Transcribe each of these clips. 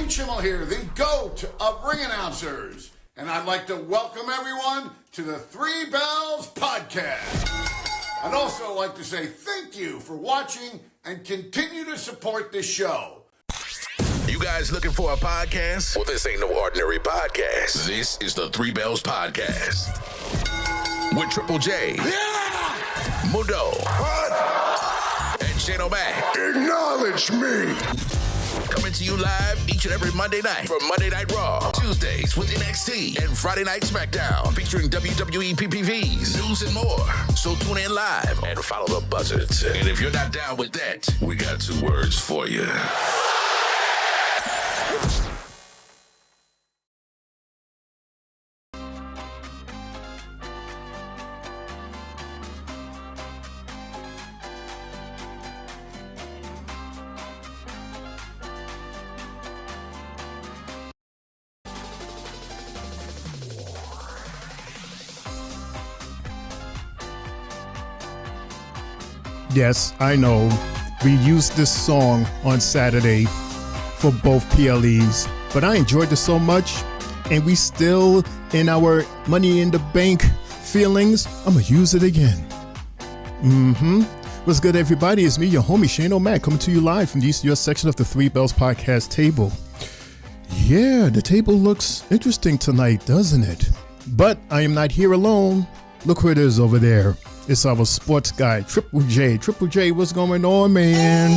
Schimmel here, the GOAT of ring announcers. And I'd like to welcome everyone to the Three Bells Podcast. I'd also like to say thank you for watching and continue to support this show. You guys looking for a podcast? Well, this ain't no ordinary podcast. This is the Three Bells Podcast. With Triple J. Yeah! Mundo. What? And Shane O'Mac. Acknowledge me. Coming to you live each and every Monday night from Monday Night Raw, Tuesdays with NXT, and Friday Night SmackDown, featuring WWE PPVs, news, and more. So tune in live and follow the buzzards. And if you're not down with that, we got 2 words for you. Yes, I know. We used this song on Saturday for both PLEs, but I enjoyed it so much, and we still in our Money in the Bank feelings. I'm gonna use it again. What's good, everybody? It's me, your homie Shane O'Mac, coming to you live from the East US section of the Three Bells Podcast table. Yeah, the table looks interesting tonight, doesn't it? But I am not here alone. Look who it is over there. It's our sports guy, Triple J. Triple J, what's going on, man?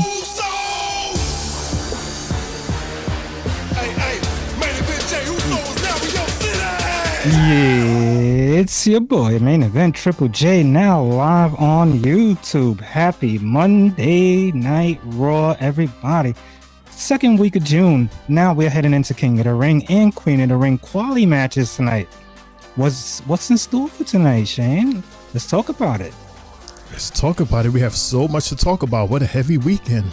Yeah, it's your boy, Main Event Triple J, now live on YouTube. Happy Monday Night Raw, everybody. Second week of June. Now we're heading into King of the Ring and Queen of the Ring quality matches tonight. What's in store for tonight, Shane? Let's talk about it. Let's talk about it. We have so much to talk about. What a heavy weekend.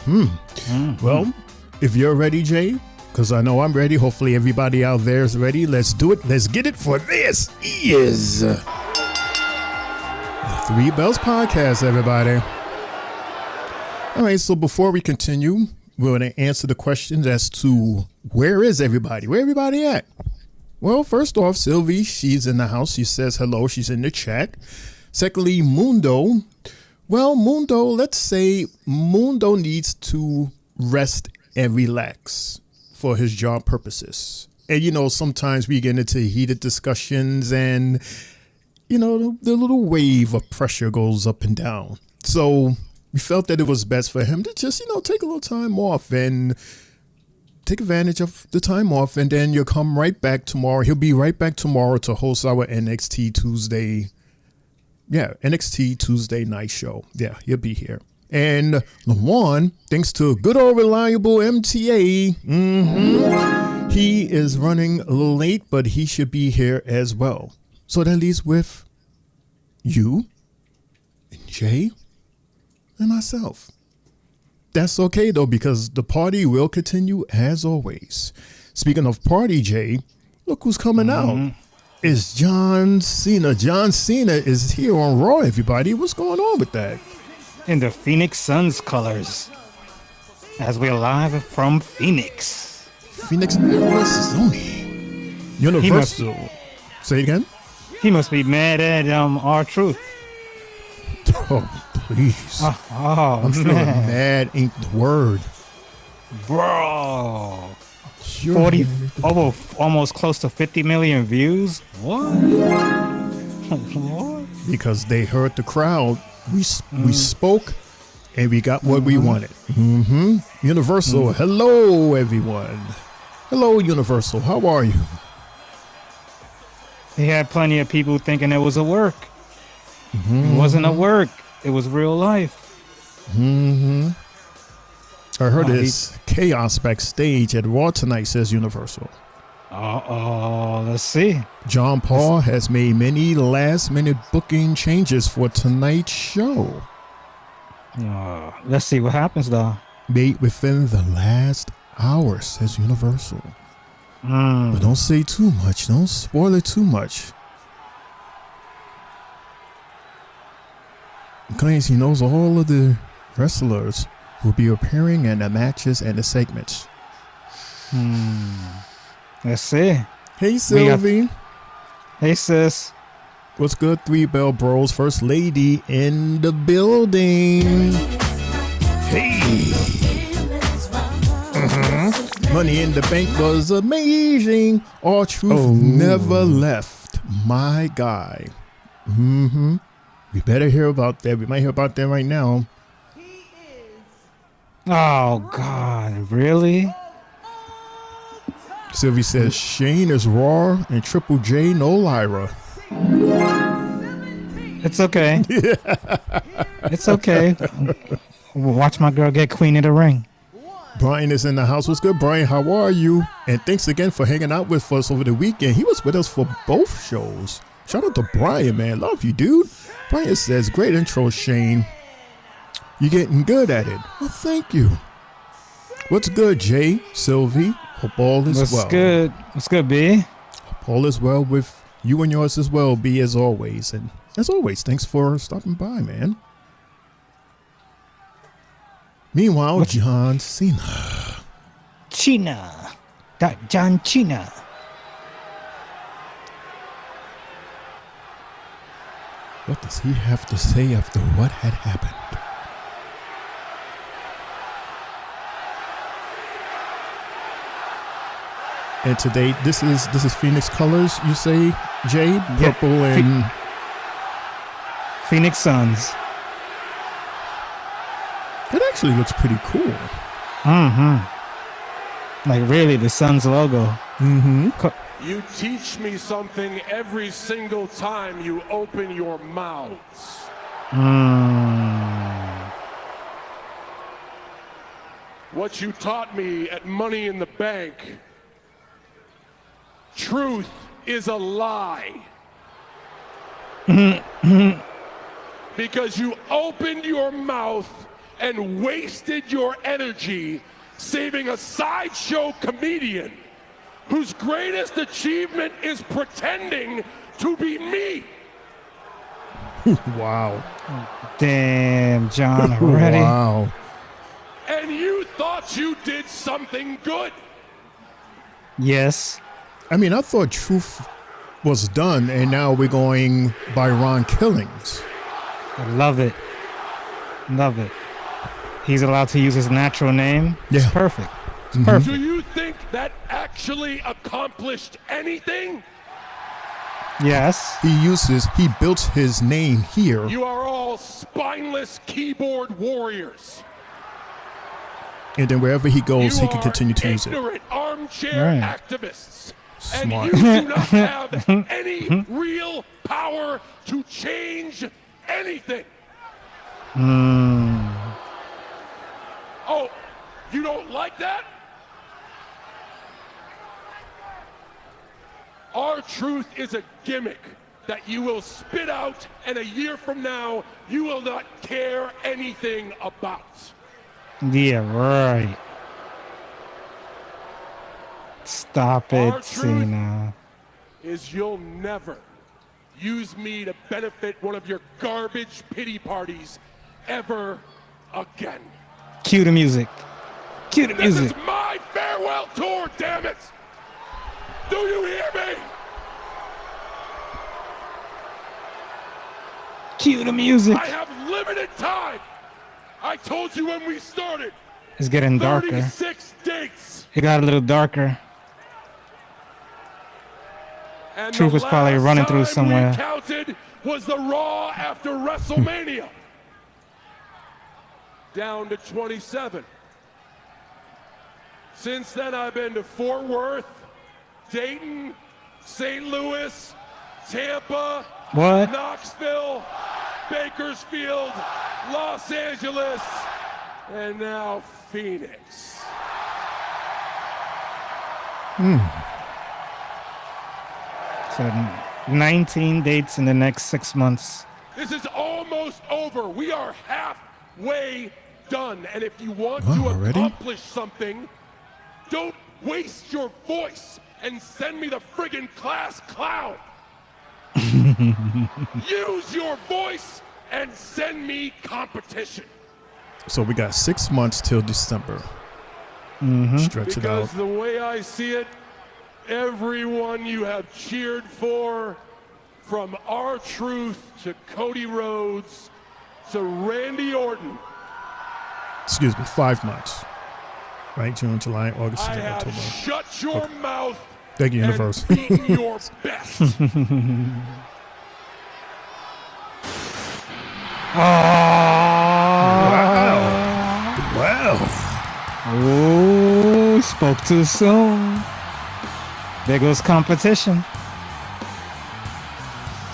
Well, if you're ready, Jay, because I know I'm ready. Hopefully everybody out there is ready. Let's do it. Let's get it, for this is the Three Bells Podcast, everybody. All right, so before we continue, we're going to answer the questions as to where is everybody? Where everybody at? Well, first off, Sylvie, she's in the house. She says hello. She's in the chat. Secondly, Mundo. Well, Mundo, let's say Mundo needs to rest and relax for his job purposes. And, you know, sometimes we get into heated discussions and, you know, the little wave of pressure goes up and down. So we felt that it was best for him to just, you know, take a little time off and take advantage of the time off. And then you'll come right back tomorrow. He'll be right back tomorrow to host our NXT Tuesday. Yeah, NXT Tuesday night show. Yeah, he'll be here. And Lawan, thanks to good old reliable MTA, he is running a little late, but he should be here as well. So that leaves with you, and Jay, and myself. That's okay, though, because the party will continue as always. Speaking of party, Jay, look who's coming out. It's John Cena. John Cena is here on Raw, everybody. What's going on with that? In the Phoenix Suns colors, as we're live from Phoenix. Phoenix, Arizona. Universal. Say it again? He must be mad at R-Truth. Oh, please. I'm sure man. Mad ain't the word. Bro. Sure. 40, over almost close to 50 million views. What? Because they heard the crowd. We spoke and we got what we wanted. Universal. Hello, everyone. Hello, Universal. How are you? He had plenty of people thinking it was a work. It wasn't a work. It was real life. I heard it's chaos backstage at Raw tonight, says Universal. Let's see. John Paul has made many last-minute booking changes for tonight's show. Let's see what happens, though. Made within the last hour, says Universal. But don't say too much. Don't spoil it too much. He claims he knows all of the wrestlers will be appearing in the matches and the segments. Let's see. Hey, Sylvie. Hey, sis. What's good, Three Bell Bros? First lady in the building. Hey. Money in the Bank was amazing. All truth never left. My guy. We better hear about that. We might hear about that right now. Oh, God. Really? Sylvie says Shane is Raw and Triple J no Lyra. It's okay. It's okay. Watch my girl get Queen of the Ring. Brian is in the house. What's good, Brian? How are you? And thanks again for hanging out with us over the weekend. He was with us for both shows. Shout out to Brian, man. Love you, dude. Brian says, great intro, Shane. You're getting good at it. Well, thank you. What's good, Jay, Sylvie? Hope all is well. What's good? What's good, B? Hope all is well with you and yours as well, B, as always. And as always, thanks for stopping by, man. Meanwhile, John Cena. That John Cena. What does he have to say after what had happened? And today, this is Phoenix colors, you say, Jay? Purple and... Phoenix Suns. It actually looks pretty cool. Like, really, the Suns logo. You teach me something every single time you open your mouths. What you taught me at Money in the Bank, truth is a lie. Because you opened your mouth and wasted your energy saving a sideshow comedian whose greatest achievement is pretending to be me. Wow. Damn, John, already? Wow. And you thought you did something good. Yes. I mean, I thought Truth was done, and now we're going by Ron Killings. I love it. Love it. He's allowed to use his natural name. Yeah. It's perfect. It's perfect. Do you think that actually accomplished anything? Yes. He built his name here. You are all spineless keyboard warriors. And then wherever he goes, You he can are continue to use it. ignorant armchair Right. activists. Smart. And you do not have any real power to change anything. Oh, you don't like that? Our truth is a gimmick that you will spit out, and a year from now, you will not care anything about. Yeah, right. Stop Our it, truth Cena. is you'll never use me to benefit one of your garbage pity parties ever again. Cue the music. Cue the This music. is my farewell tour, damn it! Do you hear me? Cue the music. I have limited time. I told you when we started. It's getting darker. 36 dates. It got a little darker. And Truth the was probably last running through time somewhere. we counted was the Raw after WrestleMania. Down to 27. Since then, I've been to Fort Worth, Dayton, St. Louis, Tampa, What? Knoxville, Bakersfield, Los Angeles, and now Phoenix. So 19 dates in the next 6 months. This is almost over. We are halfway done. And if you want Wow, to already? accomplish something, don't waste your voice and send me the friggin' class clown. Use your voice and send me competition. So we got 6 months till December. Stretch it out. Because the way I see it, everyone you have cheered for, from R-Truth to Cody Rhodes to Randy Orton, Excuse me, 5 months. Right? June, July, August, I September, have October. shut your mouth Thank you, and Universe. beaten your best. Wow. Oh, spoke too soon. There goes competition.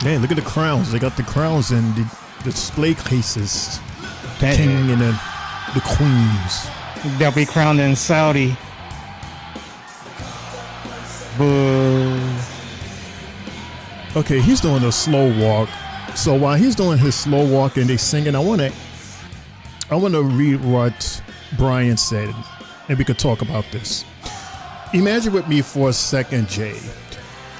Man, look at the crowns. They got the crowns and the display cases. The king and the queens. They'll be crowned in Saudi. Boo. Okay, he's doing a slow walk. So while he's doing his slow walk and they singing, I wanna read what Brian said, and we could talk about this. Imagine with me for a second, Jay.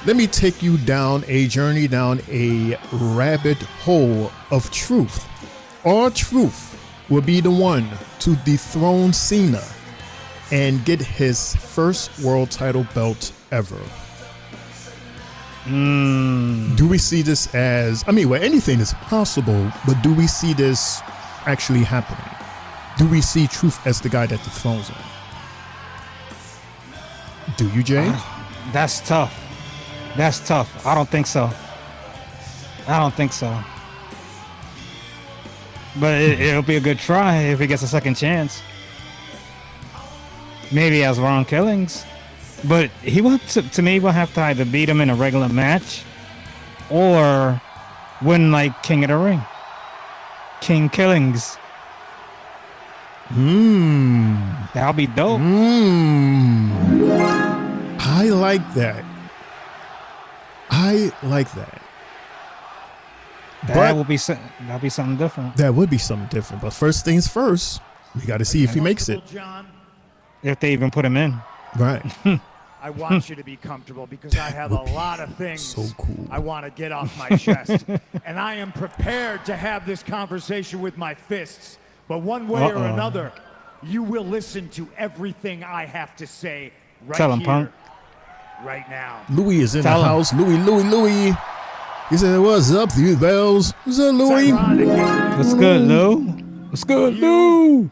Let me take you down a journey down a rabbit hole of truth. Our truth will be the one to dethrone Cena and get his first world title belt ever. Do we see this as, well, anything is possible, but do we see this actually happening? Do we see truth as the guy that dethrones him? Do you, Jay? That's tough. That's tough. I don't think so. But it'll be a good try if he gets a second chance. Maybe as Ron Killings. But he will, to me, will have to either beat him in a regular match or win like King of the Ring. King Killings. That'll be dope. I like that. That'll be something different. That would be something different. But first things first, we got to see if he makes it. John, If they even put him in. Right. I want you to be comfortable because I have a lot of things so cool. I want to get off my chest. And I am prepared to have this conversation with my fists. But one way or another, you will listen to everything I have to say right Tell him, here, punk. right now. Louis is in Tell the him. house. Louis. He said, "What's up, these bells?" What's up, It's Louis? ironic, isn't it? What's good, Lou? What's good, Lou?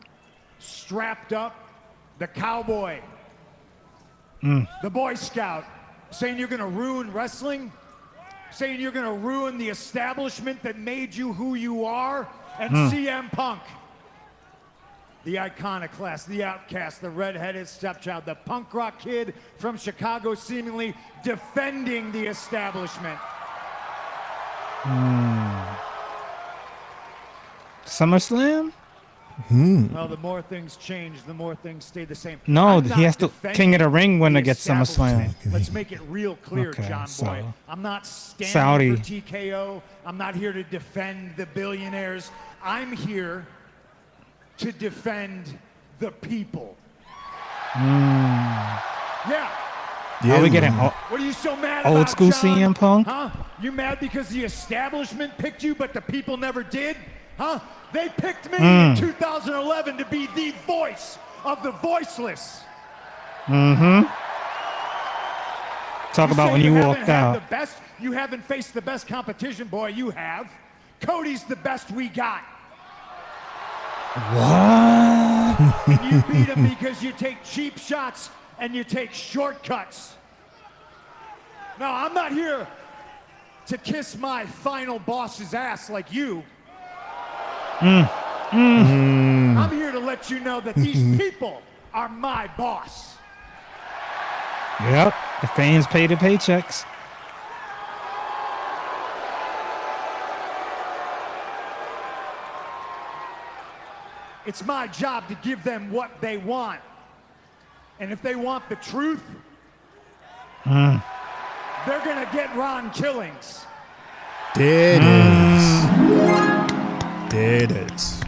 Strapped up, the cowboy, the Boy Scout, saying you're going to ruin wrestling, saying you're going to ruin the establishment that made you who you are, and CM Punk, the iconoclast, the outcast, the redheaded stepchild, the punk rock kid from Chicago, seemingly defending the establishment. SummerSlam? Well, the more things change, the more things stay the same. No, I'm he not has to defending King of the Ring winner the gets SummerSlam. establishment. Let's make it real clear, Okay, John so Boy. I'm not standing Saudi. for TKO. I'm not here to defend the billionaires. I'm here to defend the people. Yeah. Are we getting What are you so mad Old about, school John? CM Punk? Huh? You mad because the establishment picked you, but the people never did? Huh? They picked me in 2011 to be the voice of the voiceless. talk about say when you haven't walked had out? The best, you haven't faced the best competition, boy. You have. Cody's the best we got. What? And you beat him because you take cheap shots and you take shortcuts. No, I'm not here to kiss my final boss's ass like you. I'm here to let you know that these people are my boss. Yep. The fans pay the paychecks. It's my job to give them what they want. And if they want the truth, they're gonna get Ron Killings. There it is. There it is.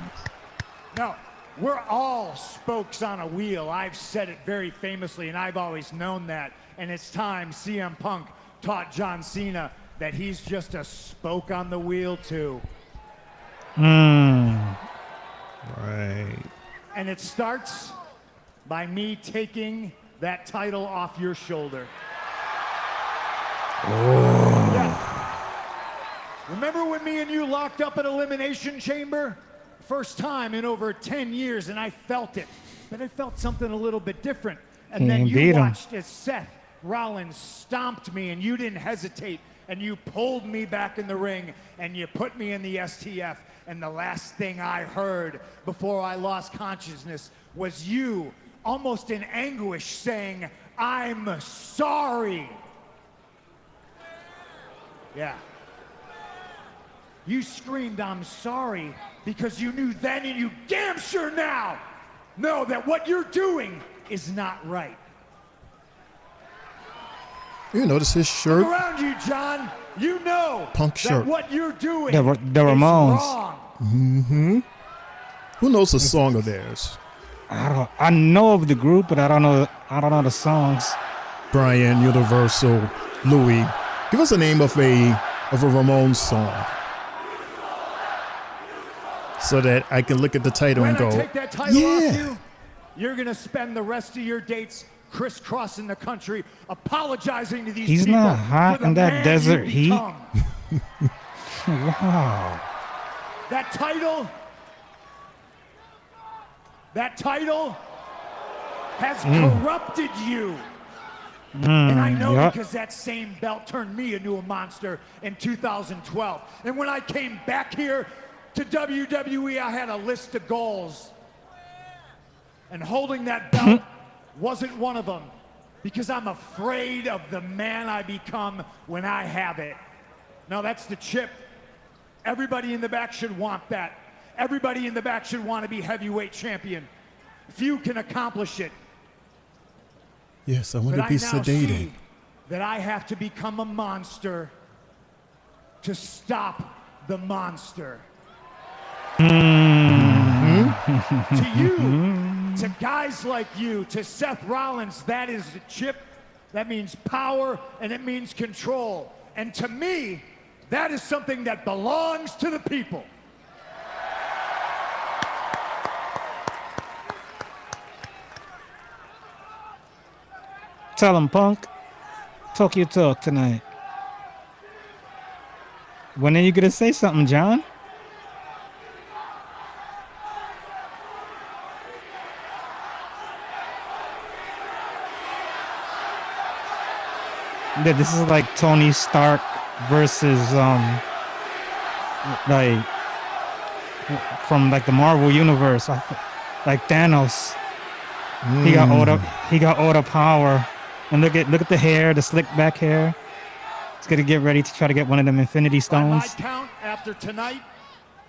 No, we're all spokes on a wheel. I've said it very famously, and I've always known that. And it's time CM Punk taught John Cena that he's just a spoke on the wheel, too. Right. And it starts by me taking that title off your shoulder. Yeah. Remember when me and you locked up at Elimination Chamber? First time in over 10 years, and I felt it. But I felt something a little bit different. And then you watched as Seth Rollins stomped me, and you didn't hesitate, and you pulled me back in the ring, and you put me in the STF. And the last thing I heard before I lost consciousness was you, almost in anguish, saying, "I'm sorry." Yeah. You screamed, "I'm sorry," because you knew then, and you damn sure now know that what you're doing is not right. You notice his shirt? Look around you, John. You know Punk shirt. that what you're doing The Ramones. is wrong. Mm-hmm. Who knows a song of theirs? I know of the group, but I don't know the songs. Brian, Universal, Louis. Give us a name of a Ramones song, so that I can look at the title When and go, I take that title off yeah. you, you're gonna spend the rest of your dates crisscrossing the country, apologizing to these He's people. not hot for the in that man desert you heat. become. Wow. That title has corrupted you. And I know yep. because that same belt turned me into a monster in 2012. And when I came back here to WWE, I had a list of goals. And holding that belt wasn't one of them, because I'm afraid of the man I become when I have it. Now that's the chip. Everybody in the back should want that. Everybody in the back should want to be heavyweight champion. Few can accomplish it. Yes, I want But to be I now sedated. see that I have to become a monster to stop the monster. To you, to guys like you, to Seth Rollins, that is the chip. That means power, and it means control. And to me, that is something that belongs to the people. Tell him, Punk. Talk your talk tonight. When are you gonna say something, John? Yeah, this is like Tony Stark versus like from like the Marvel universe, like Thanos. He got all the power, and look at the hair, the slick back hair. He's gonna get ready to try to get one of them Infinity By my Stones. count, after tonight,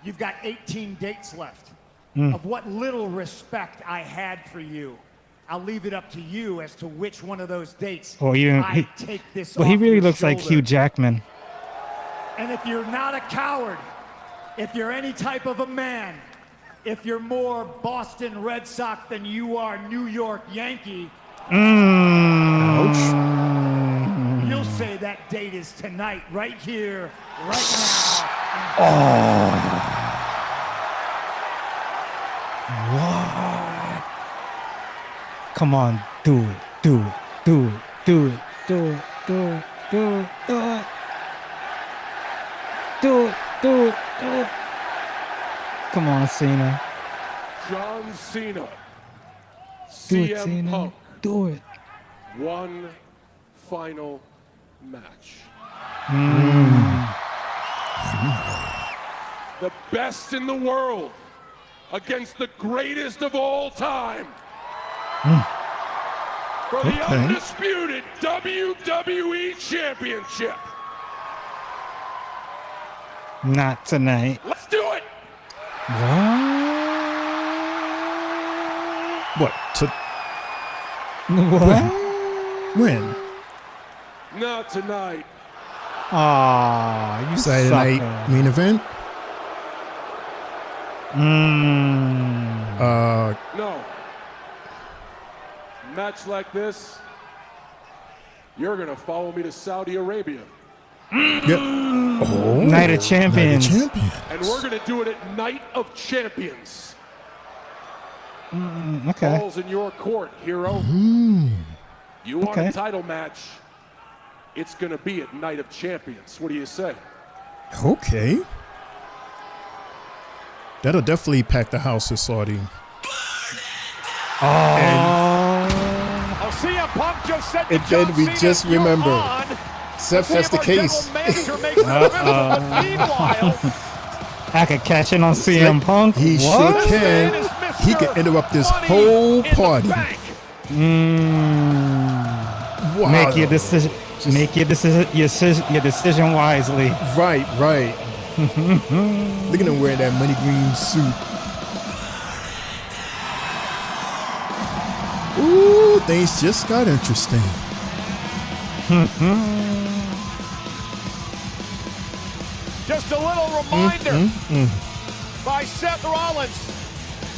you've got 18 dates left. Of what little respect I had for you. I'll leave it up to you as to which one of those dates I take this Well, off he really your looks like shoulder. Hugh Jackman. And if you're not a coward, if you're any type of a man, if you're more Boston Red Sox than you are New York Yankee, you'll say that date is tonight, right here, right now. Come on, do it. Do it. Do it. Come on, Cena. John Cena, Do it, CM Cena. Punk, Do it. one final match. The best in the world against the greatest of all time. For the undisputed WWE Championship. Not tonight. Let's do it! What? What? When? Not tonight. Aw, you Saturday sucker. night main event? No. Match like this, you're gonna follow me to Saudi Arabia. Yeah. Oh, Night of Champions. Night of Champions. And we're gonna do it at Night of Champions. Okay. Ball's in your court, hero. You want a title match? It's going to be at Night of Champions. What do you say? Okay. That'll definitely pack the house in Saudi. CM Punk just said And then we just remember, Seth has the case. I could catch it on CM Punk. He sure can. He could interrupt this whole party. Wow. Make your decision. Make your decision wisely. Right. Look at him wearing that money green suit. Ooh, things just got interesting. Just a little reminder by Seth Rollins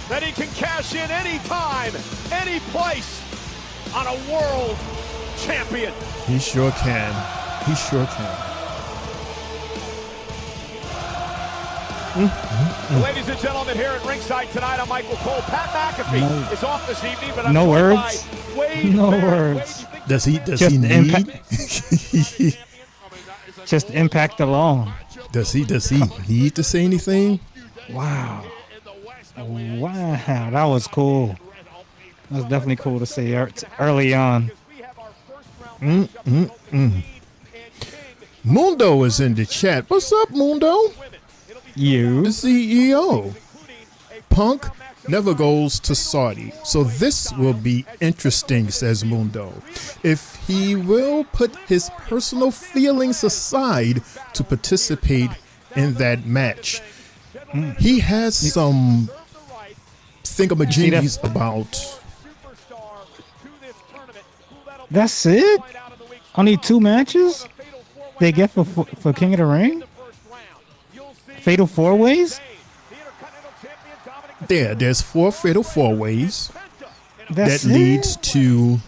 that he can cash in any time, any place on a world champion. He sure can. Ladies and gentlemen, here at ringside tonight, I'm Michael Cole. Pat McAfee is off this evening, but I'm no joined words. by Wade No Barrett. words. Wade, Does he Just the need? Just impact alone. Does he need to say anything? Wow, that was cool. That was definitely cool to see early on. Mundo is in the chat. What's up, Mundo? You. The CEO. Punk never goes to Saudi, so this will be interesting, says Mundo. If he will put his personal feelings aside to participate in that match. He has some thingamajiggies about. That's it? Only 2 matches they get for King of the Ring? Fatal 4-ways? There's 4 fatal 4-ways That's that leads to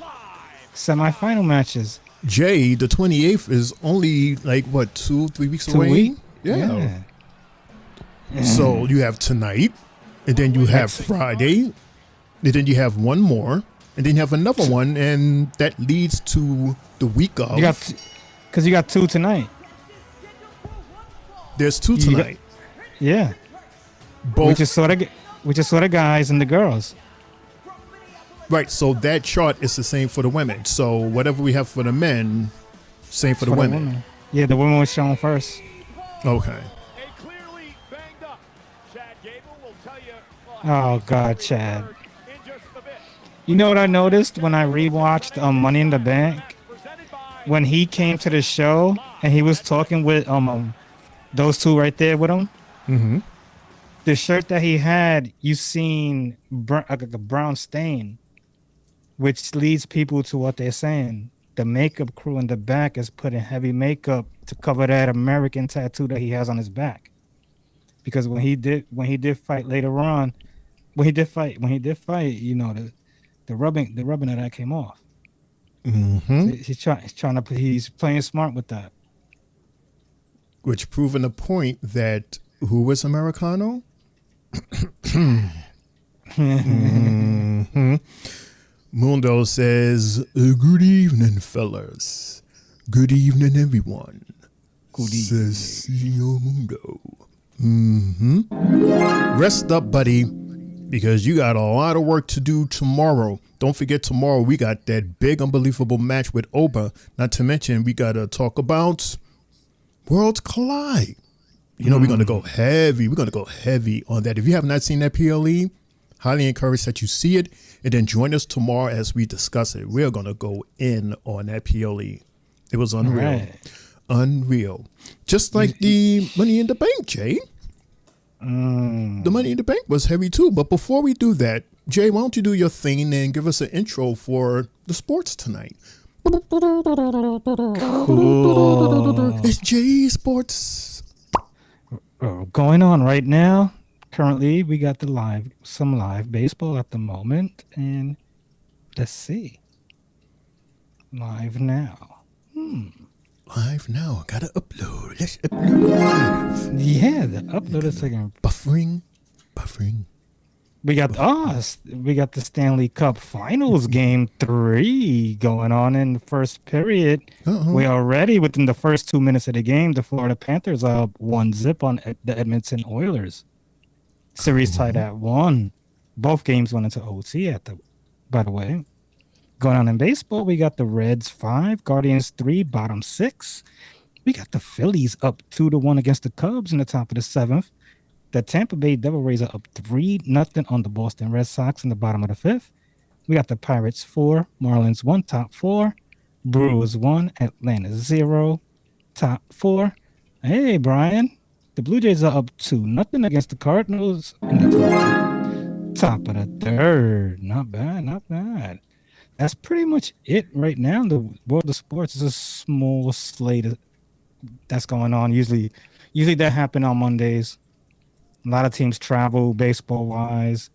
semi-final matches. Jay. The 28th is only like what 2-3 weeks 2 away. weeks? Yeah. So you have tonight, and then you have Friday, and then you have one more, and then you have another one, and that leads to the week of. Because you got 2 tonight. There's 2 tonight. Yeah. Both. We just saw the guys and the girls. Right. So that chart is the same for the women. So whatever we have for the men, same for the women. Yeah, the women was shown first. Okay. Oh God, Chad. You know what I noticed when I rewatched Money in the Bank? When he came to the show and he was talking with those 2 right there with him. Mm-hmm. The shirt that he had, you seen like a brown stain, which leads people to what they're saying. The makeup crew in the back is putting heavy makeup to cover that American tattoo that he has on his back. Because when he did fight later on, you know, the rubbing of that came off. Mm-hmm. So he's playing smart with that. Which proving the point that who was Americano? Mm-hmm. Mundo says, good evening, fellas. Good evening, everyone. Good says CEO Mundo. Mm-hmm. Rest up, buddy, because you got a lot of work to do tomorrow. Don't forget, tomorrow we got that big, unbelievable match with Oba. Not to mention, we got to talk about Worlds Collide. You know, we're going to go heavy. We're going to go heavy on that. If you have not seen that PLE, highly encourage that you see it and then join us tomorrow as we discuss it. We're going to go in on that PLE. It was unreal. Right. Unreal. Just like the Money in the Bank, Jay. The Money in the Bank was heavy too. But before we do that, Jay, why don't you do your thing and give us an intro for the sports tonight? Cool. It's Jay Sports. Going on right now. Currently, we got some live baseball at the moment, and let's see. Live now. Live now. Gotta upload. Let's upload live. Yeah, the upload is taking buffering. We got the Stanley Cup Finals Game 3 going on in the first period. We already within the first 2 minutes of the game, the Florida Panthers are up 1-0 on the Edmonton Oilers. Series tied at 1. Both games went into OT by the way. Going on in baseball, we got the Reds 5, Guardians 3, bottom 6. We got the Phillies up 2-1 against the Cubs in the top of the 7th. The Tampa Bay Devil Rays are up 3-0 on the Boston Red Sox in the bottom of the 5th. We got the Pirates 4, Marlins 1, top 4. Brewers 1, Atlanta 0, top 4. Hey, Brian. The Blue Jays are up 2-0 against the Cardinals in the top of the 3rd. Not bad, not bad. That's pretty much it right now in the world of sports. It's a small slate that's going on. Usually that happen on Mondays. A lot of teams travel baseball-wise.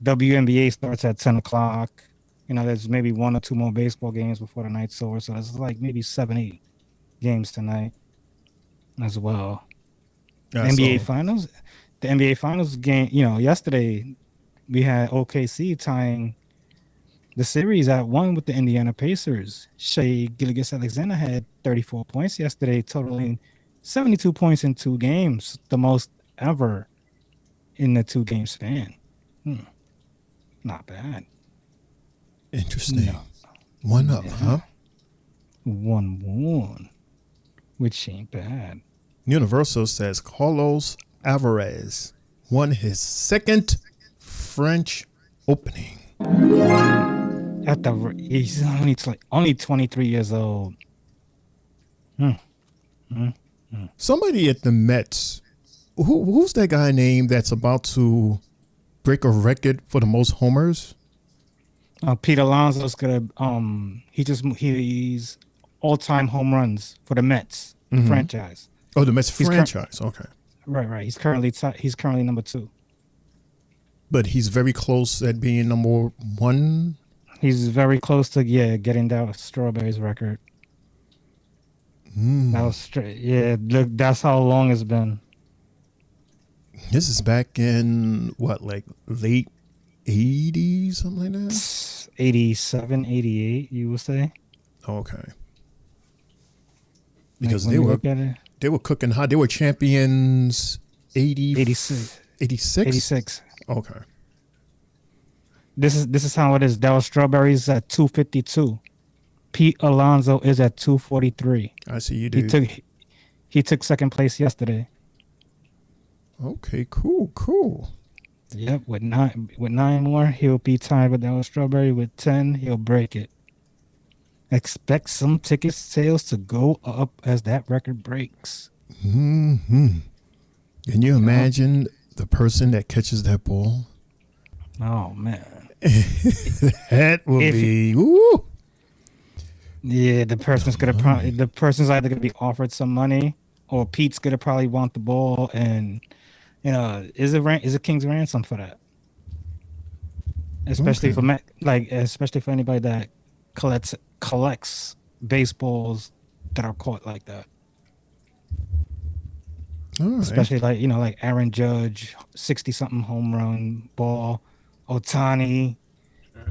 WNBA starts at 10 o'clock. There's maybe 1 or 2 more baseball games before the night's over. So there's like maybe 7, 8 games tonight as well. The NBA Finals game, yesterday we had OKC tying the series at 1 with the Indiana Pacers. Shai Gilgeous-Alexander had 34 points yesterday, totaling 72 points in 2 games, the most ever in the 2-game span. Not bad. Interesting. No. 1 up, huh? 1-1, which ain't bad. Universal says Carlos Alvarez won his 2nd French Opening. He's only 23 years old. Somebody at the Mets, who's that guy named that's about to break a record for the most homers? Pete Alonso's gonna he's all-time home runs for the Mets franchise. Oh, the Mets franchise. Okay. Right. He's currently number 2. But he's very close at being number 1. He's very close to getting that Strawberries record. That was straight. Yeah, look, that's how long it's been. This is back in what, like late 80s, something like that? 87, 88, you would say. Okay. Because they were cooking hot. They were champions 86. 86. Okay. This is how it is. Dallas Strawberries at 252. Pete Alonso is at 243. I see you, dude. He took 2nd place yesterday. Okay, cool. Yep, with nine more, he'll be tied with Dallas Strawberry. With 10, he'll break it. Expect some ticket sales to go up as that record breaks. Can you imagine the person that catches that ball? Oh man, that will be. Woo. Yeah, the person's either gonna be offered some money, or Pete's gonna probably want the ball, and is a king's ransom for that. Especially especially for anybody that collects baseballs that are caught like that. Right. Especially like Aaron Judge, 60-something home run ball, Ohtani,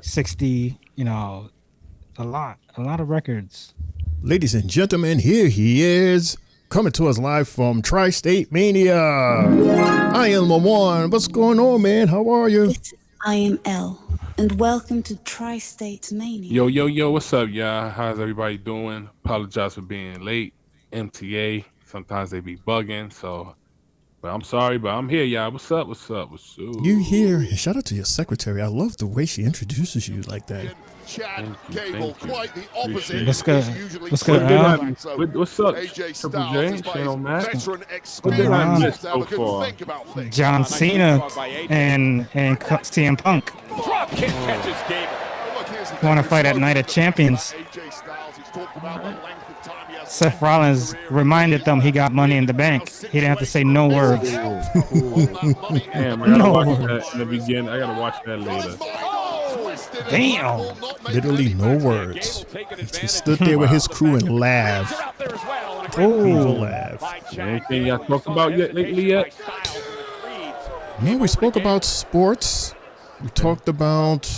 60. A lot of records. Ladies and gentlemen, here he is, coming to us live from Tri-State Mania. I am Lamar. What's going on, man? How are you? I am L, and welcome to Tri-State Mania. Yo, what's up, y'all? How's everybody doing? Apologize for being late. MTA, sometimes they be bugging, but I'm sorry, but I'm here, y'all. What's up? You here? Shout out to your secretary. I love the way she introduces you like that. Chad Gable, quite the opposite. What's good? What's up, Triple J? Shane O'Mac? John Cena and CM Punk want to fight at Night of Champions. Seth Rollins reminded them he got money in the bank. He didn't have to say no words. Damn, I gotta watch that in the beginning. I gotta watch that later. Damn. Literally no words. He stood there with his crew and laughed. Evil laugh. Anything y'all talked about lately yet? Man, we spoke about sports. We talked about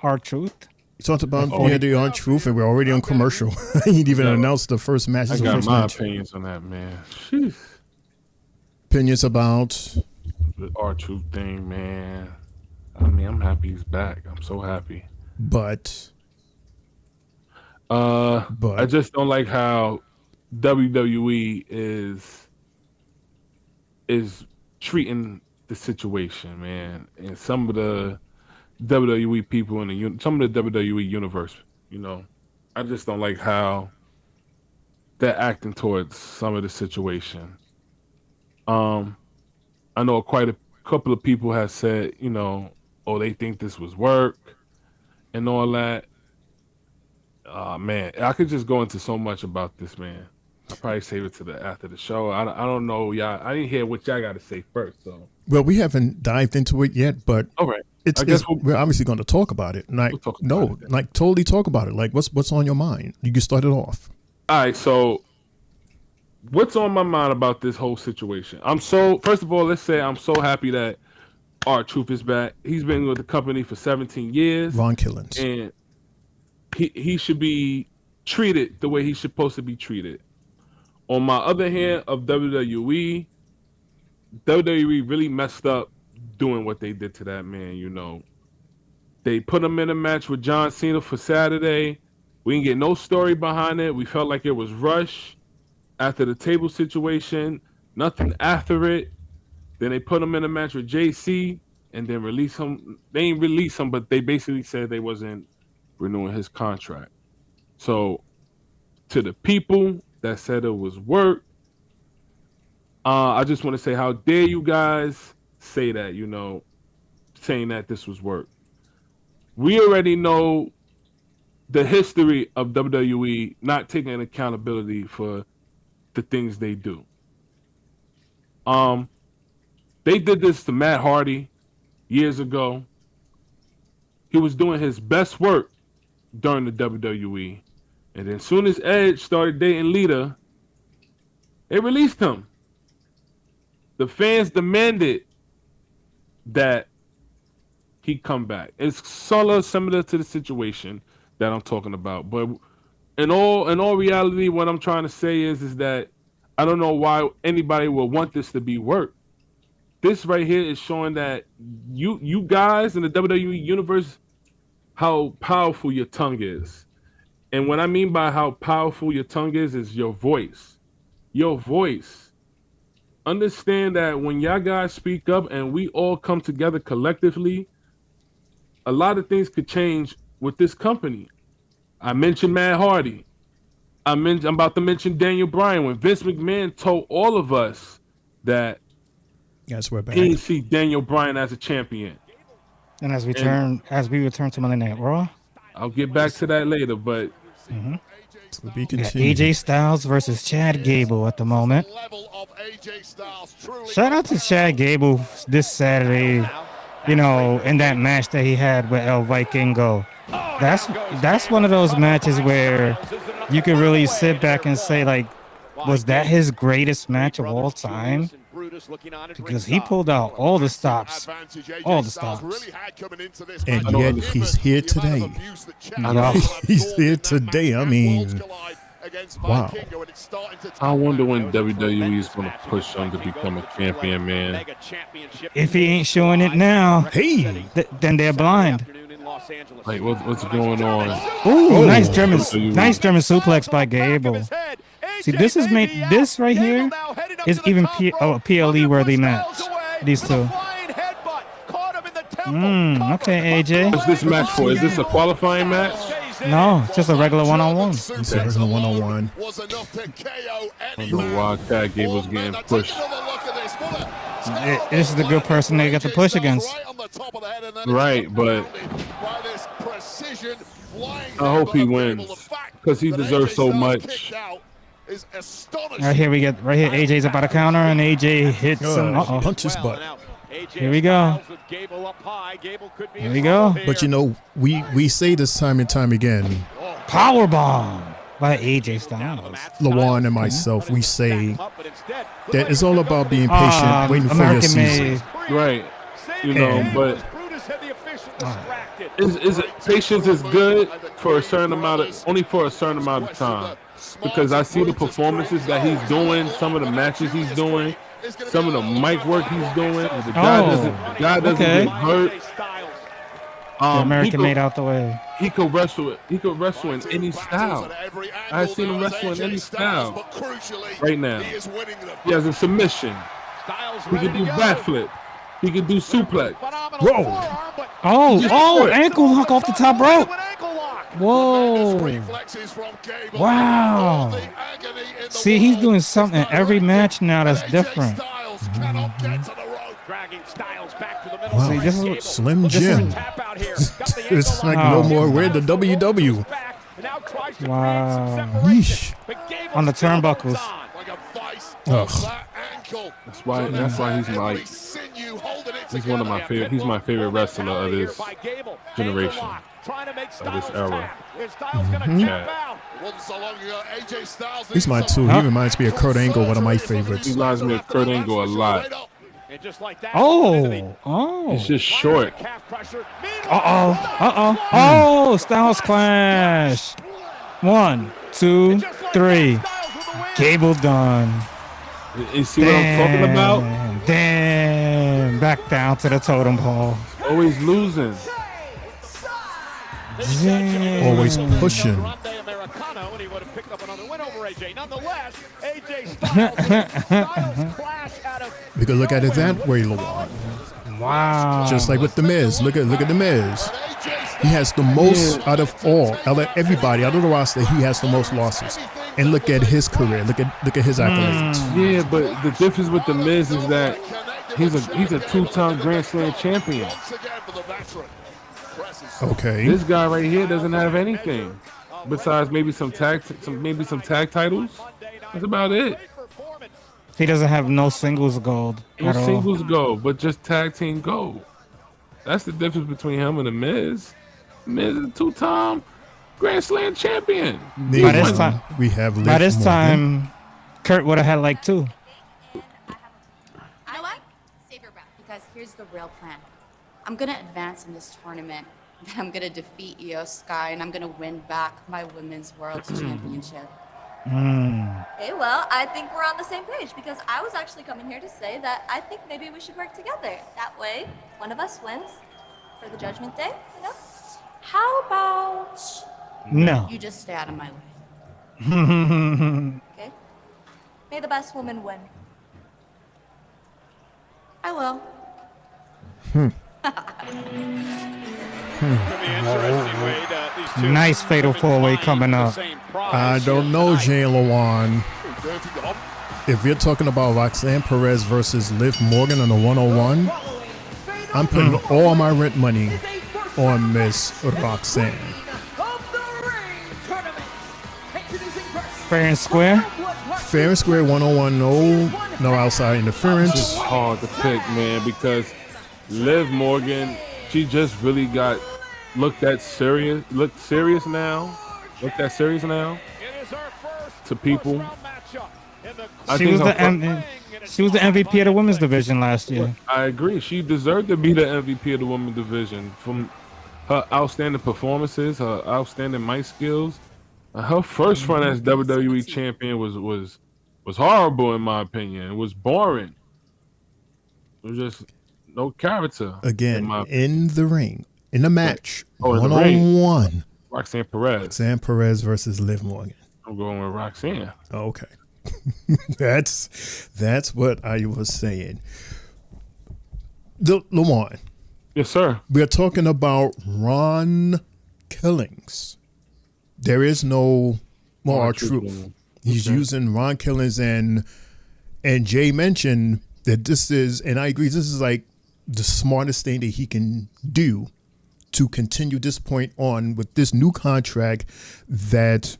R-Truth. We talked about the R-Truth, and we're already on commercial. He didn't even announced the first match. I got my opinions on that, man. Jeez. Opinions about the R-Truth thing, man. I mean, I'm happy he's back. I'm so happy. But I just don't like how WWE is treating the situation, man. And some of the WWE people in some of the WWE universe, you know, I just don't like how they're acting towards some of the situation. I know quite a couple of people have said, you know, oh, they think this was work and all that. Man, I could just go into so much about this, man. I'll probably save it to after the show. I don't know, y'all. I didn't hear what y'all got to say first, so. Well, we haven't dived into it yet, but all right. We're obviously going to talk about it. Like, totally talk about it. Like, what's on your mind? You can start it off. All right, so what's on my mind about this whole situation? First of all, let's say I'm so happy that R-Truth is back. He's been with the company for 17 years. Ron Killens. And he should be treated the way he's supposed to be treated. On my other hand, of WWE really messed up doing what they did to that man, you know. They put him in a match with John Cena for Saturday. We didn't get no story behind it. We felt like it was rushed after the table situation. Nothing after it. Then they put him in a match with JC and then release him. They ain't release him, but they basically said they wasn't renewing his contract. So to the people that said it was work, I just want to say, how dare you guys say that, you know, saying that this was work. We already know the history of WWE not taking accountability for the things they do. They did this to Matt Hardy years ago. He was doing his best work during the WWE. And then as soon as Edge started dating Lita, they released him. The fans demanded that he come back. It's similar to the situation that I'm talking about. But in all reality, what I'm trying to say is that I don't know why anybody would want this to be work. This right here is showing that you guys in the WWE universe, how powerful your tongue is. And what I mean by how powerful your tongue is your voice. Your voice. Understand that when y'all guys speak up and we all come together collectively, a lot of things could change with this company. I mentioned Matt Hardy. I'm about to mention Daniel Bryan. When Vince McMahon told all of us that yes, we're back. He didn't see Daniel Bryan as a champion. And as we return to Monday Night Raw, I'll get back to that later, but so we got AJ Styles versus Chad Gable at the moment. Shout out to Chad Gable this Saturday, you know, in that match that he had with El Vikingo. That's one of those matches where you could really sit back and say, like, was that his greatest match of all time? Because he pulled out all the stops. And yet he's here today. He's here today. I mean, wow. I wonder when WWE is going to push him to become a champion, man. If he ain't showing it now, then they're blind. Like, what's going on? Ooh, nice German suplex by Gable. See, this right here is even PLE worthy match. These two. Okay, AJ. What's this match for? Is this a qualifying match? No, just a regular one-on-one. It's a regular one-on-one. I don't know why Chad Gable's getting pushed. This is the good person they got to push against. Right, but I hope he wins because he deserves so much. Right here AJ's about to counter and AJ hits him. Punch his butt. Here we go. But you know, we say this time and time again. Powerbomb by AJ Styles. Lawan and myself, we say that it's all about being patient, waiting for your season. Right. You know, but Patience is good for a certain amount of time, because I see the performances that he's doing, some of the matches he's doing, some of the mic work he's doing. The guy doesn't get hurt. The American made out the way. He could wrestle. He could wrestle in any style. I've seen him wrestle in any style. Right now, he has a submission. He can do backflip. He can do suplex. Whoa! Oh! Ankle lock off the top rope. Whoa! Wow! See, he's doing something in every match now that's different. Wow. See, this is Slim Jim. It's like no more. We're the WW. Wow. Yeesh. On the turnbuckles. Ugh. That's why he's one of my favorite. He's my favorite wrestler of this generation, of this era. He's mine too. He reminds me of Kurt Angle, one of my favorites. He reminds me of Kurt Angle a lot. Oh. He's just short. Oh, Styles Clash. 1, 2, 3. Gable done. You see what I'm talking about? Damn. Back down to the totem pole. Always losing. Damn. Always pushing. We could look at it that way, Lawan. Wow. Just like with the Miz. Look at the Miz. He has the most out of everybody out of the roster. He has the most losses. And look at his career. Look at his accolades. Yeah, but the difference with the Miz is that he's a 2-time Grand Slam champion. Okay. This guy right here doesn't have anything besides maybe some tag titles. That's about it. He doesn't have no singles gold. No singles gold, but just tag team gold. That's the difference between him and the Miz. Miz is a 2-time Grand Slam champion. By this time, Kurt would have had like 2. You know what? Save your breath, because here's the real plan. I'm gonna advance in this tournament. Then I'm gonna defeat Io Sky, and I'm gonna win back my Women's World Championship. Okay, well, I think we're on the same page, because I was actually coming here to say that I think maybe we should work together. That way, one of us wins for the Judgment Day, you know? How about No. You just stay out of my way. Okay. May the best woman win. I will. Nice fatal 4-way coming up. I don't know, Jay Lawan. If you're talking about Roxanne Perez versus Liv Morgan on the 101, I'm putting all my rent money on Miss Roxanne. Fair and square? Fair and square, 101, no outside interference. It's hard to pick, man, because Liv Morgan, she just really looked serious now to people. She was the MVP of the women's division last year. I agree. She deserved to be the MVP of the women's division from her outstanding performances, her outstanding mic skills. Her first run as WWE champion was horrible in my opinion. It was boring. It was just no character. Again, in the ring, in the match, in the ring. Roxanne Perez versus Liv Morgan. I'm going with Roxanne. Okay. That's what I was saying. Lawan. Yes, sir. We're talking about Ron Killings. There is no more truth. He's using Ron Killings, and Jay mentioned that this is, and I agree, this is like the smartest thing that he can do to continue this point on with this new contract that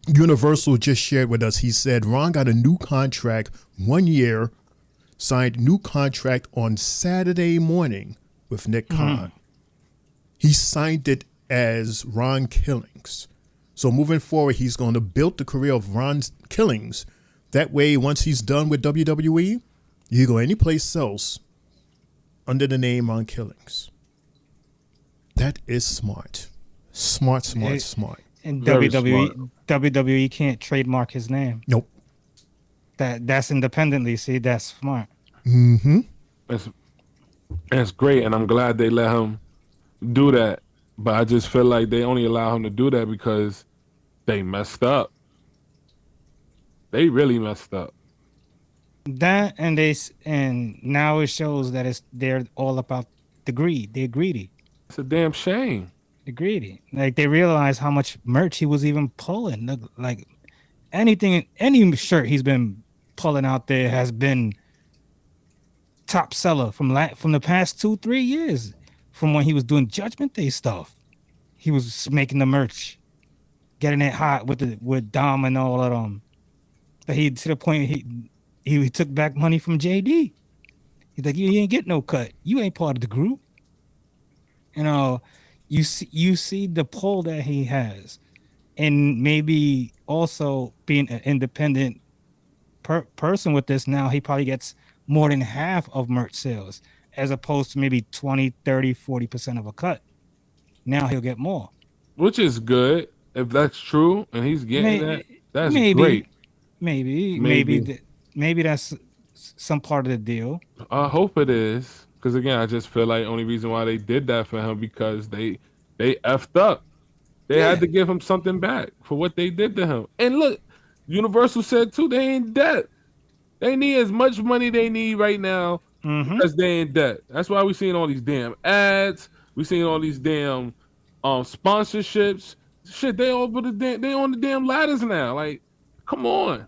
Universal just shared with us. He said Ron got a new contract 1 year, signed new contract on Saturday morning with Nick Khan. He signed it as Ron Killings. So moving forward, he's going to build the career of Ron Killings. That way, once he's done with WWE, you go any place else under the name Ron Killings. That is smart. Smart. And Very WWE can't trademark his name. Nope. That's independently. See, that's smart. Mm-hmm. That's great, and I'm glad they let him do that. But I just feel like they only allow him to do that because they messed up. They really messed up. That and now it shows that they're all about the greed. They're greedy. It's a damn shame. They're greedy. Like they realize how much merch he was even pulling. Like any shirt he's been pulling out there has been top seller from the past 2-3 years. From when he was doing Judgment Day stuff, he was making the merch, getting it hot with Dom and all of them. But he to the point he took back money from JD. He's like, you ain't get no cut. You ain't part of the group. You know, you see the pull that he has, and maybe also being an independent person with this. Now he probably gets more than half of merch sales, as opposed to maybe 20, 30, 40% of a cut. Now he'll get more. Which is good. If that's true and he's getting that's great. Maybe that's some part of the deal. I hope it is. Because again, I just feel like only reason why they did that for him because they effed up. They had to give him something back for what they did to him. And look, Universal said too, they ain't debt. They need as much money they need right now as they in debt. That's why we seeing all these damn ads. We seeing all these damn sponsorships. Shit, they on the damn ladders now. Like, come on.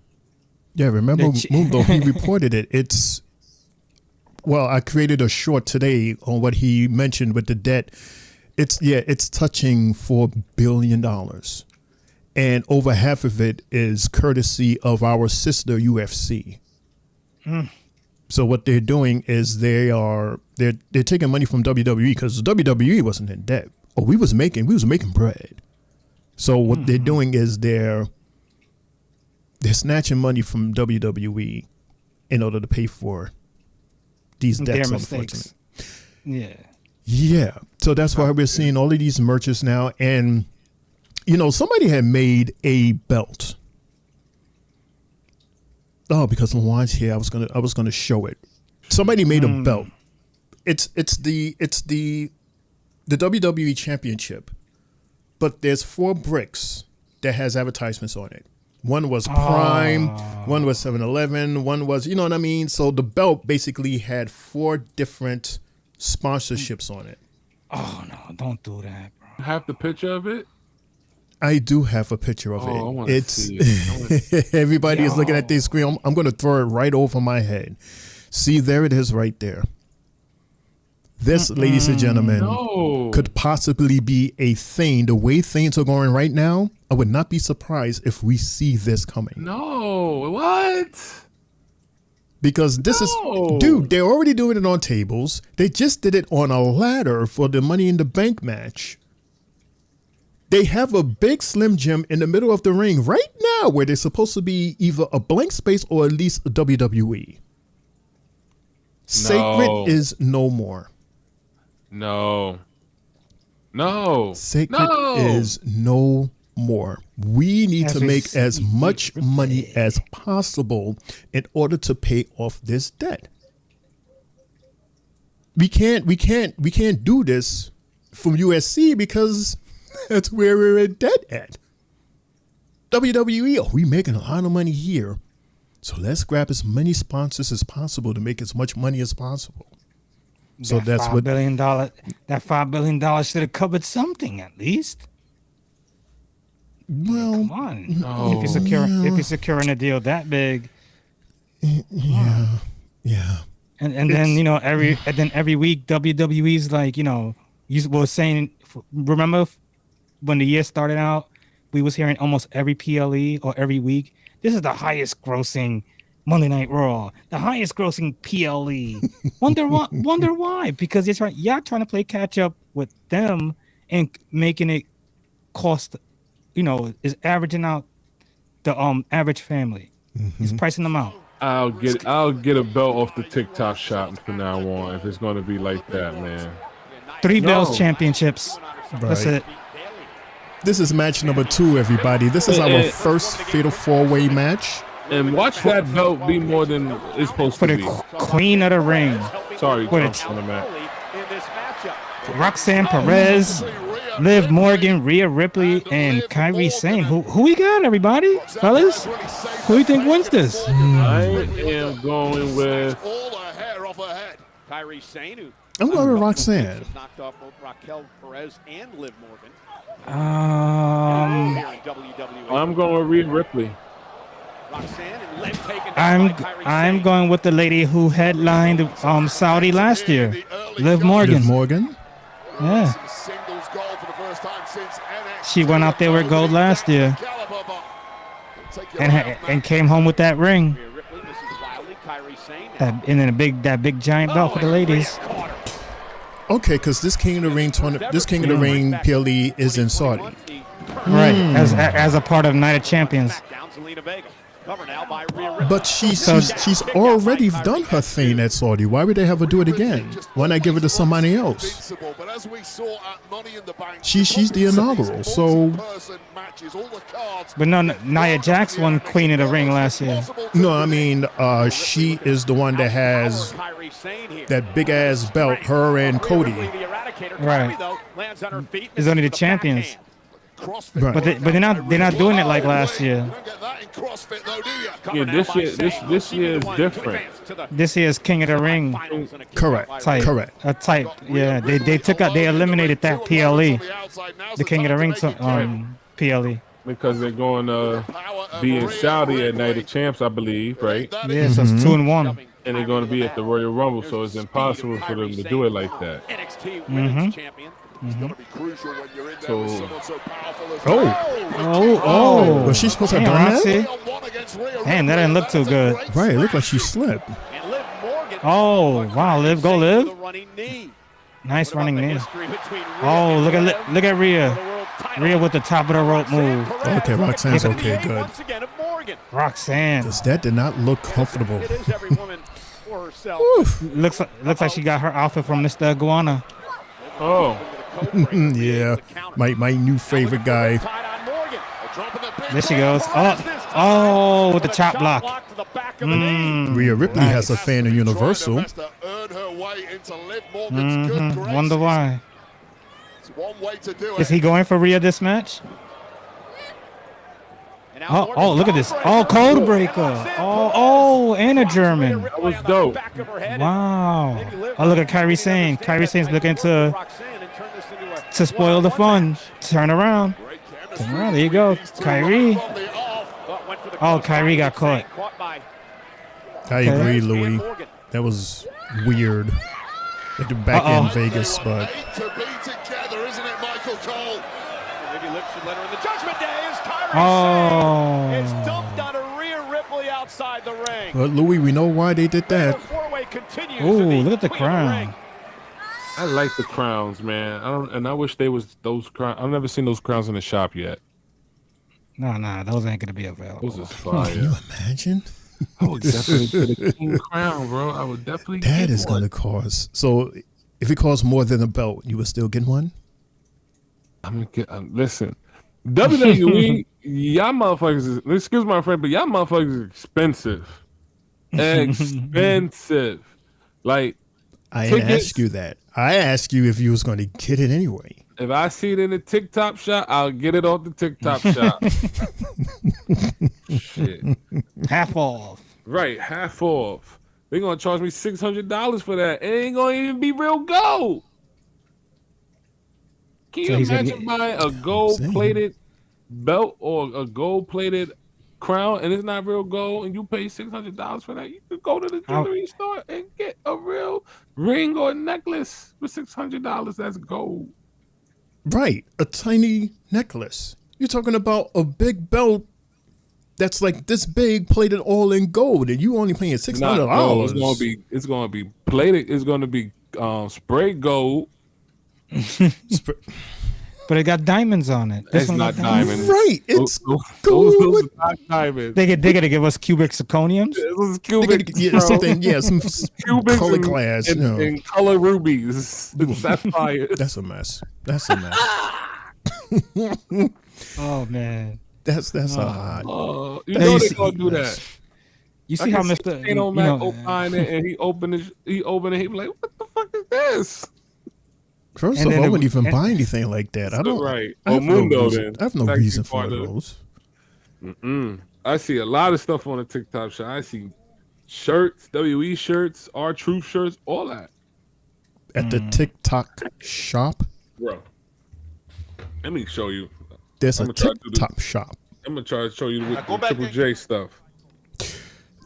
Yeah, remember Mundo, he reported it. I created a short today on what he mentioned with the debt. It's touching $4 billion. And over half of it is courtesy of our sister UFC. So what they're doing is they're taking money from WWE because WWE wasn't in debt. Oh, we was making bread. So what they're doing is they're snatching money from WWE in order to pay for these debts. Their mistakes. Yeah. So that's why we're seeing all of these merches now. And somebody had made a belt. Oh, because Lawan's here, I was gonna show it. Somebody made a belt. It's the WWE Championship, but there's 4 bricks that has advertisements on it. One was Prime, one was 7-Eleven, one was, you know what I mean? So the belt basically had 4 different sponsorships on it. Oh no, don't do that, bro. Have the picture of it? I do have a picture of it. I want to see it. Everybody is looking at their screen. I'm going to throw it right over my head. See, there it is right there. This, ladies and gentlemen, could possibly be a thing. The way things are going right now, I would not be surprised if we see this coming. No, what? Because this is, dude, they're already doing it on tables. They just did it on a ladder for the Money in the Bank match. They have a big Slim Jim in the middle of the ring right now where there's supposed to be either a blank space or at least a WWE. Sacred is no more. No. Sacred is no more. We need to make as much money as possible in order to pay off this debt. We can't do this from USC because that's where we're in debt at. WWE, we making a lot of money here. So let's grab as many sponsors as possible to make as much money as possible. So that's $5 billion. That $5 billion should have covered something at least. Well, come on. If you're securing a deal that big. Yeah. And then every week WWE's like, you were saying, remember when the year started out, we was hearing almost every PLE or every week, this is the highest grossing Monday Night Raw, the highest grossing PLE. Wonder why? Because y'all trying to play catch up with them and making it cost, is averaging out the average family. It's pricing them out. I'll get a belt off the TikTok shop from now on if it's going to be like that, man. 3 belts championships. That's Right. it. This is match number 2, everybody. This is our first Fatal 4-Way match. And watch that belt be more than it's supposed For to the be. queen of the ring. Sorry, What Trump it's- on the mat. Roxanne Perez, Liv Morgan, Rhea Ripley, and Kairi Sane. Who we got, everybody? Fellas? Who you think wins this? I am going with Kairi Sane, who I'm going with Roxanne. knocked off both Raquel Perez and Liv Morgan. Um, Here in WWE. I'm going with Rhea Ripley. Roxanne and Liv taken down by Kairi I'm Sane. going with the lady who headlined Saudi last year, Liv Morgan. Liv Morgan. Yeah. She went out there with gold last year and came home with that ring. Rhea Ripley, Mrs. Wiley, Kairi Sane. And then that big giant belt for the ladies. Okay, because this King of the Ring PLE is in Saudi. Right, as a part of Night of Champions. Down Zelina Vega. Cover now by Rhea Ripley. But she's already done her thing at Saudi. Why would they have her do it again? Why not give it to somebody else? She's the inaugural, so But no, Nia Jax won Queen of the Ring last year. no, I mean she is the one that has Kairi Sane here. that big ass belt. Her and Cody. The Eradicator. Right. Kairi, though, lands on her feet. Is only the Misses with champions. backhand. Right. But they're not doing it like last year. Yeah, this year is different. This year's King of the Ring Correct. type. Correct. A type. Yeah, they eliminated that PLE, the King of the Ring PLE. Because they're going to be in Saudi at Night of Champs, I believe, right? Yeah, so it's 2-1. And they're going to be at the Royal Rumble, so it's impossible for them to do it like that. NXT Women's Champion. So, Oh. Was she supposed to have Damn, done that? Roxy. Damn, that didn't look too good. Right. It looked like she slipped. And Liv Morgan. Oh, wow, Liv, go Liv. The running knee. Nice running knee. History between Rhea Oh, and look Liv at Rhea. for the world title. Rhea with the top of the rope move. Okay, Roxanne's okay, good. Once again of Morgan. Roxanne. Because that did not look comfortable. It is every woman for herself. Looks like she got her outfit from Mr. Iguana. oh, Yeah. My new favorite guy. There she goes. Oh, with the chop block. Rhea Ripley has a fan in Universal. Wonder why. Is he going for Rhea this match? Oh, look at this. Oh, code breaker. Oh, and a German. that was dope. Wow. Oh, look at Kairi Sane. Kairi Sane's looking to spoil the fun. Turn around. Turn around. There you go. Kairi. Oh, Kairi got caught. I agree, Louis. That was weird. Like the back in Vegas, but It's dumped on a Rhea Ripley outside the ring. but Louis, we know why they did that. Four-way continues Ooh, in the look at the Queen of crown. Ring. I like the crowns, man. I wish they was those crowns. I've never seen those crowns in the shop yet. Nah, those ain't gonna be available. Those is Can you fire. imagine? I would definitely get a king crown, bro. I would definitely That get is one. going to cost. So if it costs more than a belt, you would still get one? I'm gonna get. Listen, WWE, y'all motherfuckers. Excuse my friend, but y'all motherfuckers is expensive. Expensive. Like I didn't tickets- ask you that. I asked you if you was going to get it anyway. if I see it in the TikTok shop, I'll get it off the TikTok shop. Shit. Half off. Right, half off. They're gonna charge me $600 for that. It ain't gonna even be real gold. Can So you he's gonna imagine get- buying a gold-plated belt or a gold-plated crown and it's not real gold and you pay $600 for that? You could go to the jewelry store and get a real ring or necklace for $600. That's gold. Right. A tiny necklace. You're talking about a big belt that's like this big, plated all in gold, and you only paying $600. Not gold. It's gonna be plated. It's gonna be spray gold. The but it got diamonds on it. This It's one not got diamonds. Right. It's those gold. are not diamonds. They gotta give us cubic zirconiums. Those cubic, Yeah, something. Yeah, some cubics color and, class. and, you know. and color rubies. That's fire. That's a mess. That's a mess. Oh man, That's a hot. You Hey, know you they see- gonna do that. you I see how can Mr. Kano You Mac know, opened it and he opened it. He be like, "What the fuck is this?" First and of then all, I it- wouldn't even and- buy anything like that. I don't. Right. I have Mundo, no reason. then. I have no Taxi reason for partner. those. I see a lot of stuff on the TikTok shop. I see shirts, WE shirts, R-Truth shirts, all that. At the TikTok shop, Bro, let me show you. there's a I'ma try to do this. TikTok shop. I'm gonna try to show you with go the back Triple there. J stuff.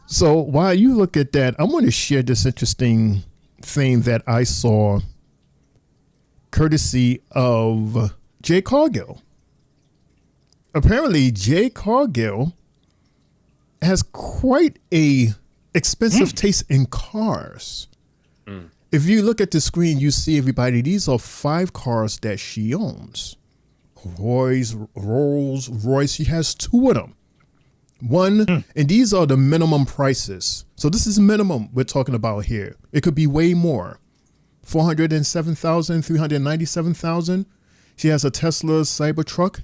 So while you look at that, I want to share this interesting thing that I saw courtesy of Jay Cargill. Apparently, Jay Cargill has quite a expensive taste in cars. If you look at the screen, you see everybody. These are 5 cars that she owns. Rolls Royce. She has 2 of them. One, and these are the minimum prices. So this is minimum we're talking about here. It could be way more. 407,000, 397,000. She has a Tesla Cybertruck,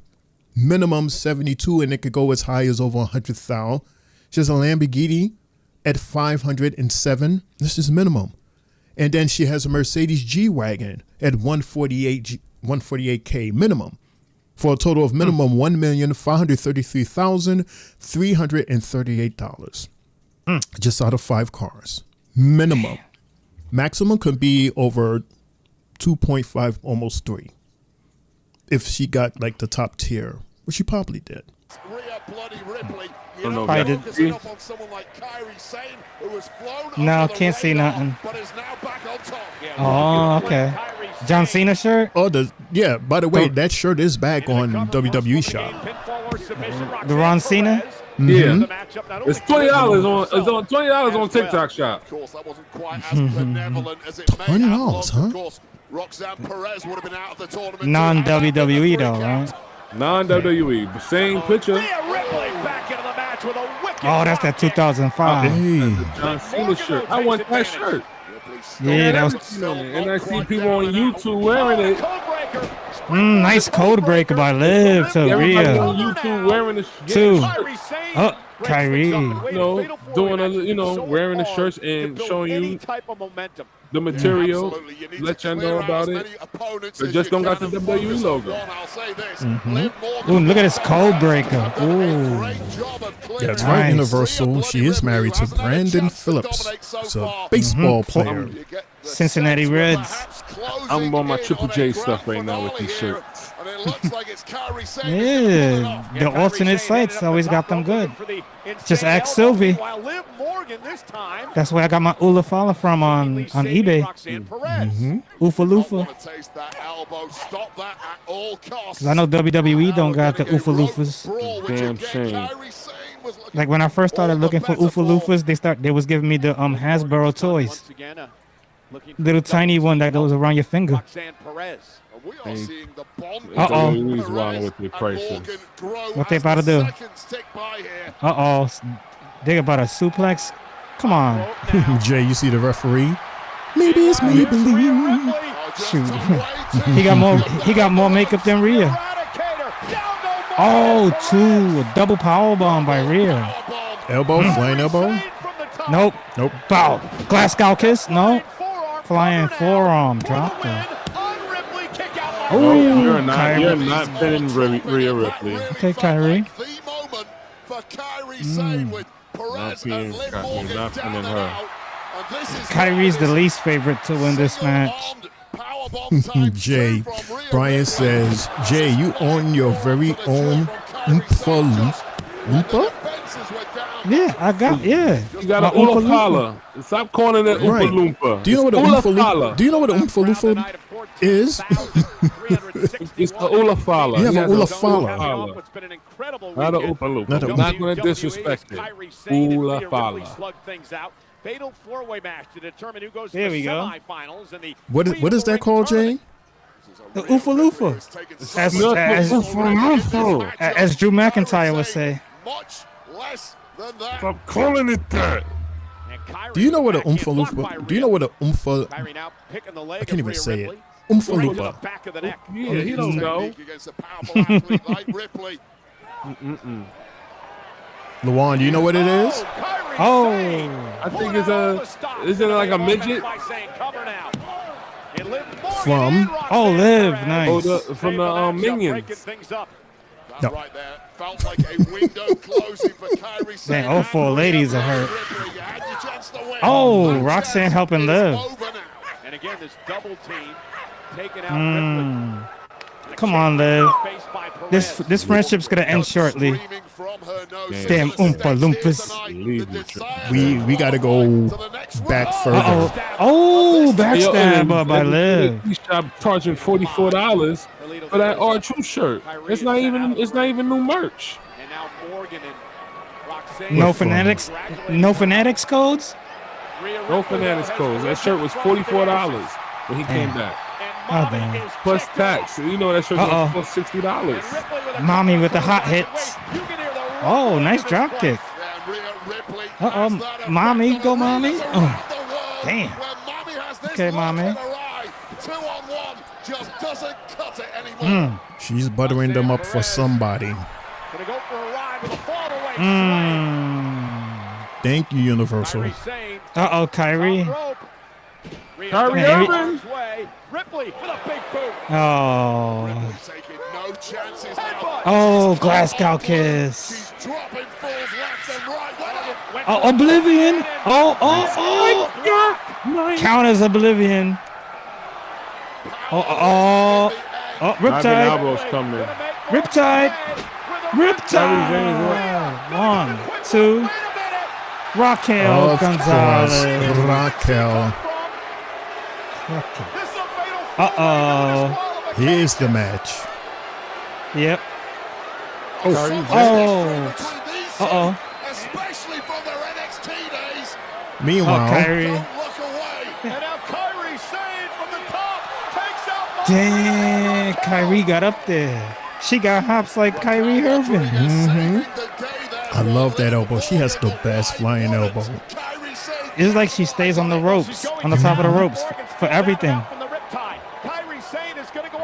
minimum 72, and it could go as high as over 100,000. She has a Lamborghini at 507. This is minimum. And then she has a Mercedes G-Wagon at 148K minimum, for a total of minimum $1,533,338. Just out of 5 cars. Minimum. Maximum could be over 2.5, almost 3. If she got like the top tier, which she probably did. I don't know I if did. that- See? No, can't see nothing. Oh, okay. John Cena shirt. Oh, yeah. By the way, that shirt is back on WWE Shop. The Ron Cena. Yeah, it's $20 on. It's on $20 on TikTok shop. Of course, that wasn't quite as benevolent as it may $20, have looked. huh? Of course, Roxanne Perez would have been out of the tournament. Non-WWE though, right? Non-WWE, but same picture. Oh, that's that 2005. Hey, John Cena shirt. I want that shirt. Yeah, that was And I see people on YouTube wearing it. nice code breaker by Liv to Everybody Rhea. on YouTube wearing the Two. shirt. Oh, Kyrie. Doing wearing the shirts and showing you the material. Let you know about it. They just don't got the WWE logo. Ooh, look at this code breaker. Ooh. that's right. Nice. Universal. She is married to Brandon Phillips. It's a baseball player. Cincinnati Reds. I'm on my Triple J stuff right now with these shirts. Yeah, the alternate sites always got them good. Just ask Sylvie. That's where I got my Ulafala from on eBay. Ufa Lufa. 'Cause I know WWE don't got the Ufa Lufas. Damn shame. Like when I first started looking for Ufa Lufas, they was giving me the Hasbro toys. Little tiny one that goes around your finger. WWE's wrong with their prices. What they about to do? Uh-oh. They about a suplex? Come on. Jay, you see the referee? Maybe it's Maybelline. Shoot. He got more makeup than Rhea. Oh, a double power bomb by Rhea. Elbow, flying elbow. Nope. Nope. Bow. Glasgow kiss? No. Flying forearm. Dropped her. Oh, you're Kyrie. not pinning Rhea Ripley. Okay, Kyrie. Not pinning her. Kyrie's the least favorite to win this match. Jay, Brian says, Jay, you own your very own Oompa Loompa? Yeah, You got an My Oompa Ulafala. Stop calling it Oompa Right. Loompa. Do you know what an Oompa Loompa? Do you know what an Oompa Loompa is? It's the Ulafala. You have an He has Ulafala. Not an Oompa Loompa. Not a I'm not going to disrespect it. Ulafala. There we go. What is that called, Jay? The Oofa Loofa. As Drew McIntyre would say. Much less than that. Stop calling it that. Do you know what an Oompa Loompa? Do you know what an Oompa? I can't even say it. Oompa Loompa. Yeah, he don't know. Luan, do you know what it is? Oh, I think it's is it like a midget? From? Oh, Liv, nice. Oh, from the Minions. No. Right there. Felt like a window closing for Kyrie. Dang, all four ladies are hurt. Oh, Roxanne helping Liv. And again, this double team taking out Come on, Liv. This friendship's gonna end shortly. Damn Oompa Loompas. We gotta go back further. Oh, backstab by Liv. He stopped charging $44 for that R-Truth shirt. It's not even new merch. And now Morgan and Roxanne. No fanatics codes. No fanatics codes. That shirt was $44 when he came back. Oh, damn. Plus tax. You know that shirt was plus $60. Mommy with the hot hits. Oh, nice drop kick. Mommy, go mommy. Oh, damn. Okay, mommy. She's buttering them up for somebody. Thank you, Universal. Kyrie. Kyrie Irving. Oh, Glasgow kiss. Oh, Oblivion. Oh. Count as Oblivion. Riptide. Riptide. 1, 2. Raquel Gonzalez. Raquel. Here's the match. Yep. Especially from their NXT days. Meanwhile, Kyrie. And now Kyrie saying from the top takes out. Dang, Kyrie got up there. She got hops like Kyrie Irving. I love that elbow. She has the best flying elbow. It's like she stays on the ropes, on the top of the ropes for everything.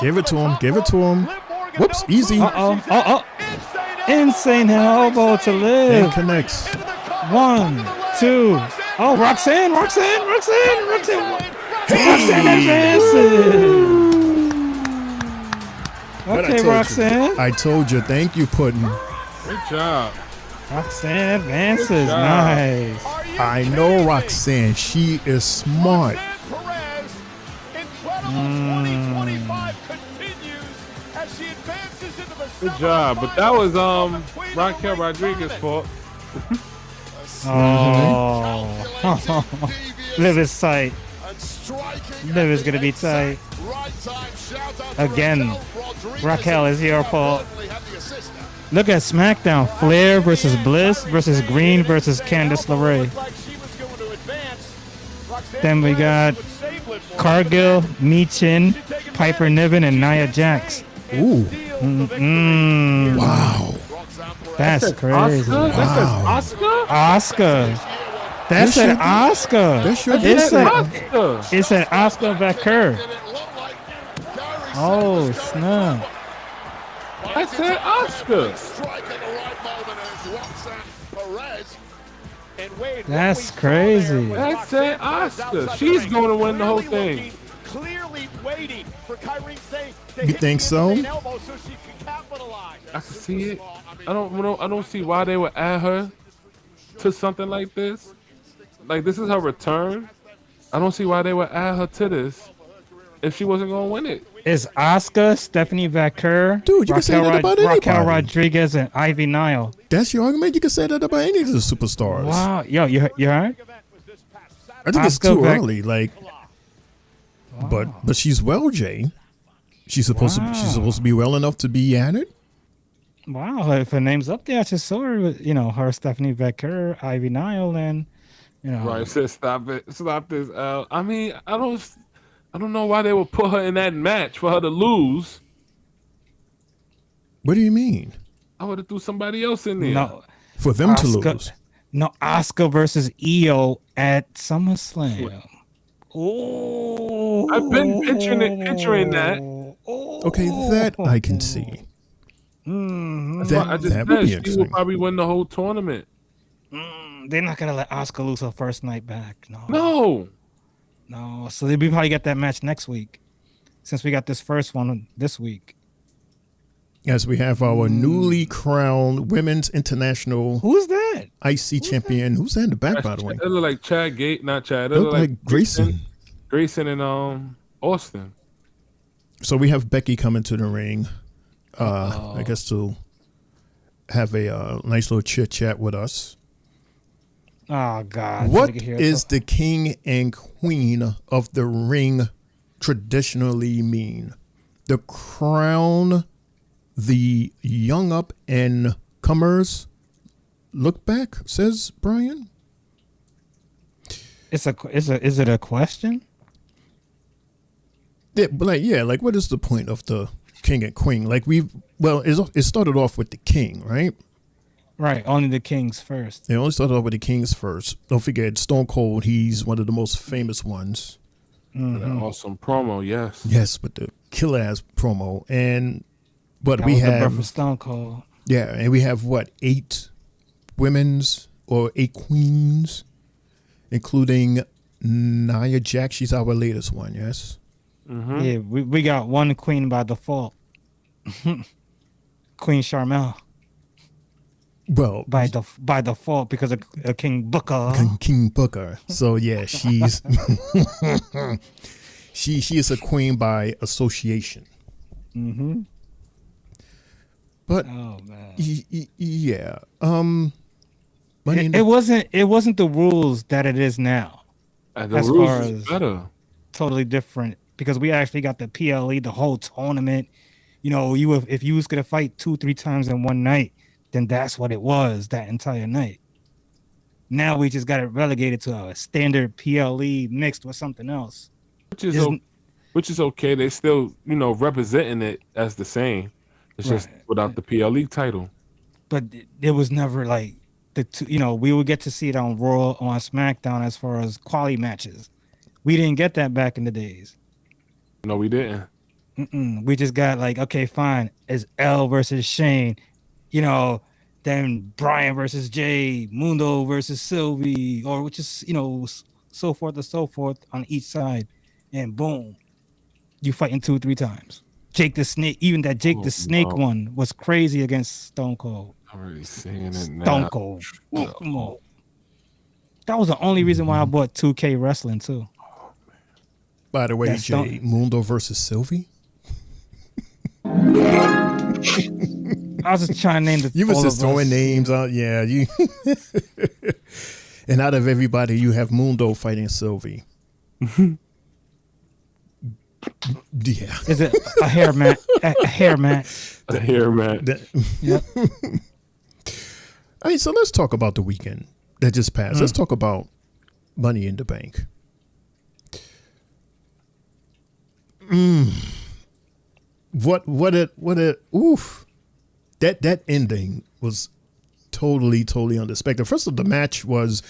Give it to him. Give it to him. Whoops, easy. Insane elbow to Liv. And connects. 1, 2. Oh, Roxanne. Roxanne advances. Okay, Roxanne. I told you. Thank you, Puddin'. Good job. Roxanne advances. Nice. I know Roxanne. She is smart. Good job. But that was Raquel Rodriguez's fault. Liv is tight. Liv is gonna be tight. Again, Raquel is your fault. Look at SmackDown. Flair versus Bliss versus Green versus Candice LeRae. Then we got Cargill, Michin, Piper Niven, and Nia Jax. Ooh. Wow. That's crazy. Oscar? That says Oscar? Oscar. That said Oscar. It said Oscar Vacker. Oh, snap. That said Oscar. That's crazy. That said Oscar. She's going to win the whole thing. Clearly waiting for Kyrie saying You think so? I can see it. I don't see why they would add her to something like this. Like, this is her return. I don't see why they would add her to this if she wasn't gonna win it. It's Asuka, Stephanie Vaquer, Dude, you can say that about Raquel anybody. Rodriguez, and Ivy Nile. That's your argument. You can say that about any of the superstars. Wow, yo, you heard? I think it's too early. Like, but she's well, Jay. She's supposed to be well enough to be at it. Wow, if her name's up there, I just saw her. Her Stephanie Vaquer, Ivy Nile, and Right, says stop it, stop this. I mean, I I don't know why they would put her in that match for her to lose. What do you mean? I would have threw somebody else in there. No, For them to lose? No, Asuka versus Io at SummerSlam. Oh, I've been picturing that. Okay, that I can see. That would be interesting. She will probably win the whole tournament. They're not gonna let Asuka lose her first night back. No. So they'll probably get that match next week, since we got this first one this week. As we have our newly crowned Women's International Who's that? IC champion. Who's that in the back, by the way? It look like Chad Gate, not Chad. It look like Grayson. Grayson and Austin. So we have Becky coming to the ring. I guess to have a nice little chit chat with us. Oh God! What is the king and queen of the ring traditionally mean? The crown, the young up and comers look back, says Brian. Is it a question? Yeah, like what is the point of the king and queen? Like it started off with the king, right? Right, only the kings first. They only started off with the kings first. Don't forget Stone Cold. He's one of the most famous ones. That awesome promo, yes. Yes, with the killer ass promo, but we was have the birth of Stone Cold. Yeah, and we have 8 women's or 8 queens, including Nia Jax. She's our latest one. Yes. Mm-hmm. Yeah, we got one queen by default. Queen Charmel. Well, by default because of King Booker. King Booker. So yeah, she's she is a queen by association. Mm-hmm. But yeah, it wasn't the rules that it is now. The rules is better. Totally different because we actually got the PLE, the whole tournament. You know, if you was gonna fight 2-3 times in one night, then that's what it was that entire night. Now we just got it relegated to a standard PLE mixed with something else. Which is okay. They still, representing it as the same. It's just without the PLE title. But it was never like we would get to see it on Raw, on SmackDown as far as quality matches. We didn't get that back in the days. No, we didn't. We just got like, okay, fine. It's L versus Shane. Then Brian versus Jay, Mundo versus Sylvie, or which is, so forth and so forth on each side. And boom, you fighting 2-3 times. Jake the Snake, even that Jake the Snake one was crazy against Stone Cold. I'm already seeing it now. Stone Cold. Come on. That was the only reason why I bought 2K Wrestling too. By the way, Jay, Mundo versus Sylvie? I was just trying to name the. You was just throwing names out, yeah. You and out of everybody, you have Mundo fighting Sylvie. Yeah. Is it a hair match? A hair match. A hair match. Yep. All right, so let's talk about the weekend that just passed. Let's talk about Money in the Bank. Oof. That ending was totally unexpected. First of all, the match was,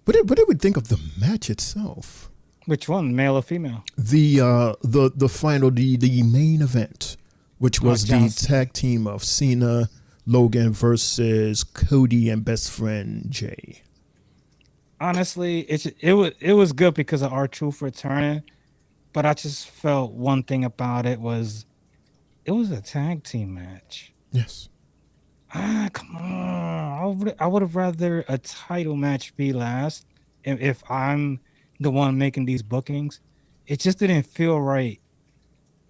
what did we think of the match itself? Which one, male or female? The final, the main event, which was the tag team of Cena, Logan versus Cody and best friend Jay. Honestly, it was good because of R-Truth returning, but I just felt one thing about it was a tag team match. Yes. Come on. I would have rather a title match be last if I'm the one making these bookings. It just didn't feel right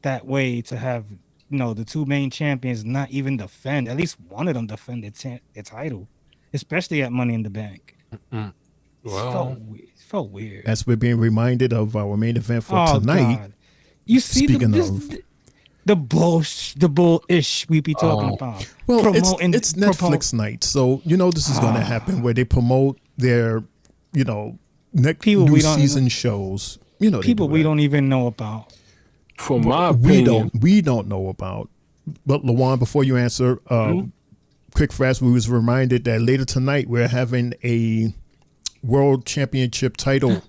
that way to have, the two main champions not even defend. At least one of them defend the title, especially at Money in the Bank. Well, it felt weird. As we're being reminded of our main event for tonight. God. You see the bullish we be talking about. Well, it's Netflix night, so this is going to happen where they promote their, new season shows you know, people we don't even know about. For my opinion, we don't know about. But LaJuan, before you answer, quick fast, we was reminded that later tonight we're having a World Championship title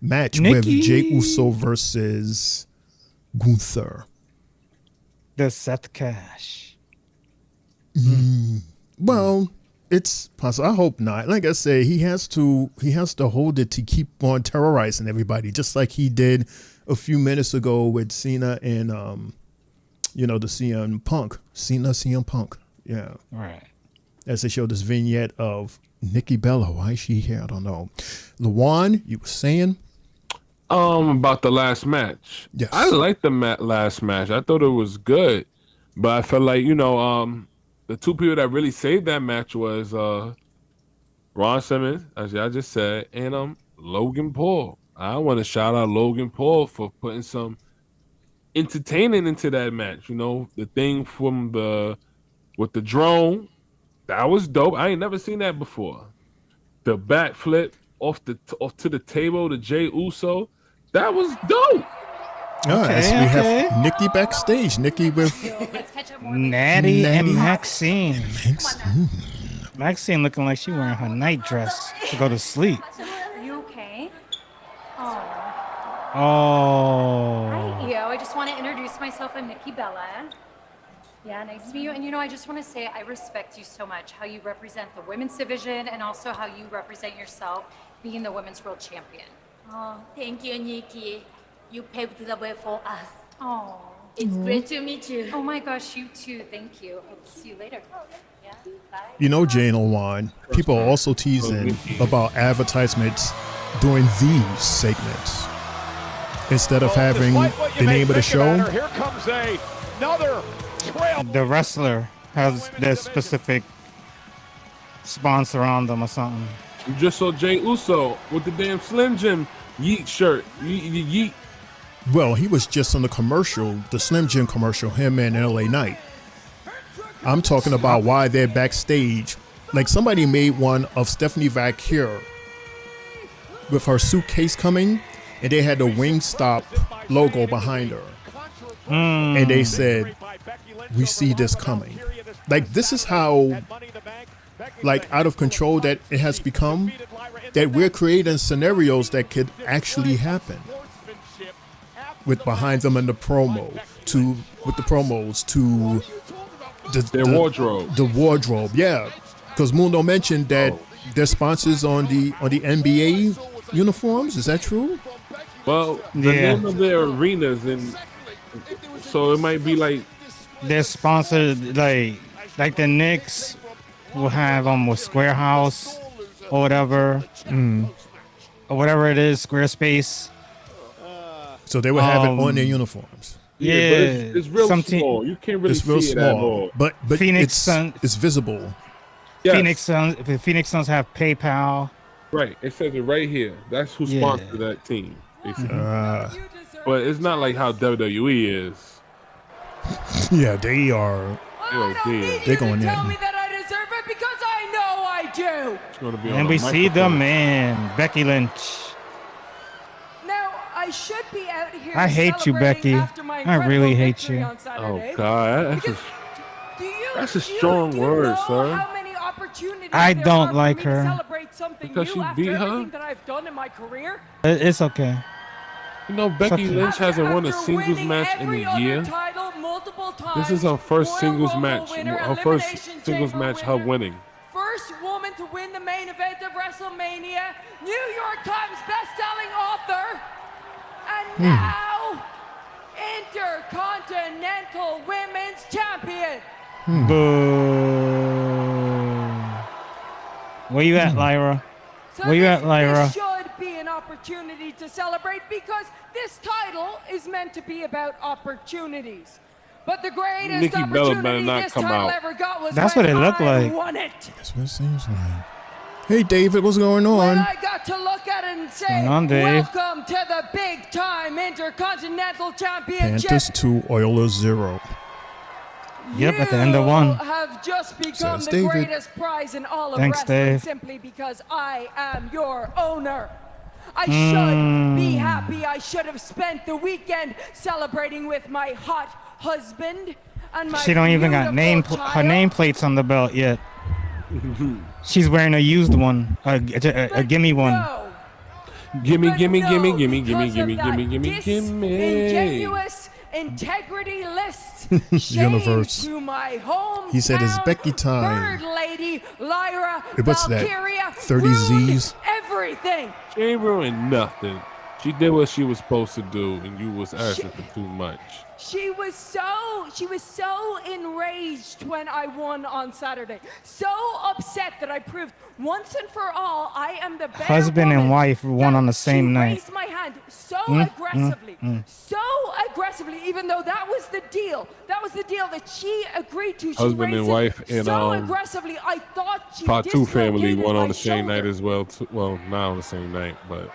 match with Jey Uso versus Gunther. The Seth Cash. Well, it's possible. I hope not. Like I say, he has to hold it to keep on terrorizing everybody, just like he did a few minutes ago with Cena and the CM Punk. Yeah. Right. As they showed this vignette of Nikki Bella. Why is she here? I don't know. LaJuan, you were saying? About the last match. Yes. I liked the last match. I thought it was good. But I felt like, the two people that really saved that match was Ron Simmons, as I just said, and Logan Paul. I want to shout out Logan Paul for putting some entertaining into that match. The thing with the drone, that was dope. I ain't never seen that before. The backflip off to the table to Jey Uso, that was dope. We have Nikki backstage. Nikki with Natty and Maxine. Maxine looking like she wearing her night dress to go to sleep. You okay? Oh. Hi, Io. I just want to introduce myself. I'm Nikki Bella. Yeah, nice to meet you. And I just want to say I respect you so much, how you represent the women's division and also how you represent yourself being the women's world champion. Oh, thank you, Nikki. You paved the way for us. Oh. It's great to meet you. Oh my gosh, you too. Thank you. Hope to see you later. Yeah, bye. Jane LaJuan, people are also teasing about advertisements during these segments. Instead of having the name of the show. Here comes another trail. The wrestler has their specific sponsor on them or something. You just saw Jey Uso with the damn Slim Jim Yeet shirt. Yeet. Well, he was just on the commercial, the Slim Jim commercial, him and LA Knight. I'm talking about why they're backstage. Like somebody made one of Stephanie Vaquer with her suitcase coming, and they had the Wingstop logo behind her. And they said, we see this coming. Like, this is how, like, out of control that it has become, that we're creating scenarios that could actually happen. With behind them in the promo, with the promos, to their wardrobe. The wardrobe, yeah. Because Mundo mentioned that they're sponsors on the NBA uniforms. Is that true? Well, the name of their arenas, and so it might be like they're sponsored, like the Knicks will have with Square House or whatever, or whatever it is, Squarespace. So they would have it on their uniforms. Yeah, it's real small. You can't really see it at all. But Phoenix Suns, it's visible. Yes. Phoenix Suns have PayPal. Right, it says it right here. That's who sponsored that team. But it's not like how WWE is. Yeah, they are. They're going in. Tell me that I deserve it because I know I do. It's gonna be and we see the man, Becky Lynch. I should be out here. I hate you, Becky. I really hate you. Oh God, that's a strong word, sir. I don't like her. Because she beat her. It's okay. Becky Lynch hasn't won a singles match in a year. This is her first singles match. Her first singles match, her winning. First woman to win the main event of WrestleMania. New York Times best-selling author. And now, Intercontinental Women's Champion. Boo. Where you at, Lyra? Where you at, Lyra? This should be an opportunity to celebrate because this title is meant to be about opportunities. But the greatest Nikki opportunity this title ever got was That's when what it looked like. won it. That's what it seems like. Hey, David, what's going on? When I got to look at it and say, welcome to the big-time Intercontinental Championship. Panthers 2, Oilers 0. Yep, at the end of one. Have just become Says the David. greatest prize in all of Thanks, wrestling Dave. simply because I am your owner. I should be happy. I should have spent the weekend celebrating with my hot husband and my She don't even got her nameplates on the belt yet. She's wearing a used one, a gimme one. Gimme. Disingenuous integrity-less Universe. to my home. He said it's Becky time. Bird lady, Lyra, What's that? Valkyria, 30 ruined Z's? everything. She ain't ruined nothing. She did what she was supposed to do, and you was asking for too much. She was so enraged when I won on Saturday. So upset that I proved once and for all I am the better Husband and wife won on the same she night. raised my hand so aggressively, even though that was the deal. That was the deal that she agreed to. She Husband and raised wife it and so aggressively. I thought she Fatu family dislocated won my on the same shoulder. night as well. Well, not on the same night, but.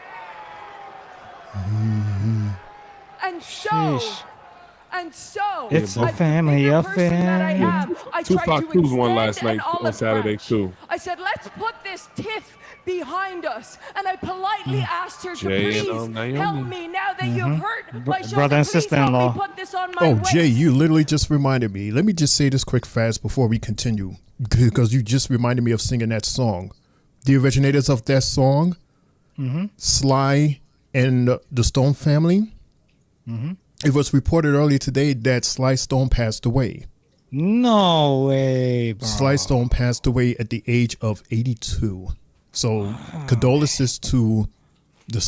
And so, It's a family affair. Two Fatus won last night on Saturday too. I said, let's put this tiff behind us. And I politely asked her to Jay please and Naomi. help me now that you've hurt my shoulder. Brother and Please sister-in-law. help me put this on my Oh, waist. Jay, you literally just reminded me. Let me just say this quick fast before we continue, because you just reminded me of singing that song. The originators of that song, Sly and the Stone family. It was reported earlier today that Sly Stone passed away. No way, bro. Sly Stone passed away at the age of 82. So condolences to the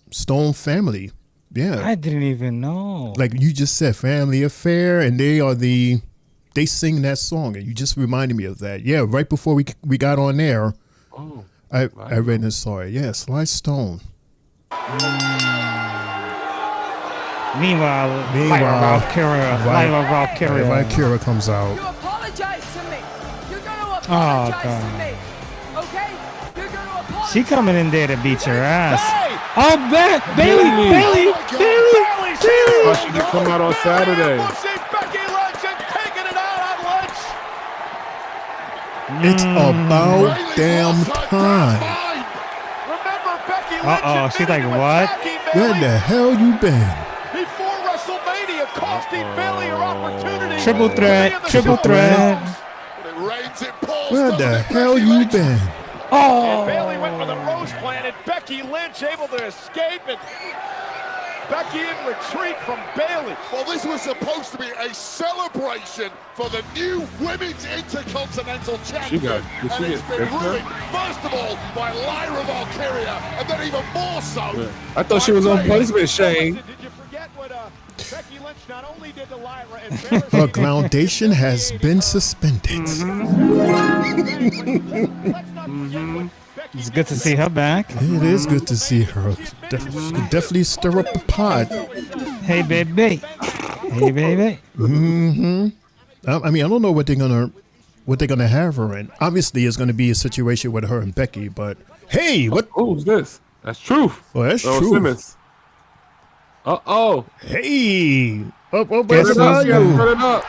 Stone family. Yeah. I didn't even know. Like you just said, family affair, and they sing that song, and you just reminded me of that. Yeah, right before we got on there, I read and saw it. Yeah, Sly Stone. Meanwhile, Lyra Valkyria comes out. You apologize to me. You're going to Oh, apologize God. to me. Okay? You're going to apologize. She coming in there to beat your ass. Oh, Bailey. Oh, she did come out on Saturday. It's about damn time. Uh-oh, she's like, what? Where the hell you been? Before WrestleMania, costing Bailey her opportunity. Triple threat. Where the hell you been? And Bailey went for the rose plant, and Becky Lynch able to escape, and Becky in retreat from Bailey. Well, this was supposed to be a celebration for the new Women's Intercontinental Champion. And it's been ruined, first of all, by Lyra Valkyria, and then even more so. I thought she was on punishment, Shane. Did you forget what Becky Lynch not only did to Lyra and Her groundation has been suspended. It's good to see her back. It is good to see her. Definitely stir up the pot. Hey, baby. I mean, I don't know what they're gonna have her in. Obviously, it's gonna be a situation with her and Becky. But hey, what? Who's this? That's Truth. Well, that's Earl true. Simmons. Hey. Up, Guess where's you?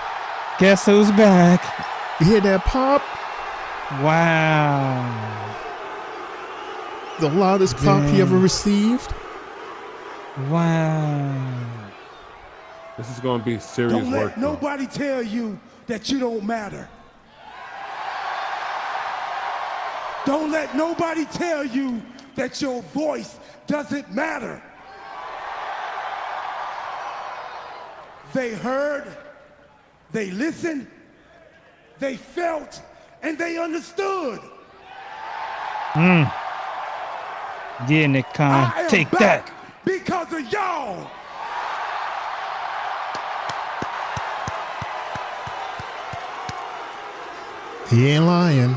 Guess who's back? You hear that pop? Wow. The loudest pop he ever received. Wow. This is going to be serious Don't work. let nobody tell you that you don't matter. Don't let nobody tell you that your voice doesn't matter. They heard, they listened, they felt, and they understood. Yeah, Nick Khan, I am take back that. because of y'all. He ain't lying.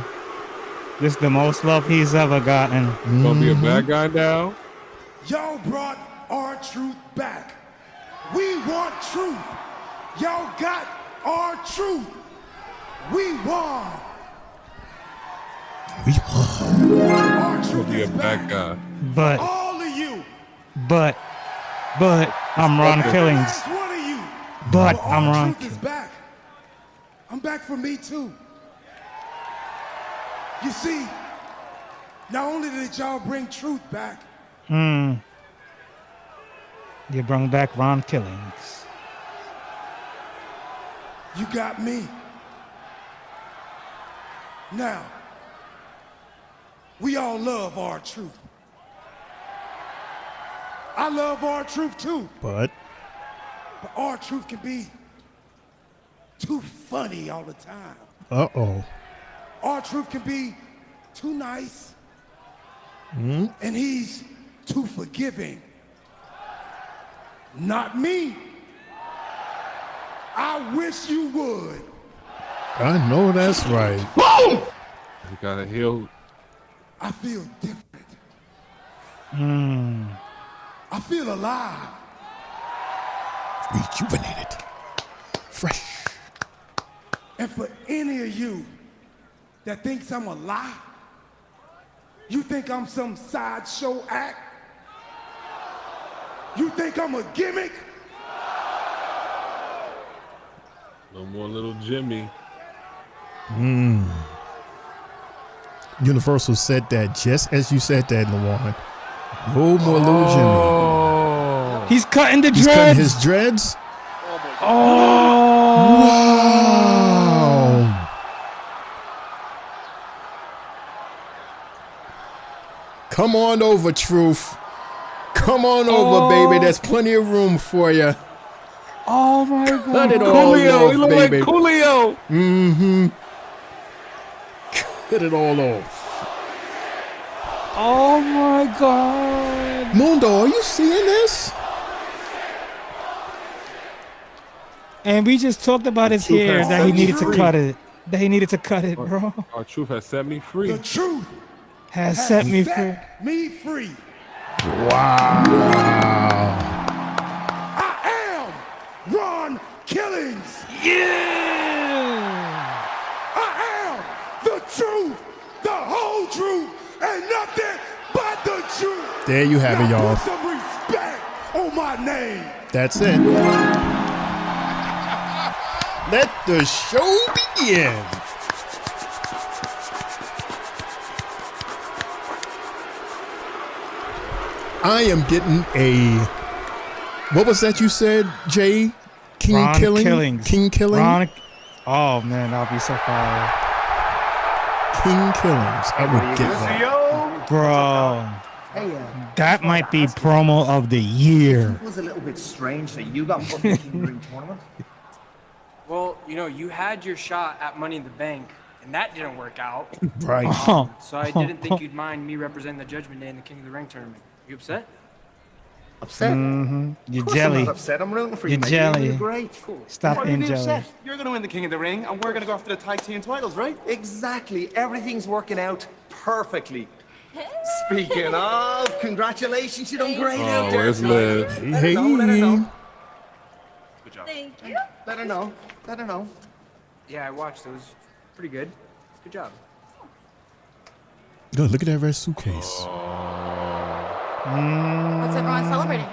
This is the most love he's ever gotten. Gonna be a bad guy now. Y'all brought our truth back. We want truth. Y'all got our truth. We won. Our truth Gonna be a is bad back. guy. But, All of you. but, I'm Ron Killings. Last one of you. But our I'm Ron. truth is back. I'm back for me too. You see, not only did y'all bring truth back, You brought back Ron Killings. You got me. Now, we all love our truth. I love our truth too. But our truth can be too funny all the time. uh-oh. Our truth can be too nice. Mm. And he's too forgiving. Not me. I wish you would. I know that's right. Boom! You gotta heal. I feel different. Hmm. I feel alive. Rejuvenated. Fresh. And for any of you that thinks I'm a lie, you think I'm some sideshow act? You think I'm a gimmick? No more little Jimmy. Universal said that just as you said that, Lawan. No more little Jimmy. He's cutting the dreads. He's cutting his dreads. Wow. Come on over, Truth. Come on over, baby. There's plenty of room for you. Oh my God. Cut it all Coolio. off, He look baby. like Coolio. Mm-hmm. Cut it all off. Oh my God. Mundo, are you seeing this? And we just talked about his hair that he needed to cut it. That he needed to cut it, bro. Our truth has set me free. The truth Has set me free. set me free. Wow. I am Ron Killings. Yeah. I am the truth, the whole truth, and nothing but the truth. There you have it, Now y'all. put some respect on my name. That's it. Let the show begin. I am getting a. What was that you said, Jay? Ron Killing? Killings. King Killing? Oh man, that'll be so fire. King Killings. I would get that. Bro. Hey, That might be promo of the year. it was a little bit strange that you got put in the King of the Ring tournament. Well, you know, you had your shot at Money in the Bank, and that didn't work out. Right. So I didn't think you'd mind me representing the Judgment Day in the King of the Ring tournament. You upset? Upset? Mm-hmm. You're Of course jelly. I'm not upset. I'm rooting for you, You're mate. jelly. You're great. Cool. Stop being jelly. You're going to win the King of the Ring, and we're going to go after the tag team titles, right? Exactly. Everything's working out perfectly. Speaking of, congratulations. You done great out there. where's Liv? Let her know, let her know. Good job. Thank you. Let her know. Let her know. Yeah, I watched. It was pretty good. Good job. Good, look at that red suitcase. What's everyone celebrating?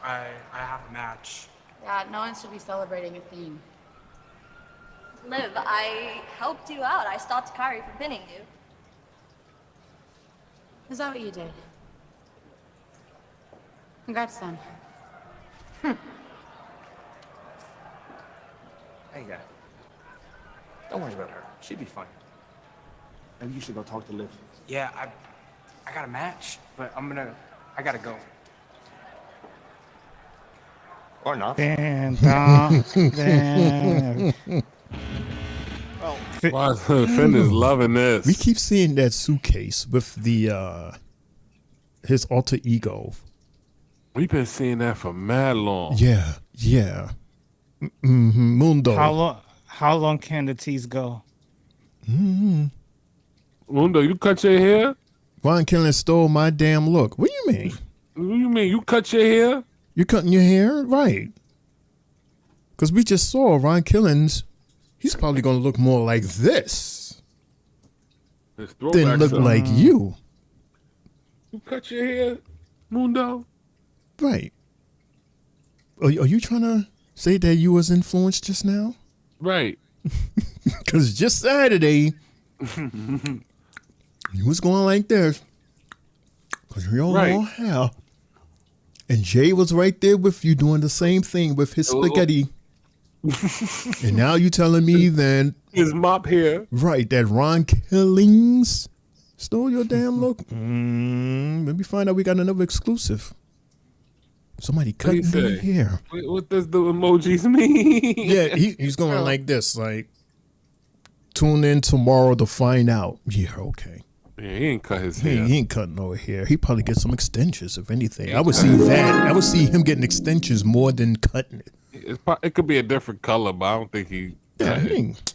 I have a match. Yeah, no one should be celebrating a theme. Liv, I helped you out. I stopped Kari from pinning you. Is that what you did? Congrats, then. Hey, don't worry about her. She'd be fine. Maybe you should go talk to Liv. Yeah, I got a match, but I gotta go. Or not. Damn. Wow, Finn is loving this. We keep seeing that suitcase with the his alter ego. We've been seeing that for mad long. Yeah, yeah. Mundo. How long can the tease go? Mundo, you cut your hair? Ron Killing stole my damn look. What do you mean? What do you mean? You cut your hair? You cutting your hair? Right. Because we just saw Ron Killings. He's probably going to look more like this than look like you. You cut your hair, Mundo? Right. Are you trying to say that you was influenced just now? Right. Because just Saturday, you was going like this. because your Right. long hair. And Jay was right there with you doing the same thing with his spaghetti. And now you telling me then his mop hair. Right, that Ron Killings stole your damn look. Let me find out we got another exclusive. Somebody cut me here. What does the emojis mean? Yeah, he's going like this, like, tune in tomorrow to find out. Yeah, okay. Yeah, he ain't cut his hair. He ain't cutting no hair. He probably get some extensions, if anything. I would see that. I would see him getting extensions more than cutting it. It could be a different color, but I don't think he ain't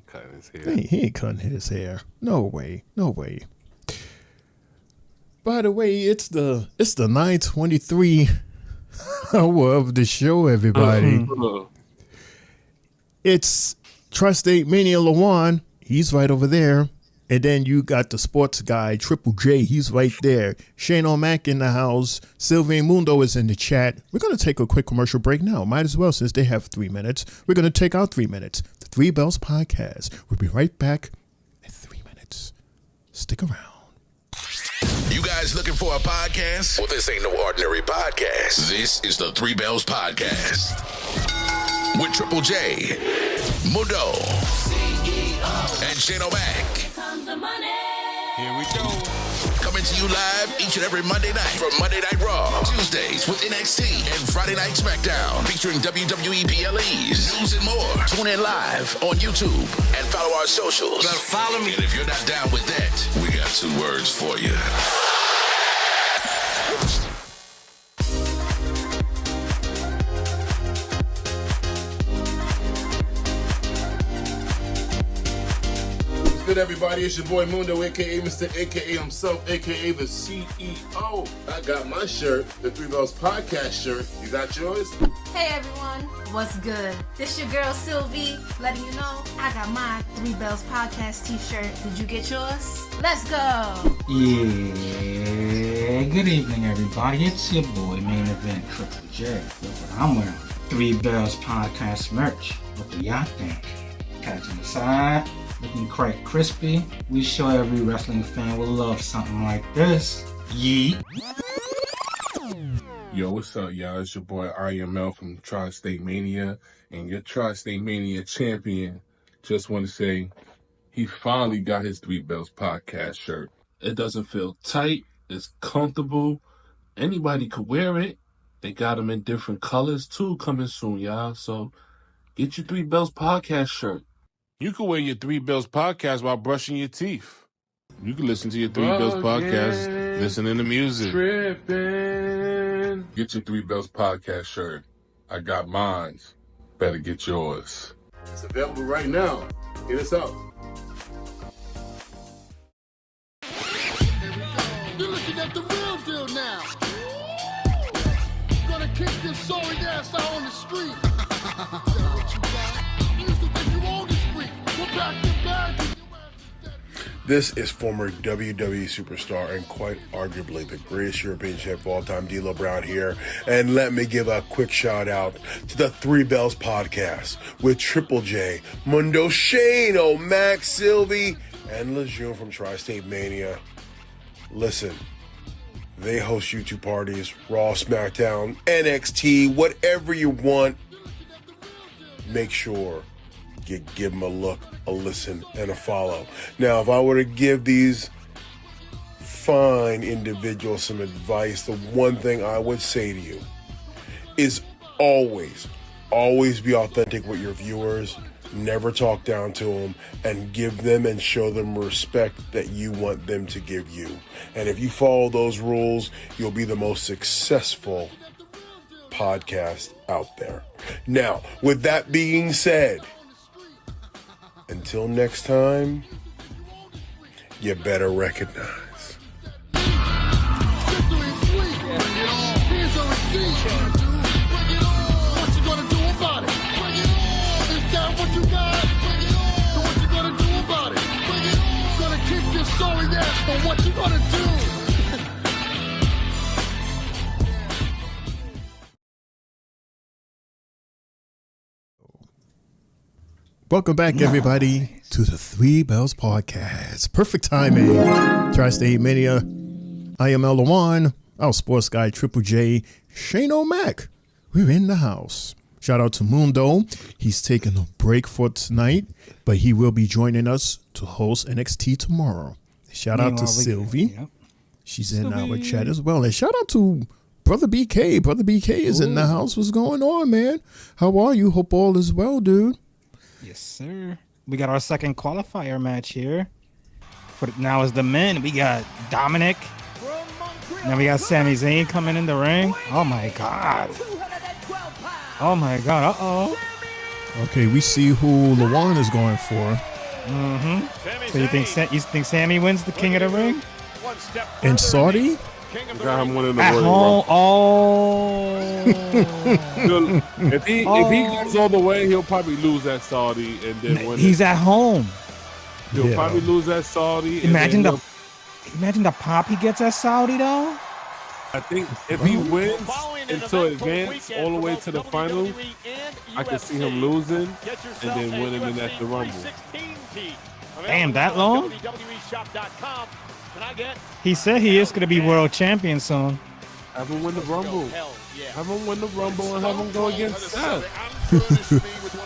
cutting his hair. He ain't cutting his hair. No way. No way. By the way, it's the 9:23 hour of the show, everybody. It's Tri-State Mania Lawan. He's right over there. And then you got the sports guy, Triple J. He's right there. Shane O'Mac in the house. Sylvain Mundo is in the chat. We're going to take a quick commercial break now. Might as well, since they have 3 minutes. We're going to take our 3 minutes. The Three Bells Podcast. We'll be right back in 3 minutes. Stick around. You guys looking for a podcast? Well, this ain't no ordinary podcast. This is the Three Bells Podcast. With Triple J, Mundo, and Shane O'Mac. Here we go. Coming to you live each and every Monday night from Monday Night Raw, Tuesdays with NXT, and Friday Night SmackDown, featuring WWE PLEs, news and more. Tune in live on YouTube and follow our socials. Better follow me. And if you're not down with that, we got 2 words for you. Good, everybody, it's your boy Mundo, aka Mr. AKA himself, aka the CEO. I got my shirt, the Three Bells Podcast shirt. You got yours? Hey everyone, what's good? This your girl Sylvie, letting you know I got my Three Bells Podcast t-shirt. Did you get yours? Let's go! Yeah, good evening everybody. It's your boy Main Event Triple J. Look what I'm wearing. Three Bells Podcast merch. What do y'all think? Catching the side, looking quite crispy. We sure every wrestling fan will love something like this. Yeet. Yo, what's up, y'all? It's your boy RML from Tri-State Mania, and your Tri-State Mania champion. Just want to say, he finally got his Three Bells Podcast shirt. It doesn't feel tight. It's comfortable. Anybody could wear it. They got them in different colors, too, coming soon, y'all. So get your Three Bells Podcast shirt. You can wear your Three Bells Podcast while brushing your teeth. You can listen to your Three Bells Podcast, listening to music. Trippin'. Get your Three Bells Podcast shirt. I got mine. Better get yours. It's available right now. Hit us up. You're looking at the real deal now. Gonna kick this sorry ass out on the street. What you got? You used to think you own the street. We're back to back. This is former WWE superstar and quite arguably the greatest European champ of all time, D'Lo Brown here. And let me give a quick shout out to the Three Bells Podcast with Triple J, Mundo, Shane, O'Mac, Sylvie, and Lejeune from Tri-State Mania. Listen, they host YouTube parties, Raw, SmackDown, NXT, whatever you want. Make sure you give them a look, a listen, and a follow. Now, if I were to give these fine individuals some advice, the one thing I would say to you is always be authentic with your viewers. Never talk down to them, and give them and show them respect that you want them to give you. And if you follow those rules, you'll be the most successful podcast out there. Now, with that being said, until next time, you better recognize. What you gonna do about it? Is that what you got? So what you gonna do about it? Gonna kick your sorry ass, but what you gonna do? Welcome back, everybody, to the Three Bells Podcast. Perfect timing. Tri-State Mania. I am L1, our sports guy, Triple J, Shane O'Mac. We're in the house. Shout out to Mundo. He's taking a break for tonight, but he will be joining us to host NXT tomorrow. Shout out to Sylvie. Yep. She's in our chat as well. And shout out to Brother BK. Brother BK is in the house. What's going on, man? How are you? Hope all is well, dude. Yes, sir. We got our second qualifier match here. Now is the men. We got Dominic. Now we got Sami Zayn coming in the ring. Oh my God. Oh my God. Uh-oh. Okay, we see who Lawan is going for. So you think Sammy wins the King of the Ring? And Saudi? Got him winning the At ring. home. Oh. if he goes all the way, he'll probably lose that Saudi and then win. He's at home. He'll probably lose that Saudi. Imagine the pop he gets at Saudi though. I think if he wins until advance all the way to the final, I can see him losing and then winning in at the Rumble. Damn, that long? He said he is going to be world champion soon. Have him win the Rumble. Have him win the Rumble and have him go against Seth.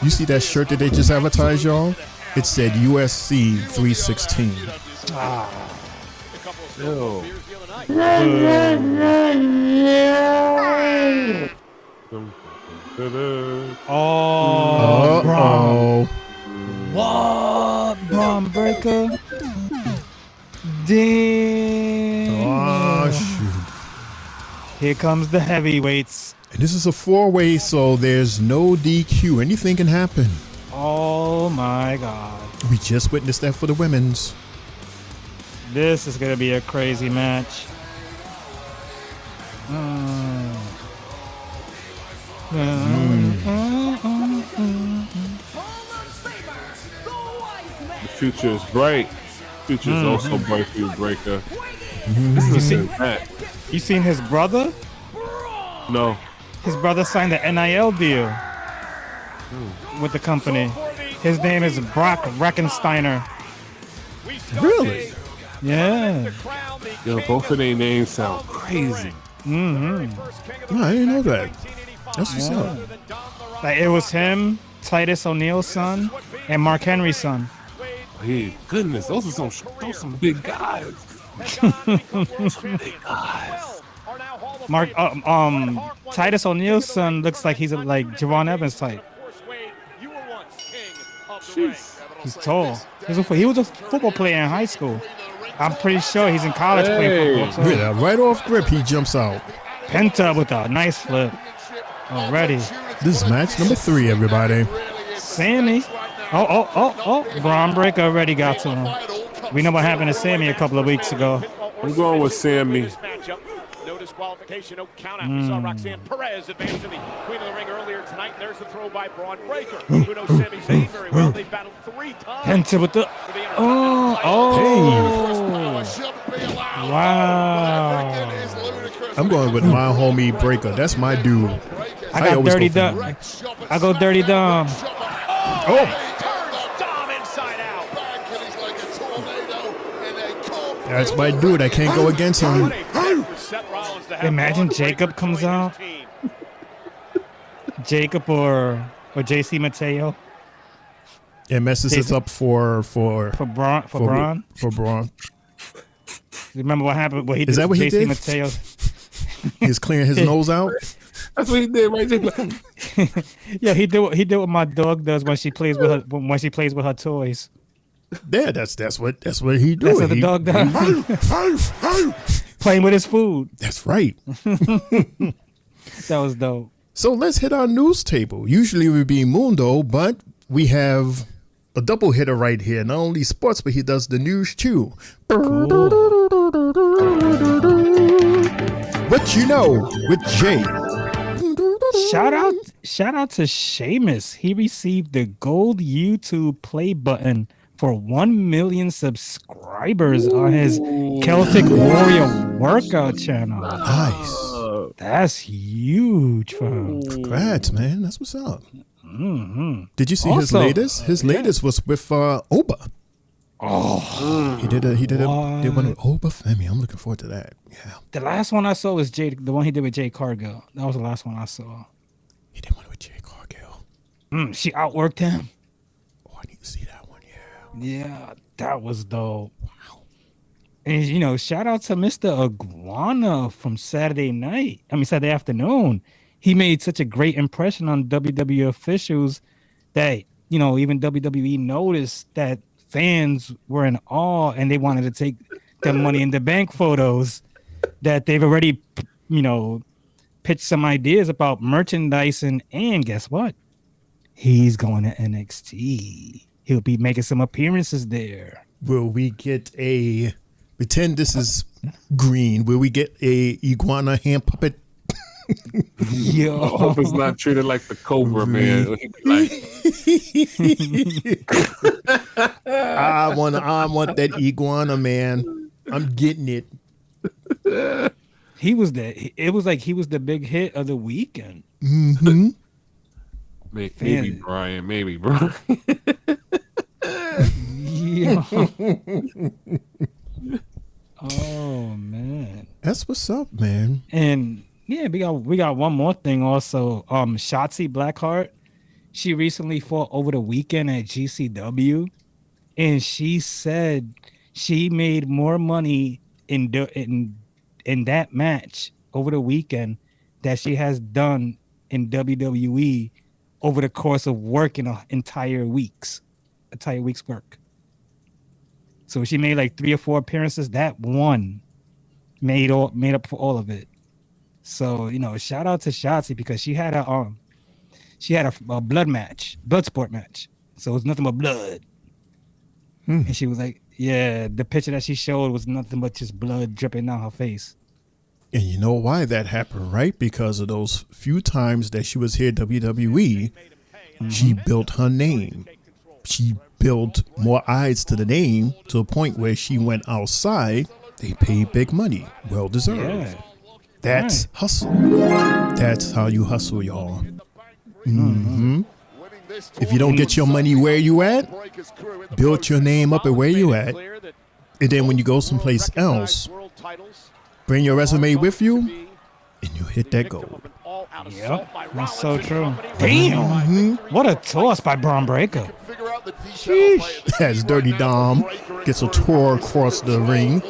You see that shirt that they just advertised, y'all? It said USC 316. Yo. Oh, Braun. What? Braun Breaker? Damn. Oh, shoot. Here comes the heavyweights. And this is a 4-way, so there's no DQ. Anything can happen. Oh, my God. We just witnessed that for the women's. This is going to be a crazy match. The future is bright. Future is also bright for you, Breaker. This is a match. You seen his brother? No. His brother signed the NIL deal with the company. His name is Brock Reckensteiner. Really? Yeah. Yo, both of their names sound crazy. No, I didn't know that. That's what's up. Like it was him, Titus O'Neil's son, and Mark Henry's son. Hey, goodness, those are some big guys. Titus O'Neil's son looks like he's like Javon Evans type. He's tall. He was a football player in high school. I'm pretty sure he's in college playing football. Yeah, right off grip, he jumps out. Penta with a nice flip. Already. This is match number 3, everybody. Sammy. Oh. Braun Breaker already got to him. We know what happened to Sammy a couple of weeks ago. I'm going with Sammy. No disqualification, no count out. We saw Roxanne Perez advance to the Queen of the Ring earlier tonight. And there's the throw by Braun Breaker, who knows Sami Zayn very well. They battled 3 times. Penta with the Wow. I'm going with my homie Breaker. That's my dude. I got Dirty Dom. I go Dirty Dom. Oh. That's my dude. I can't go against him. Imagine Jacob comes out. Jacob or JC Mateo. It messes it up for Braun. For Braun. Remember what happened? What he Is did that what he JC did? Mateo. He's clearing his nose out. That's what he did, right? Yeah, he did what my dog does when she plays with her toys. Yeah, that's what he do. That's what the dog does. Playing with his food. That's right. That was dope. So let's hit our news table. Usually it would be Mundo, but we have a double hitter right here. Not only sports, but he does the news too. Cool. What you know with Jay. Shout out to Sheamus. He received the gold YouTube play button for 1 million subscribers on his Celtic Warrior workout channel. Nice. That's huge for him. Congrats, man. That's what's up. Mm-hmm. Did you see his latest? His latest was with Oba. Oh, he did one with Obafemi. I'm looking forward to that. Yeah. The last one I saw was the one he did with Jade Cargill. That was the last one I saw. He did one with Jade Cargill. She outworked him. Oh, I need to see that one. Yeah, that was dope. Wow. And shout out to Mr. Iguana from Saturday afternoon. He made such a great impression on WWE officials that even WWE noticed that fans were in awe and they wanted to take the Money in the Bank photos. That they've already pitched some ideas about merchandising, and guess what? He's going to NXT. He'll be making some appearances there. Will we get pretend this is green? Will we get a iguana hand puppet? Yo, I hope it's not treated like the Cobra, man. I want that iguana, man. I'm getting it. He was it was like he was the big hit of the weekend. Mm-hmm. Maybe Brian. Yeah. Oh man, that's what's up, man. And yeah, we got one more thing also. Shotzi Blackheart, she recently fought over the weekend at GCW, and she said she made more money in that match over the weekend that she has done in WWE over the course of working an entire week's work. So she made like 3 or 4 appearances. That one made up for all of it. So shout out to Shotzi because she had a blood sport match. So it was nothing but blood. And she was like, yeah, the picture that she showed was nothing but just blood dripping down her face. And you know why that happened, right? Because of those few times that she was here at WWE, she built her name. She built more eyes to the name to a point where she went outside. They paid big money. Well deserved. Yeah. That's hustle. That's how you hustle, y'all. Mm-hmm. If you don't get your money where you at, build your name up at where you at. And then when you go someplace else, bring your resume with you, and you hit that goal. Yep, that's so true. Damn, what a toss by Braun Breaker. Sheesh. As Dirty Dom gets a tour across the ring.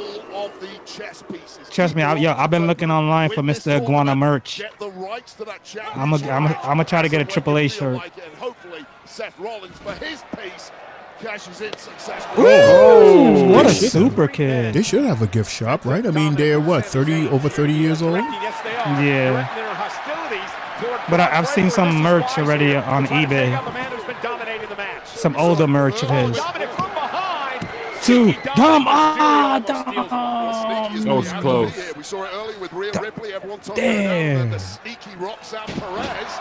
Trust me, I've been looking online for Mr. Iguana merch. I'm gonna try to get a AAA shirt. Oh, what a super kid. They should have a gift shop, right? I mean, they're what, over 30 years old? Yeah. But I've seen some merch already on eBay. Some older merch of his. Dom. That was close. We saw it earlier with Rhea Ripley. Everyone talking Damn. about the sneaky Roxanne Perez.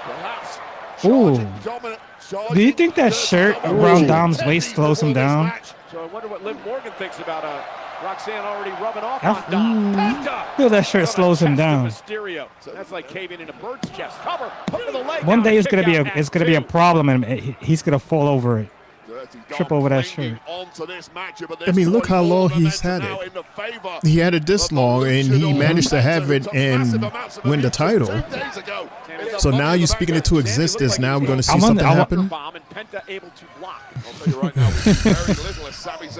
Perhaps ooh. Do you think that shirt around Dom's waist slows him down? So I wonder what Liv Morgan thinks about Roxanne already rubbing off on Dom. I feel that shirt slows him down. So that's like caving in a bird's chest. Cover, hook to the leg. One day it's gonna be a problem, and he's gonna fall over it. Trip over that shirt. I mean, look how long he's had it. He had it this long, and he managed to have it and win the title. So now you're speaking it to existence. Now we're going to see something happen.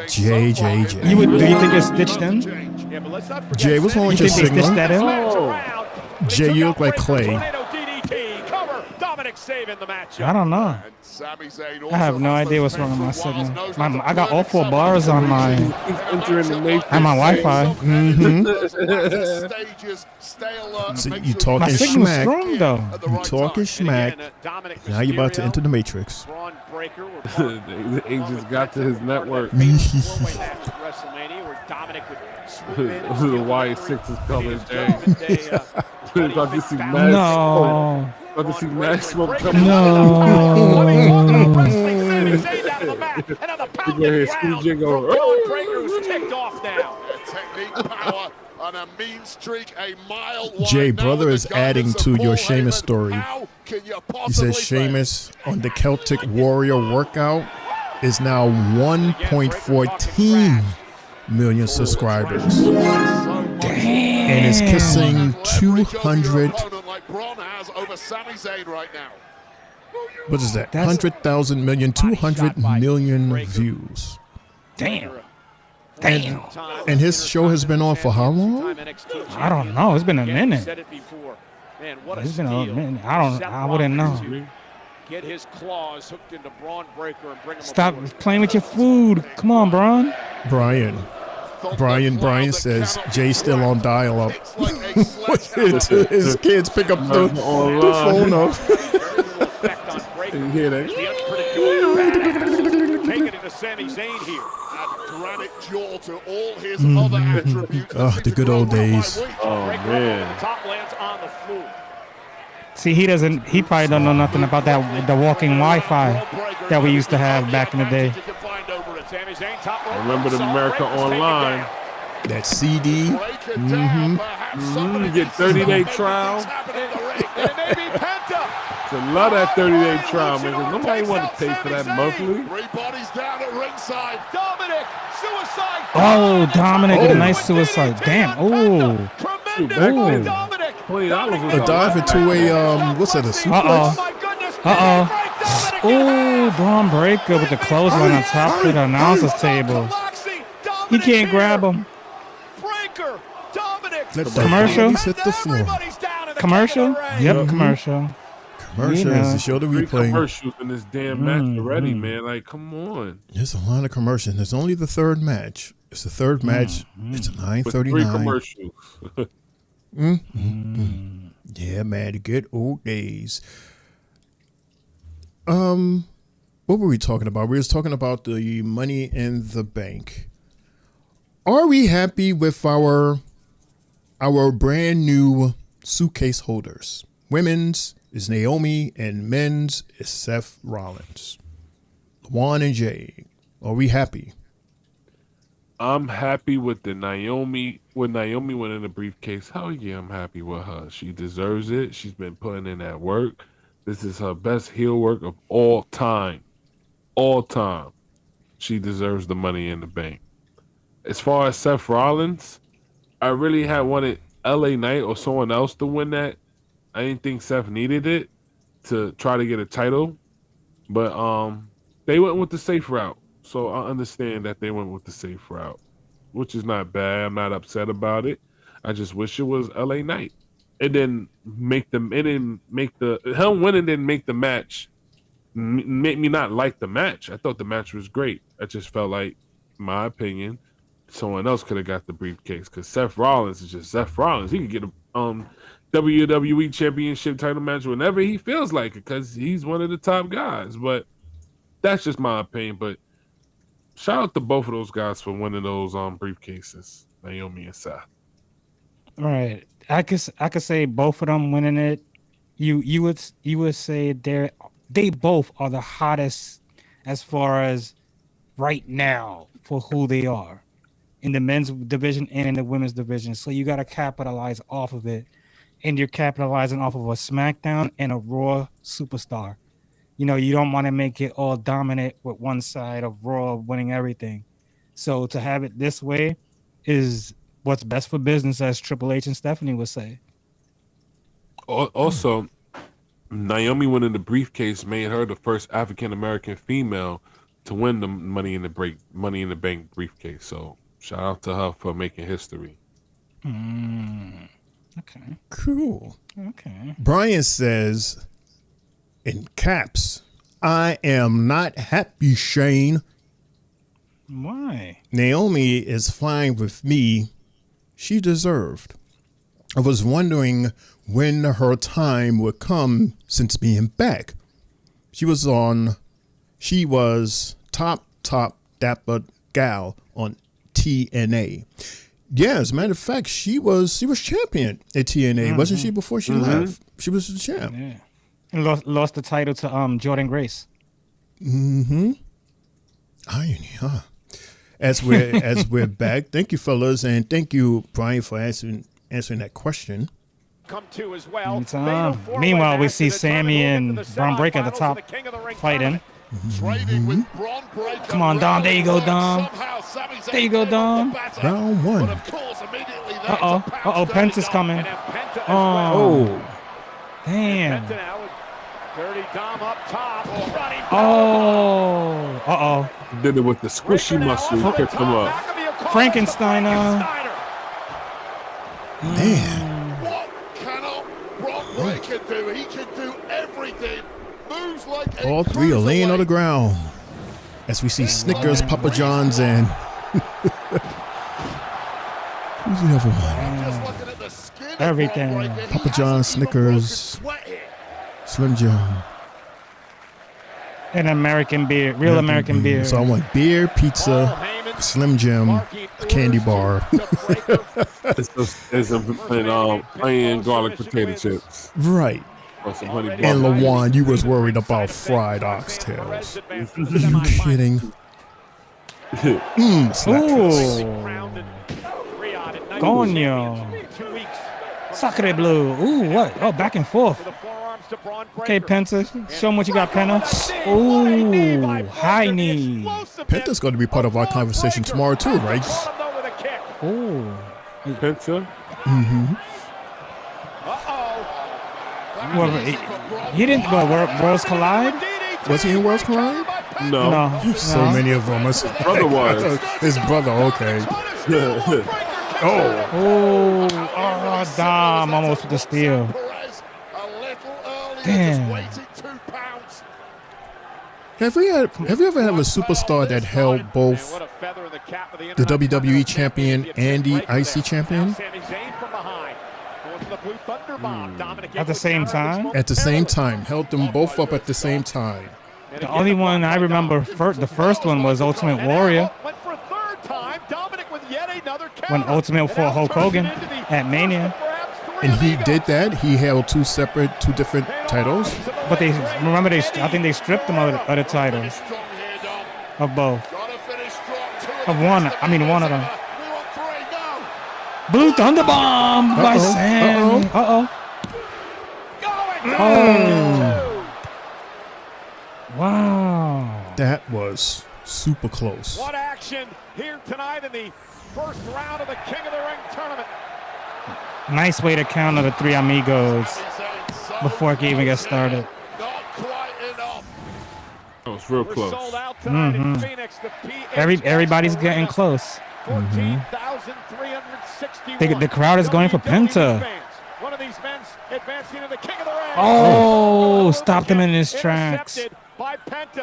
Jay. Do you think it's stitched in? Jay, what's wrong with your signal? Stitched that in? Jay, you look like Clay. I don't know. I have no idea what's wrong with my signal. I got all 4 bars on my Wi-Fi. Mm-hmm. So you talking my signal's smack. Strong, though. You talking smack. Now you're about to enter the Matrix. The agents got to his network. The Y6 is coming, Jay. About to see Max. No. About to see Max smoke coming. No. Jay, brother is adding to your Sheamus story. He says Sheamus on the Celtic Warrior workout is now 1.14 million subscribers. Damn. And is kissing 200. What is that? 100,000 million, 200 million views. Damn. And his show has been on for how long? I don't know. It's been a minute. It's been a minute. I wouldn't know. Get his claws hooked into Braun Breaker and bring him Stop aboard. playing with your food. Come on, Braun. Brian says Jay's still on dial-up. His kids pick up the phone up. You hear that? Taking it to Sami Zayn here. Granite jaw to all his other attributes. Oh, the good old days. Oh, man. Top lands on the floor. See, he probably don't know nothing about the walking Wi-Fi that we used to have back in the day. Remember the America Online? That CD. You get 30-day trial. It's a lot of that 30-day trial, man. Nobody want to pay for that monthly. Everybody's down at ringside. Dominic, suicide. Oh, Dominic, a nice suicide. Damn. Oh. A dive into a what's that? A suplex? Oh, Braun Breaker with the clothesline on top of the announcer's table. He can't grab him. Commercial? Hit the floor. Commercial? Yep, commercial. Commercial is the show that we play. Commercials in this damn match already, man. Like, come on. There's a lot of commercials. There's only the third match. It's the third match. It's 9:39. 3 commercials. Yeah, man, the good old days. What were we talking about? We was talking about the Money in the Bank. Are we happy with our brand new suitcase holders? Women's is Naomi and men's is Seth Rollins. Juan and Jay. Are we happy? I'm happy with Naomi winning the briefcase. Hell yeah, I'm happy with her. She deserves it. She's been putting in that work. This is her best heel work of all time. All time. She deserves the Money in the Bank. As far as Seth Rollins, I really had wanted LA Knight or someone else to win that. I didn't think Seth needed it to try to get a title. But they went with the safe route. So I understand that they went with the safe route, which is not bad. I'm not upset about it. I just wish it was LA Knight. It didn't make them. It didn't make the him winning didn't make the match. Make me not like the match. I thought the match was great. I just felt like, in my opinion, someone else could have got the briefcase because Seth Rollins is just Seth Rollins. He can get a WWE Championship title match whenever he feels like it because he's one of the top guys. But that's just my opinion. But shout out to both of those guys for winning those briefcases, Naomi and Seth. Right. I could say both of them winning it. You would say they both are the hottest as far as right now for who they are in the men's division and in the women's division. So you got to capitalize off of it, and you're capitalizing off of a SmackDown and a Raw superstar. You know, you don't want to make it all dominant with one side of Raw winning everything. So to have it this way is what's best for business, as Triple H and Stephanie would say. Also, Naomi winning the briefcase made her the first African American female to win the Money in the Bank briefcase. So shout out to her for making history. Okay. Cool. Okay. Brian says, in caps, I am not happy, Shane. Why? Naomi is fine with me. She deserved. I was wondering when her time would come since being back. She was top dapper gal on TNA. Yeah, as a matter of fact, she was champion at TNA, wasn't she? Before she left, she was the champ. Yeah, and lost the title to Jordan Grace. Irony, huh? As we're back, thank you, fellas, and thank you, Brian, for answering that question. Come to as well. Meanwhile, we see Sammy and Braun Breaker at the top fighting. trading with Bron Breakker. Come on, Dom. There you go, Dom. There you go, Dom. Round one. Uh-oh. Pence is coming. Oh. Damn. Dirty Dom up top. Oh. Uh-oh. Did it with the squishy muscle. He picked him up. Frankensteiner. Man. What cannot Bron Breakker do? He can do everything. Moves like a All three are laying on the ground as we see Snickers, Papa John's, and who's the other one? Everything. Papa John's, Snickers, Slim Jim. An American beer, real American beer. So I want beer, pizza, Slim Jim, a candy bar. It's a plain garlic potato chips. Right. Or some honey butter. And LaJuan, you was worried about fried oxtails. Are you kidding? Snapcase. Coño. Sacre blue. Ooh, what? Oh, back and forth. Okay, Penta. Show them what you got, Penta. Ooh, high knee. Penta's going to be part of our conversation tomorrow too, right? Ooh. Penta? Mm-hmm. Well, he didn't. Well, Worlds Collide? Was he in Worlds Collide? No. So many of them. His brother was. His brother, okay. Oh, Dom almost with the steal. Damn. Have you ever had a superstar that held both the WWE champion and the IC champion? At the same time? At the same time. Held them both up at the same time. The only one I remember, the first one was Ultimate Warrior. When Ultimate fought Hulk Hogan at Mania. And he did that? He held two different titles? But I think they stripped him of the titles. Of both. Of one of them. Blue Thunder Bomb by Sam. Uh-oh. Oh. Wow. That was super close. What action here tonight in the first round of the King of the Ring tournament. Nice way to counter the three amigos before it can even get started. That was real close. Mm-hmm. Everybody's getting close. Mm-hmm. The crowd is going for Penta. Oh, stopped him in his tracks.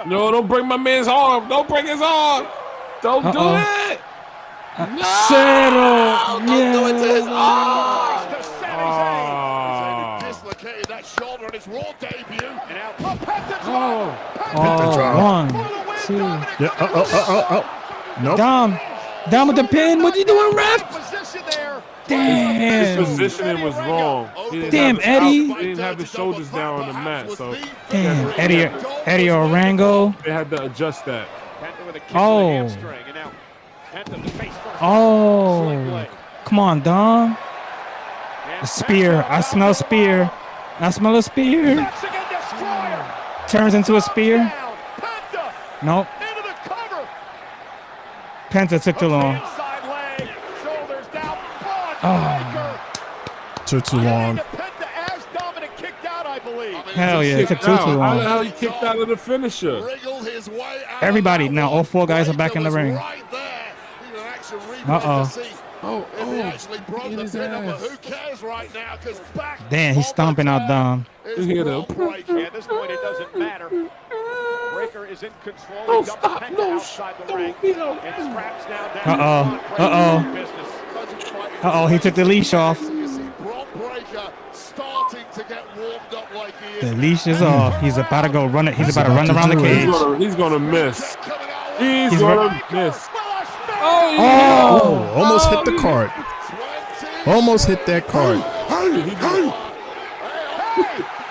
No, don't break my man's arm. Don't break his arm. Don't do it. Zero. Don't do it to his arm. Dislocated that shoulder in his Raw debut. And now Penta drop. 1, 2. Yeah. Nope. Dom with the pin. What you doing, ref? Damn. His positioning was wrong. Damn, Eddie. He didn't have his shoulders down on the mat, so. Damn, Eddie Orango. They had to adjust that. Oh. Oh. Come on, Dom. A spear. I smell spear. I smell a spear. Turns into a spear. Nope. Penta took too long. Oh. Took too long. Hell yeah, it took too How the long. hell he kicked out of the finisher? Everybody, now all four guys are back in the ring. Uh-oh. Get his ass. Damn, he's stomping out Dom. You hear them? At this point, it doesn't matter. Breakker is in control. Oh, stop. No, don't beat him. Uh-oh, he took the leash off. The leash is off. He's about to go run it. He's about to run around the cage. He's gonna miss. He's gonna miss. Oh, almost hit the cart. Almost hit that cart.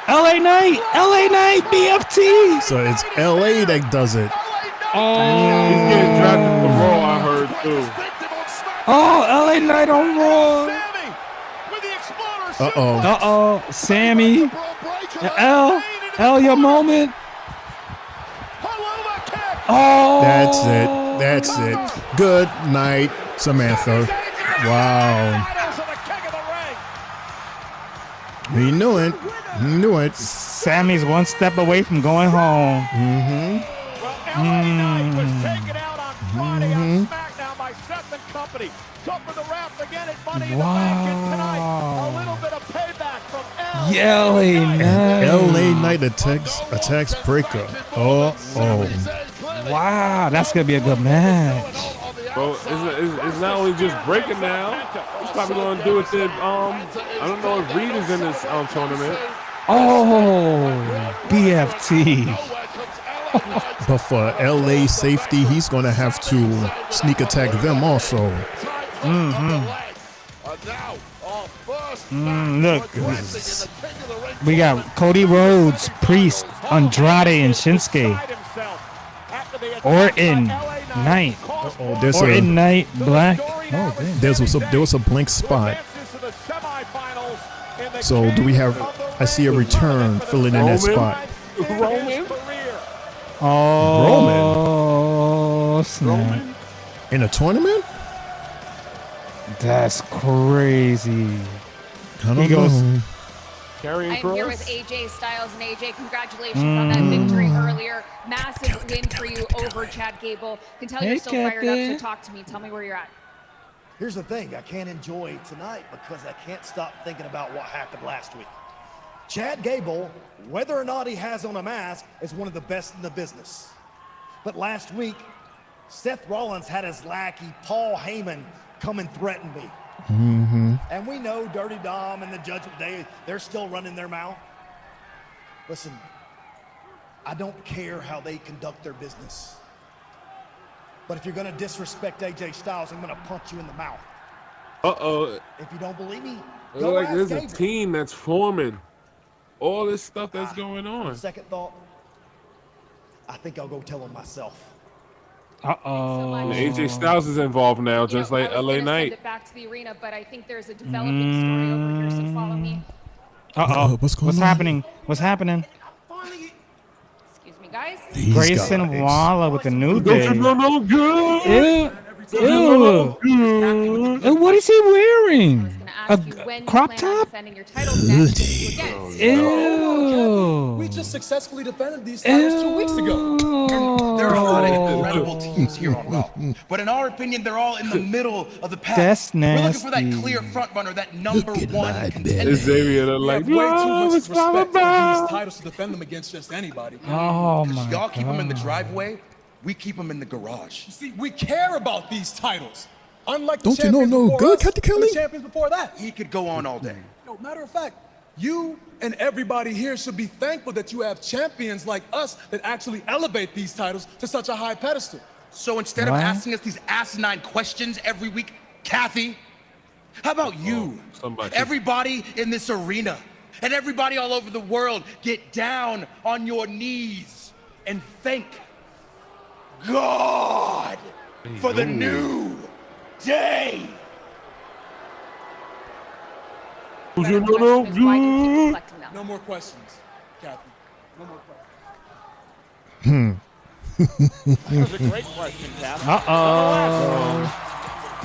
LA Knight, BFT. So it's LA that does it. He's getting drafted from Raw, I heard too. Oh, LA Knight on Raw. Uh-oh. Sammy. L, your moment. Oh, That's it. Good night, Samantha. Wow. We knew it. We knew it. Sammy's one step away from going home. LA Knight. LA Knight attacks Breaker. Wow, that's gonna be a good match. Well, it's not only just breaking now. He's probably going to do it to, I don't know if Reed is in this tournament. Oh, BFT. But for LA safety, he's going to have to sneak attack them also. Look, we got Cody Rhodes, Priest, Andrade, and Shinsuke. Orton, Knight. Orton, Knight, Black. Oh, damn. There was a blank spot. So do we have? I see a return filling in that spot. Roman. Oh, snap. In a tournament? That's crazy. I don't He goes. know. Carrying I'm here with AJ Styles, and AJ, congratulations on that victory earlier. Massive win for you over Chad Gable. Can tell you're still fired up, so talk to me. Tell me where you're at. Here's the thing, I can't enjoy tonight because I can't stop thinking about what happened last week. Chad Gable, whether or not he has on a mask, is one of the best in the business. But last week, Seth Rollins had his lackey, Paul Heyman, come and threaten me. And we know Dirty Dom and the Judgment Day, they're still running their mouth. Listen, I don't care how they conduct their business. But if you're going to disrespect AJ Styles, I'm going to punch you in the mouth. Uh-oh. If you don't believe me, It go like ask there's Gable. a team that's forming. All this stuff that's going on. Second thought, I think I'll go tell him myself. Uh-oh. And AJ Styles is involved now, just like I was LA gonna Knight. send it back to the arena, but I think there's a developing story over here, so follow me. Uh-oh. What's going on? Happening? What's happening? Excuse me, guys. Grayson Waller with the New Day. Don't you know no good? Ew. And what is he wearing? A crop top? Defending your titles next against. Ew. We just successfully defended these titles 2 weeks ago. There are a lot of incredible teams here on Raw, but in our opinion, they're all in the middle of the pack. That's We're looking for that nasty. clear front runner, that number one contender. Xavier, they're We like, have way too no, much it's respect for Baba. these titles to defend them against just anybody. Oh my Y'all keep them in the God. driveway, we keep them in the garage. You see, we care about these titles. Unlike the Don't you know champions no before good, us Captain and Kelly? the champions before that. He could go on all day. No, matter of fact, you and everybody here should be thankful that you have champions like us that actually elevate these titles to such a high pedestal. So instead of asking us these asinine questions every week, Kathy, how about you? Everybody in this arena and everybody all over the world get down on your knees and thank God for the new day. No more questions, Kathy. No more questions. That was a great question, Kathy. Uh-oh.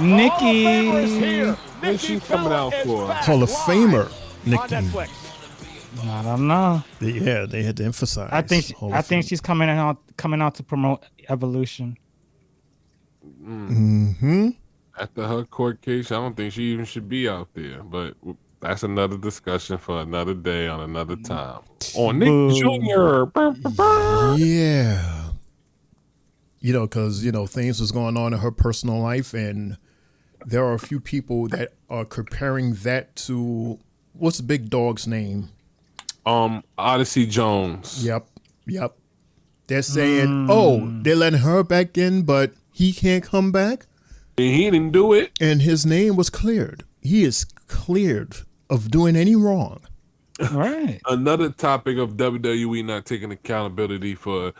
Nikki. What's she coming out for? Hall of Famer, Nikki. I don't know. Yeah, they had to emphasize. I think Hall of she's coming out to promote Evolution. After her court case, I don't think she even should be out there. But that's another discussion for another day on another time. On Nick Jr. Yeah. You know, because, you know, things was going on in her personal life, and there are a few people that are comparing that to, what's the big dog's name? Odyssey Jones. Yep. They're saying, oh, they're letting her back in, but he can't come back. And he didn't do it. And his name was cleared. He is cleared of doing any wrong. Right. Another topic of WWE not taking accountability for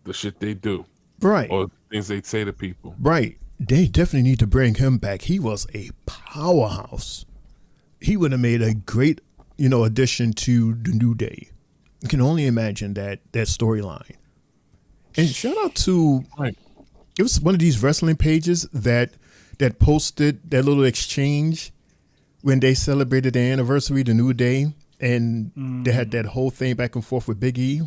the shit they do. Right. Or things they say to people. Right. They definitely need to bring him back. He was a powerhouse. He would have made a great, you know, addition to the New Day. You can only imagine that storyline. And shout out to it was one of these wrestling pages that posted that little exchange when they celebrated their anniversary, the New Day, and they had that whole thing back and forth with Big E.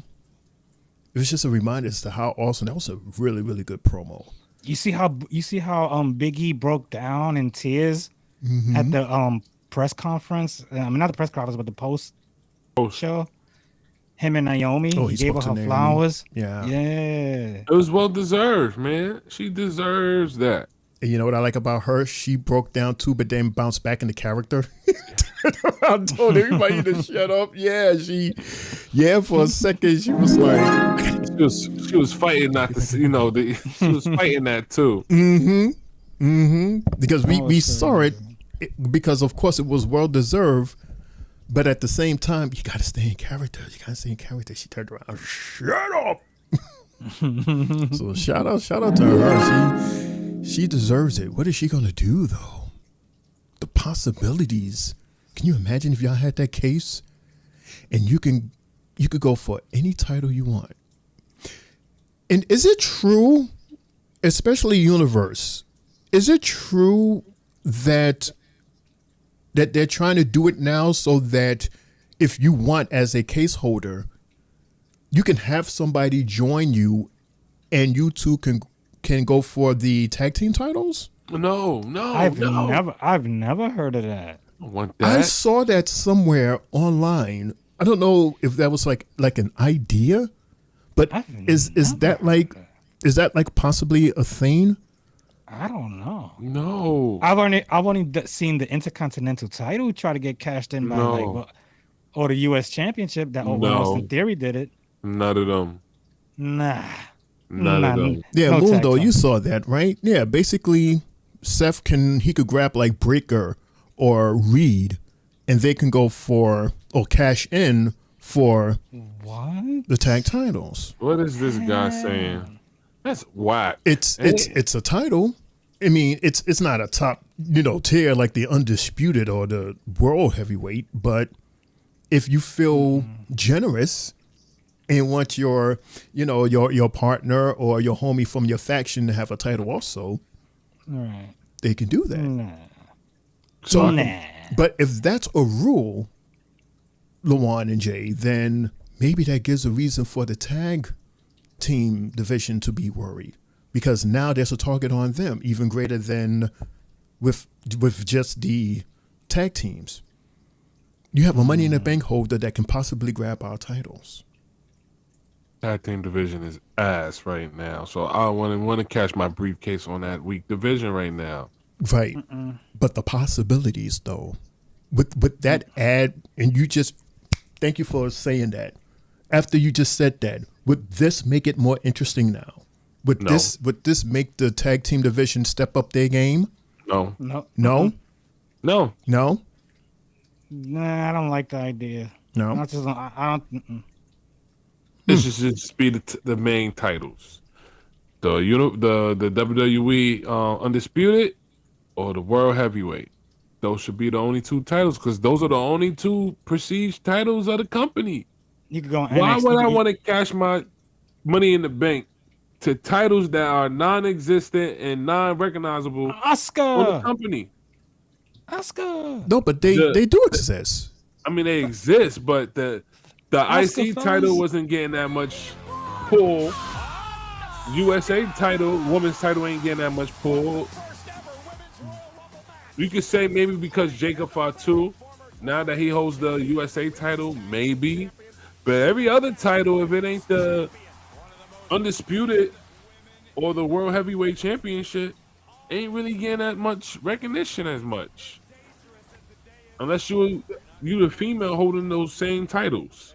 It was just a reminder as to how awesome. That was a really, really good promo. You see how Big E broke down in tears at the press conference. I mean, not the press conference, but the post show. Him and Naomi. Oh, he gave her Naomi. flowers. Yeah. It was well deserved, man. She deserves that. And you know what I like about her? She broke down too, but then bounced back into character. I told everybody to shut up. Yeah, for a second she was like, she was fighting not to, she was fighting that too. Because we saw it because of course it was well deserved, but at the same time you got to stay in character. She turned around, shut up. So shout out to her. She deserves it. What is she gonna do though? The possibilities. Can you imagine if y'all had that case and you could go for any title you want? And is it true, especially Universe, is it true that they're trying to do it now so that if you want as a case holder, you can have somebody join you and you two can go for the tag team titles? No. I've never heard of that. I want that. I saw that somewhere online. I don't know if that was like an idea, but is that like possibly a thing? I don't know. No. I've only seen the Intercontinental title try to get cashed in by or the U.S. Championship that Austin Theory did it. None of them. Nah. None of them. Yeah, Mundo, you saw that, right? Yeah, basically Seth could grab like Breaker or Reed and they can go for or cash in for the tag titles. What is this guy saying? That's whack. It's a title. I mean, it's not a top, tier like the Undisputed or the World Heavyweight, but if you feel generous and want your partner or your homie from your faction to have a title also, right, they can do that. Nah. But if that's a rule, Lawan and Jay, then maybe that gives a reason for the tag team division to be worried, because now there's a target on them even greater than with just the tag teams. You have a Money in the Bank holder that can possibly grab our titles. Tag team division is ass right now, so I want to catch my briefcase on that weak division right now. Right. But the possibilities though, with that ad, and you just thank you for saying that. After you just said that, would this make it more interesting now? Would this make the tag team division step up their game? No. No. Nah, I don't like the idea. No. I don't. It should just be the main titles, the WWE Undisputed or the World Heavyweight. Those should be the only two titles because those are the only two prestige titles of the company. You could go on Why NXT. would I want to cash my Money in the Bank to titles that are non-existent and non-recognizable on the company? Oscar. No, but they do exist. I mean, they exist, but the IC title wasn't getting that much pull. USA title, women's title ain't getting that much pull. You could say maybe because Jacob Fatu, now that he holds the USA title, maybe. But every other title, if it ain't the Undisputed or the World Heavyweight Championship, ain't really getting that much recognition as much. Unless you the female holding those same titles.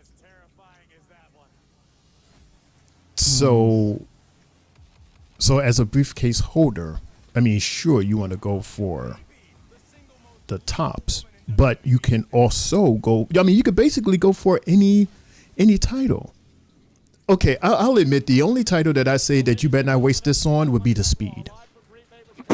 So as a briefcase holder, I mean, sure, you want to go for the tops, but you can also go. I mean, you could basically go for any title. Okay, I'll admit the only title that I say that you better not waste this on would be the Speed.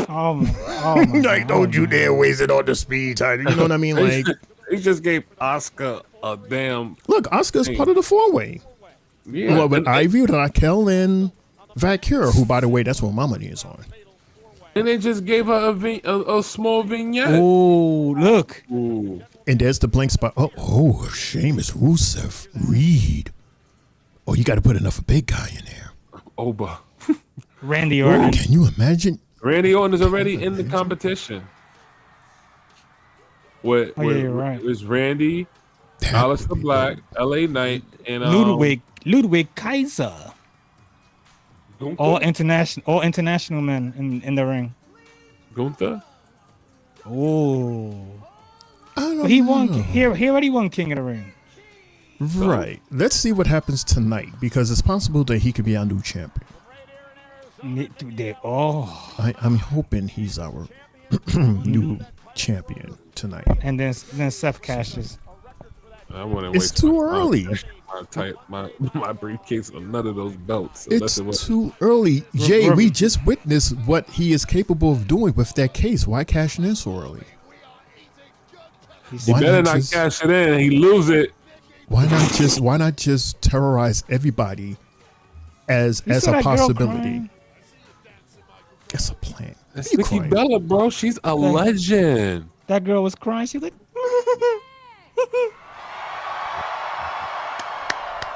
Oh my like, don't you dare waste it on the Speed title. You know what I mean? Like, he just gave Oscar a damn. Look, Oscar's part of the 4-way. Yeah, well, with Ivy, Raquel, and Valkyria, who, by the way, that's what my money is on. And they just gave her a small vignette. Oh, look. Ooh. And there's the blank spot. Oh, Sheamus, Rusev, Reed. Oh, you got to put enough a big guy in there. Oba. Randy Orton. Can you imagine? Randy Orton is already in the competition. You're right. It's Randy, Aleister Black, LA Knight, and Ludwig Kaiser. All international men in the ring. Gunther? Oh. He won. He already won King of the Ring. Right. Let's see what happens tonight, because it's possible that he could be our new champion. I'm hoping he's our new champion tonight. And then Seth cashes. I wouldn't It's waste too my time early. my briefcase on none of those belts. It's too early. Jay, we just witnessed what he is capable of doing with that case. Why cash in so early? He better not cash it in. He lose it. Why not just terrorize everybody as a possibility? It's a plan. That's Nikki Bella, bro. She's a legend. That girl was crying. She was like,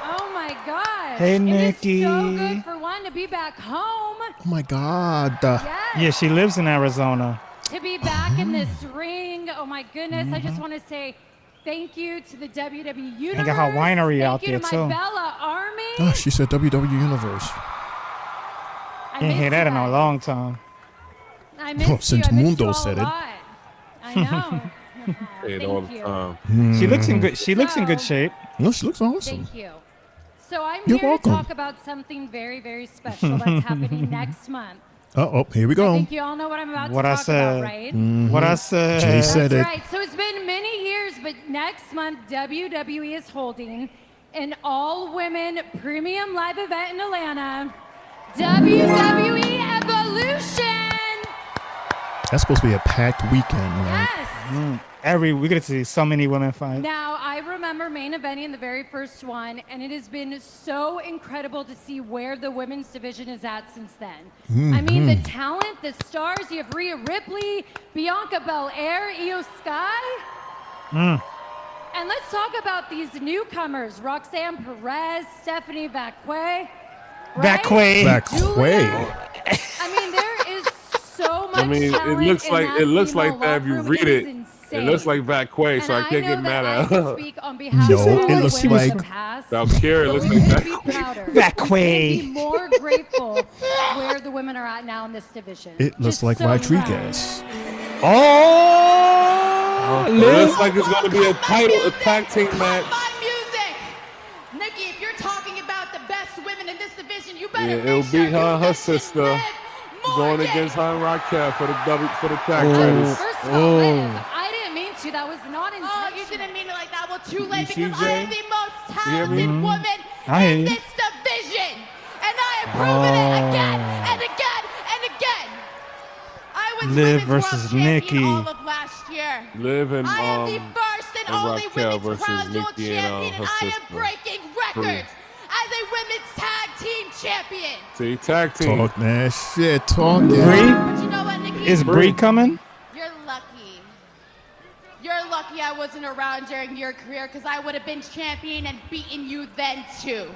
oh my God. Hey, Nikki. It is so good for one to be back home. Oh my God. Yeah, she lives in Arizona. To be back in this ring. Oh my goodness. I just want to say thank you to the WWE Universe. And got her winery out there, thank you to too. my Bella Army. Oh, she said WWE Universe. Ain't hear that in a long time. I miss you. Since I miss Mundo you all said a it. lot. I know. Say it all the time. She looks in good. She looks in good shape. No, she looks awesome. Thank you. So I'm You're here welcome. to talk about something very, very special that's happening next month. Oh, here we I go. think you all know what I'm about What to I talk said. about, right? What I said. Jay said That's it. right. So it's been many years, but next month WWE is holding an all-women premium live event in Atlanta, WWE Evolution. That's supposed to be a packed weekend, right? Yes. We get to see so many women fight. Now, I remember main eventing the very first one, and it has been so incredible to see where the women's division is at since then. I mean, the talent, the stars, you have Rhea Ripley, Bianca Belair, Io Sky. And let's talk about these newcomers, Roxanne Perez, Stephanie Vacquet. Right? Vacquet. I mean, there is so much I mean, talent it looks in like that it looks female like that if you locker room. read It it. is It looks like Vacquet, so I can't get mad at her. Speak on behalf No, of it all the looks women like- of the past. Valkyria looks We like couldn't be Vacquet. prouder. Vacquet. We couldn't be more grateful where the women are at now in this division. It looks Just like so Rodriguez. Oh, It looks like it's going to be a tag team match. My music. Nikki, if you're talking about the best women in this division, you better Yeah, it'll beat her and her sister going against her and Raquel for the tag titles. First of all, Liv, I didn't mean to. That was not intentional. Oh, you didn't mean it like that. Well, too late You see, because I am Jay? the most hear me? talented woman I hear in you. this division. And I have proven it again and again and again. I was Liv women's versus world champion Nikki. all of last year. Liv and I am the first and only Raquel women's versus crown jewel Nikki and champion, her and I am sister. breaking records as a women's tag team champion. See, tag team. Talk that shit. Talk it. Bree? But you know what, Nikki? Is Bree coming? You're lucky. You're lucky I wasn't around during your career because I would have been champion and beaten you then too.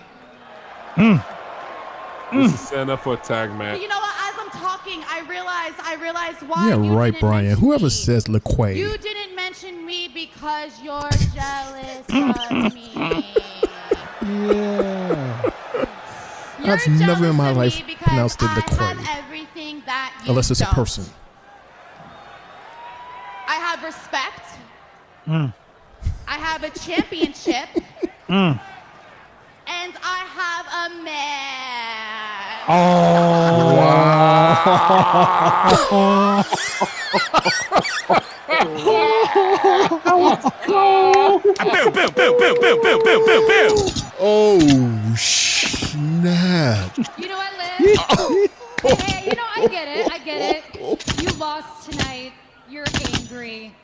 This is setting up for a tag But match. you know what? As I'm talking, I realize why Yeah, you right, didn't Brian. mention Whoever me. says LaQuay. You didn't mention me because you're jealous of me. Yeah. I've never in my life pronounced it I LaQuay. have everything that you Unless it's a don't. person. I have respect. Mm. I have a championship. Mm. And I have a man. Oh. Oh, snap. You know what, Liv? Hey, you know, I get it. You lost tonight. You're angry.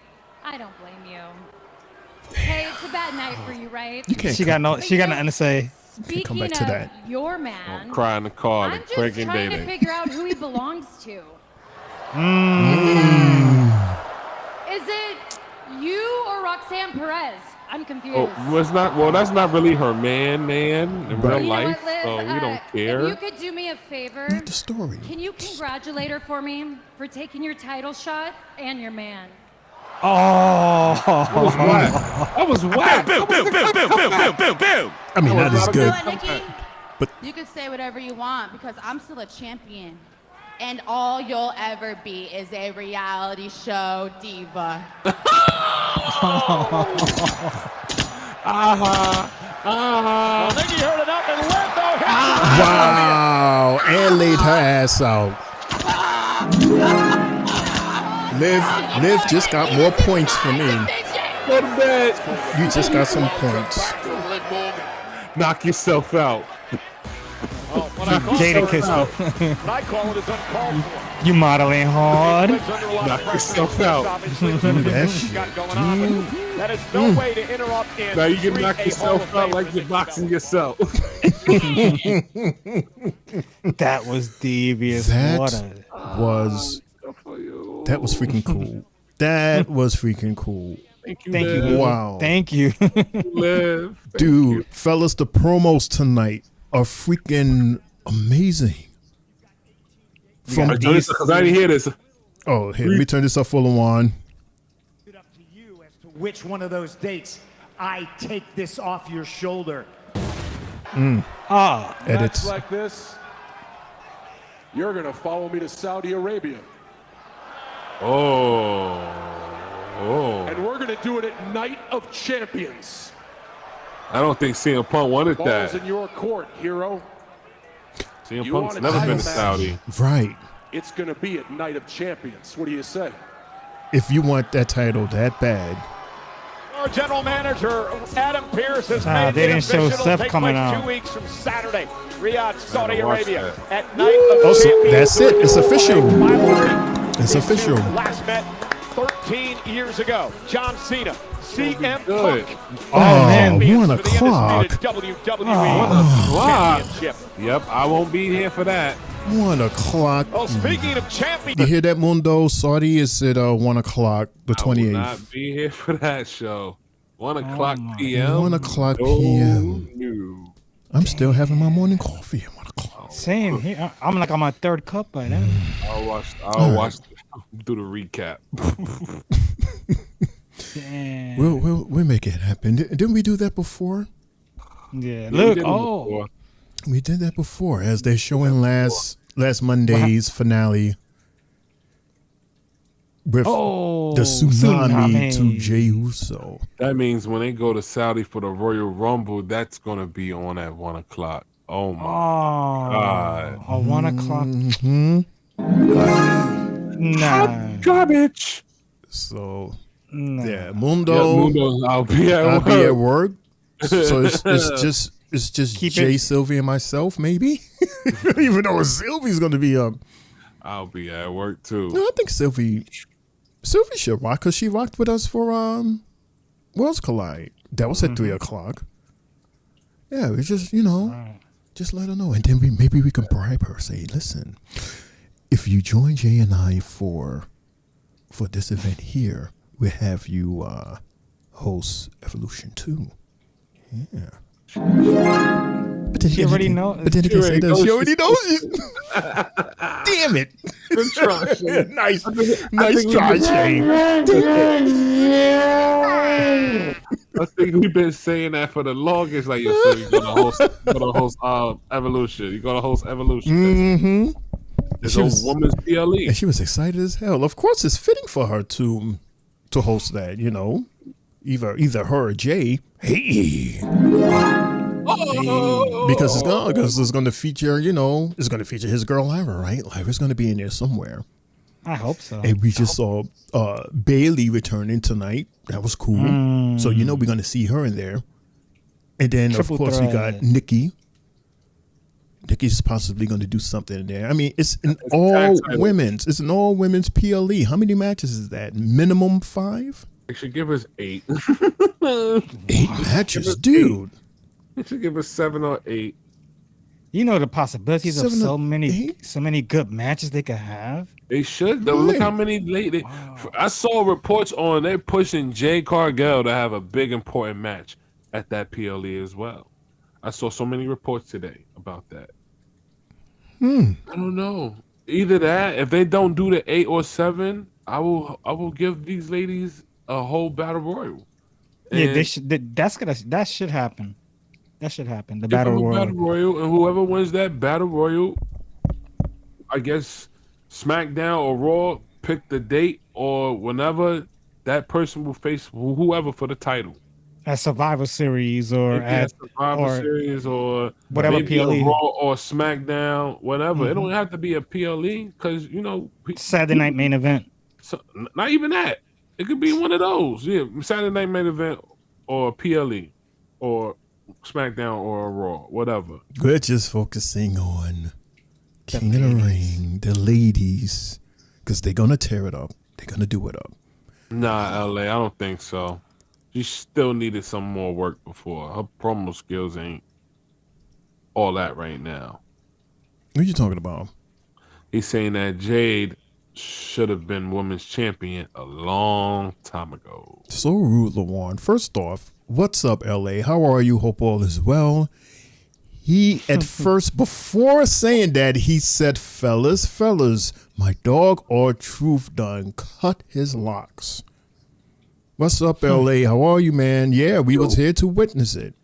I don't blame you. Hey, it's a bad night for you, right? She got nothing to say. Speaking come back of to that. your man, Don't cry in the car. I'm Like just Craig and trying to Dating. figure out who he belongs to. Is it you or Roxanne Perez? I'm confused. Oh, it's not. Well, that's not really her man in real You know life, what, Liv? so we don't If care. you could do me a favor, the story. Can you congratulate her for me for taking your title shot and your man? Oh, that was whack. Boom, boom, boom, boom, boom, boom, boom, boom. I mean, that is You know good. what, Nikki? But You can say whatever you want because I'm still a champion. And all you'll ever be is a reality show diva. Well, Nikki heard enough and led though. Wow, and laid her ass out. Liv just got more points for me. Go to bed. You just got some points. Knock yourself out. Jada kissed her. What I call it is uncalled for. You modeling hard. Knock yourself out. That is no way to interrupt and Now you can treat knock a yourself Hall out of like Famer you're boxing yourself. That was devious. That Water. was freaking cool. That was freaking cool. Thank you. Thank you. Liv. Wow. Thank you. Liv. Dude, fellas, the promos tonight are freaking amazing. From Because I didn't hear this. Oh, here, let me turn this up full on. Which one of those dates I take this off your shoulder? Edits. Match like this, you're gonna follow me to Saudi Arabia, Oh. and we're gonna do it at Night of Champions. I don't think CM Punk wanted Ball's that. in your court, hero. CM You Punk's want a never title been to match? Saudi. Right. It's gonna be at Night of Champions. What do you say? If you want that title that bad, Our general manager, Adam Pearce, has Ah, made they it didn't show official. Seth It'll take coming place out. 2 weeks from Saturday, Riyadh, Saudi gotta watch Arabia, that. at Night of Oh, so Champions. that's it. It's official. Rivalry. It's official. Last met 13 years ago. John Cena, CM Good. Punk. Oh, man. 1 o'clock. Championship. Yep, I won't be here for that. 1 o'clock. Oh, speaking of champions, You hear that, Mundo? Saudi is at 1 o'clock, the I will 28th. not be here for that show. 1 o'clock p.m. 1 o'clock No, p.m. no. I'm still having my morning coffee at 1 o'clock. Same here. I'm like on my third cup by now. I'll watch. Do the recap. Damn. We'll make it happen. Didn't we do that before? Yeah. Yeah, we Look. did it Oh. before. We did that before, as they're showing last Monday's finale with Oh, the tsunami tsunami. to Jey Uso. That means when they go to Saudi for the Royal Rumble, that's gonna be on at 1 o'clock. Oh my God! Oh, 1 o'clock. Mm-hmm. Nah. Garbage. So Nah. yeah, Mundo. I'll be at work. Be at work. So it's just Keep Jay, it- Sylvie, and myself, maybe. Even though Sylvie's going to be I'll be at work too. No, I think Sylvie should rock because she rocked with us for Worlds Collide. That was at 3 o'clock. Yeah, we just just let her know, and then maybe we can bribe her. Say, listen, if you join Jay and I for this event here, we'll have you host Evolution 2. Yeah. But then She already knows. But then again, say that she already knows you. Damn it! Good try, Shane. nice think try, we did- Shane. I think we've been saying that for the longest. Like, yo, so you're gonna host Evolution. You're gonna host Evolution. Mm-hmm. It's a woman's PLE. And she was excited as hell. Of course, it's fitting for her to host that. Either her or Jay. Hey. Because it's going to feature, it's going to feature his girl Lyra, right? Lyra's going to be in there somewhere. I hope so. And we just saw Bailey returning tonight. That was cool. So we're going to see her in there. And then Triple of course we threat. got Nikki. Nikki's possibly going to do something in there. I mean, it's an all women's. It's an all women's PLE. How many matches is that? Minimum 5? They should give us 8. 8 matches, dude. You should give it 7 or 8. You know the possibilities of 7 or so many good matches they could have. They should though. Look how many I saw reports on they're pushing Jay Cargill to have a big important match at that PLE as well. I saw so many reports today about that. I don't know. Either that, if they don't do the 8 or 7, I will give these ladies a whole battle royal. Yeah, And they should. That should happen. That should happen. The give battle them a royal. battle royal, and whoever wins that battle royal, I guess SmackDown or Raw pick the date or whenever that person will face whoever for the title. At Survivor Series or Maybe at Survivor Series or whatever maybe a PLE. Raw or SmackDown, whatever. It don't have to be a PLE because Saturday night main event. So, not even that. It could be one of those. Yeah, Saturday night main event or PLE or SmackDown or Raw, whatever. We're just focusing on King of the Ring, the ladies, because they're gonna tear it up. They're gonna do it up. Nah, LA, I don't think so. She still needed some more work before. Her promo skills ain't all that right now. What are you talking about? He's saying that Jade should have been women's champion a long time ago. So rude, Lawan. First off, what's up, LA? How are you? Hope all is well. He at first, before saying that, he said, fellas, my dog R-Truth done cut his locks. What's up, LA? How are you, man? Yeah, we was here to witness it.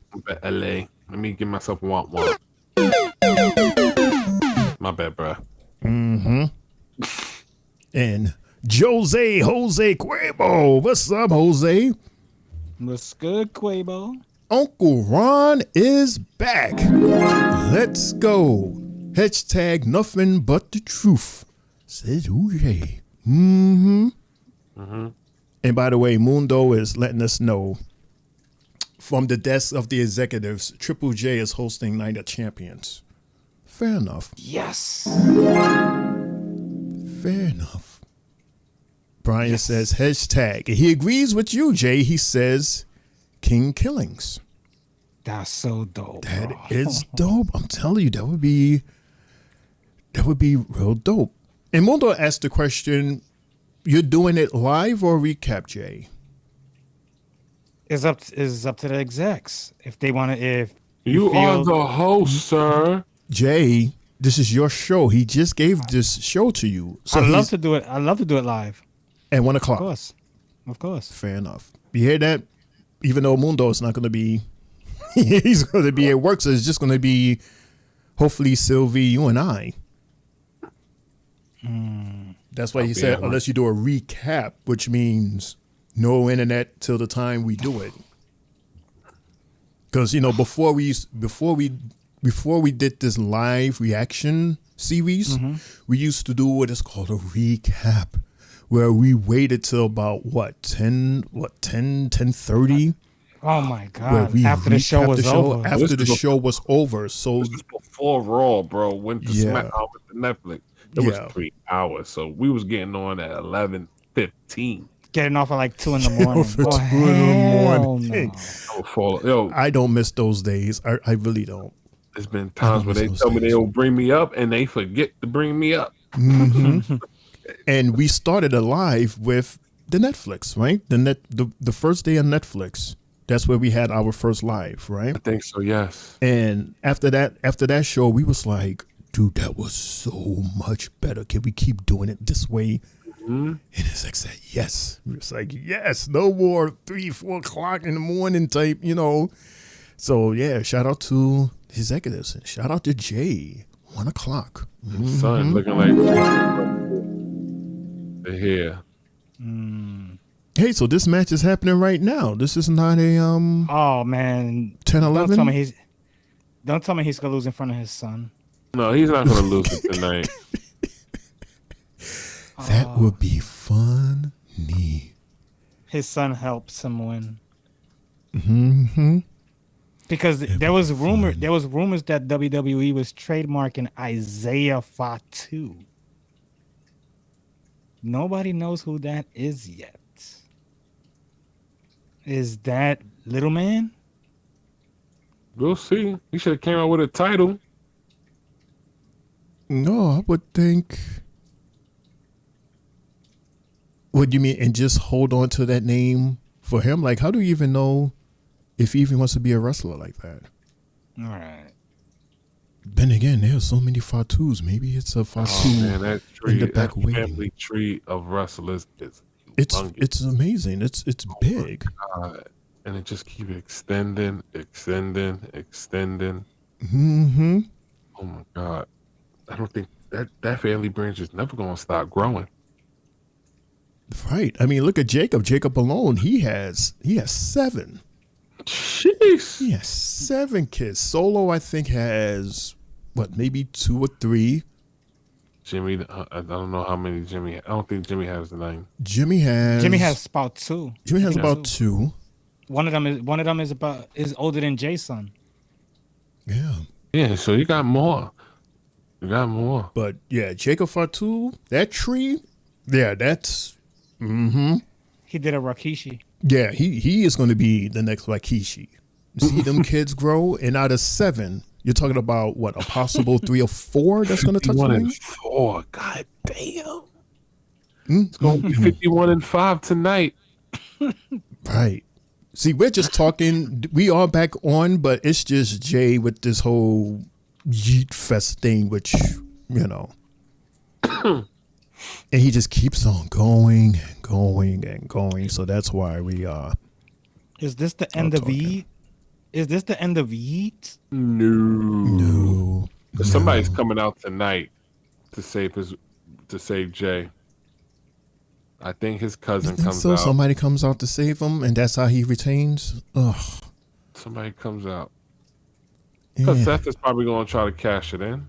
LA. Let me give myself one. My bad, bro. And Jose Quavo. What's up, Jose? What's good, Quavo? Uncle Ron is back. Let's go. Hashtag nothing but the truth. Says Jose. And by the way, Mundo is letting us know from the desk of the executives, Triple J is hosting Night of Champions. Fair enough. Yes. Fair enough. Brian says hashtag. He agrees with you, Jay. He says King Killings. That's so dope. That is dope. I'm telling you, that would be real dope. And Mundo asked the question, you're doing it live or recap, Jay? It's up to the execs. If they want to, if you are the host, sir. Jay, this is your show. He just gave this show to you. So I'd love to do it. I'd love to do it live. At 1 o'clock. Of course. Fair enough. You hear that? Even though Mundo is not going to be, he's going to be at work, so it's just going to be, hopefully, Sylvie, you and I. That's why he said, unless you do a recap, which means no internet till the time we do it. Because, before we did this live reaction series, we used to do what is called a recap, where we waited till about 10:30. Oh my God! After the show was over. After the show was over, so this was before Raw, bro, went to SmackDown with Netflix. It was 3 hours, so we was getting on at 11:15. Getting off at like 2 in the morning. Yo, I don't miss those days. I really don't. There's been times where they tell me they'll bring me up and they forget to bring me up. And we started a live with the Netflix, right? The first day on Netflix. That's where we had our first live, right? I think so, yes. And after that show, we was like, dude, that was so much better. Can we keep doing it this way? And it's like said, yes. It's like, yes, no more 3-4 o'clock in the morning type, So yeah, shout out to executives and shout out to Jay. 1 o'clock. Son looking like they're here. Hey, so this match is happening right now. This is not a Oh man, 10-11. Don't tell me he's gonna lose in front of his son. No, he's not gonna lose it tonight. That would be funny. His son helps him win. Because It'd there was rumors that WWE was trademarking Isaiah Fatu. Nobody knows who that is yet. Is that Little Man? We'll see. He should have came out with a title. No, I would think. What do you mean? And just hold on to that name for him? Like, how do you even know if he even wants to be a wrestler like that? All right. Then again, there's so many Fatus. Maybe it's a Fatu That in the back that waiting. family tree of wrestlers is It's humongous. amazing. It's big. God. And it just keeps extending. Mm-hmm. Oh my God. I don't think that family branch is never gonna stop growing. Right. I mean, look at Jacob. Jacob alone, he has 7. Jeez. He has 7 kids. Solo, I think, has maybe 2 or 3. Jimmy, I don't know how many Jimmy. I don't think Jimmy has the name. Jimmy has about 2. Jimmy has about 2. One of them is older than Jason. Yeah. Yeah, so you got more. But yeah, Jacob Fatu, that tree, yeah, that's He did a Rakishi. Yeah, he is going to be the next Rikishi. See them kids grow, and out of 7, you're talking about what, a possible 3 or 4 that's going to touch the 51 ring? and 4. God damn. It's going to be 51 and 5 tonight. Right. See, we're just talking. We are back on, but it's just Jay with this whole Yeet Fest thing, which, and he just keeps on going and going and going. So that's why we are. Is this the end of Yeet? Is this the end of Yeet? No. Somebody's coming out tonight to save Jay. I think his cousin comes So out. somebody comes out to save him, and that's how he retains. Ugh. Somebody comes out. Because Seth is probably going to try to cash it in.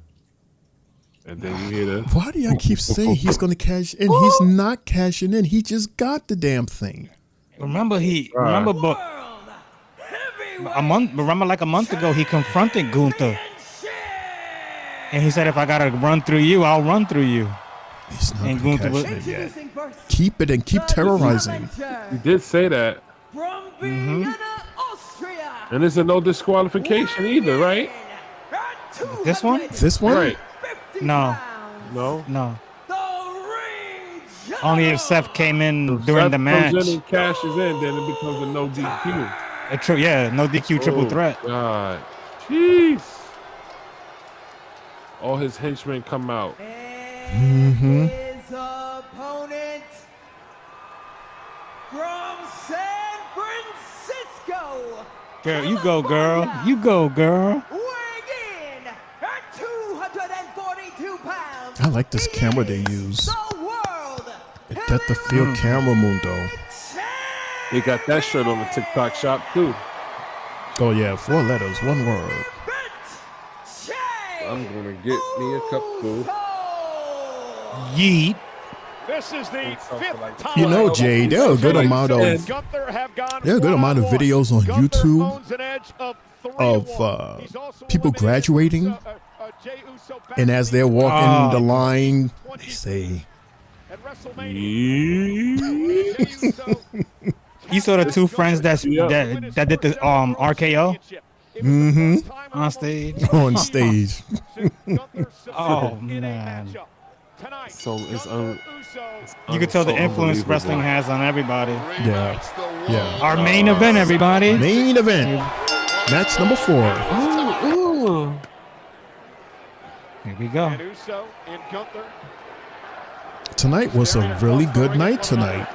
And then you hear this. Why do y'all keep saying he's going to cash in? He's not cashing in. He just got the damn thing. Remember like a month ago, he confronted Gunther. And he said, if I got to run through you, I'll run through you. He's not and Gunther Gunther cash it yet. Keep it and keep terrorizing. He did say that. And it's a no disqualification either, right? This one? This one? Right. No. No? Only if Seth came in during the match. Comes in and cashes in, then it becomes a no DQ. No DQ triple threat. God. Jeez. All his henchmen come out. His opponent from San Francisco. Girl, you go, girl. You go, girl. Weighing in at 242 pounds. I like this camera they use. The world. That's the field camera, Mundo. They got that shirt on the TikTok shop too. Oh yeah, 4 letters, 1 word. I'm gonna get me a cup full. Yeet. This is the 5th time. You know, Jay, there are a good amount of videos on YouTube of people graduating, and as they're walking the line, they say, You saw the 2 friends that did the RKO on stage. On stage. Oh man. So it's you can tell the so influence unbelievable. wrestling has on everybody. Yeah. Our main event, everybody. Main event. Match number 4. Ooh. Here we go. Tonight was a really good night tonight.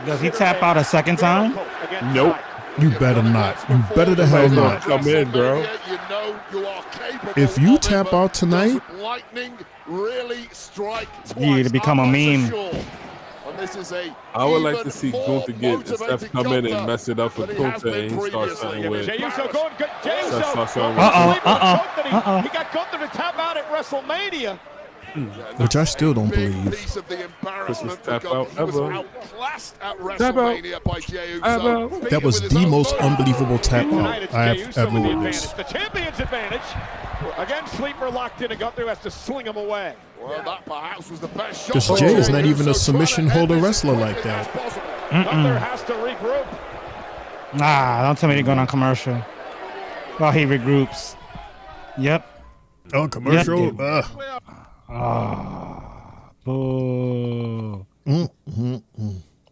Does he tap out a second time? Nope. You better not. You better the hell not. Come in, bro. If you tap out tonight, Yeah, to become a meme. I would like to see Gunther get Steph come in and mess it up for Gunther and he starts something with. Jey Uso going good. Jey Uso. Uh-oh. He got Gunther to tap out at WrestleMania. which I still don't believe. Christmas tap out ever. Tap out. That was the most unbelievable tap out I have ever witnessed. The champion's advantage. Again, Sleeper locked in and Gunther has to swing him away. Well, that perhaps was the best shot. Because Jay is not even a submission holder wrestler like that. Gunther has to regroup. Nah, don't tell me they're going on commercial while he regroups. Yep. Oh, commercial. Yep. Boo.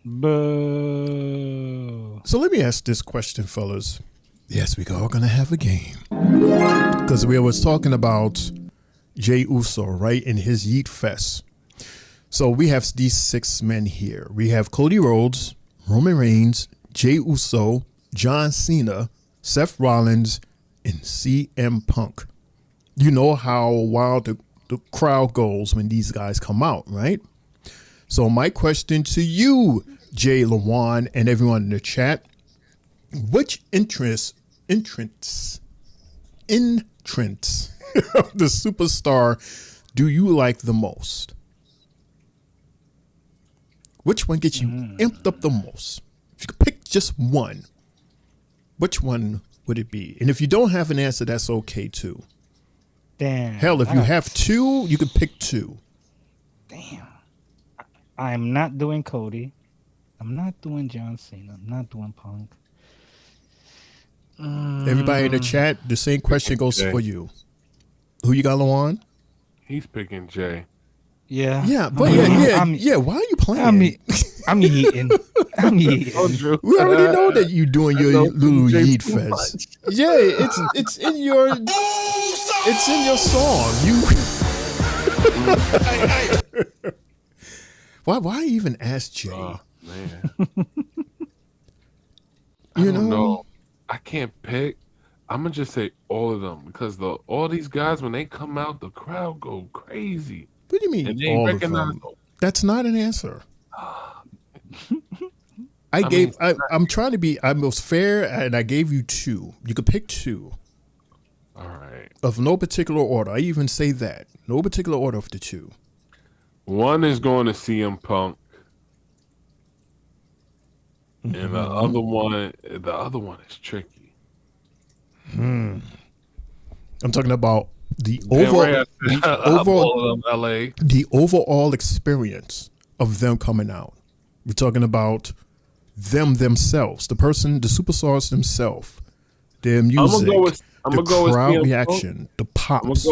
Boo. So let me ask this question, fellas. Yes, we are gonna have a game because we was talking about Jey Uso, right, in his Yeet Fest. So we have these 6 men here. We have Cody Rhodes, Roman Reigns, Jey Uso, John Cena, Seth Rollins, and CM Punk. You know how wild the crowd goes when these guys come out, right? So my question to you, Jay Lawan, and everyone in the chat, which entrance of the superstar do you like the most? Which one gets you amped up the most? If you could pick just one, which one would it be? And if you don't have an answer, that's okay too. Damn. Hell, if you have 2, you can pick 2. Damn. I'm not doing Cody. I'm not doing John Cena. I'm not doing Punk. Everybody in the chat, the same question goes for you. Who you got, Lawan? He's picking Jay. Yeah. Yeah, but yeah. Why are you playing? I'm eating. We already know that you're doing your little Yeet Fest. Yeah, it's in your song. Why even ask Jay? Oh, man. You I don't know? know. I can't pick. I'm gonna just say all of them because all these guys when they come out, the crowd go crazy. What do you mean And they all of recognize them? That's not an answer. I'm trying to be. I was fair, and I gave you 2. You could pick 2. All right. Of no particular order. I even say that. No particular order of the 2. One is going to CM Punk, and the other one is tricky. I'm talking about the overall experience of them coming out. We're talking about them themselves, the superstars themselves, their music, the crowd reaction, the pops.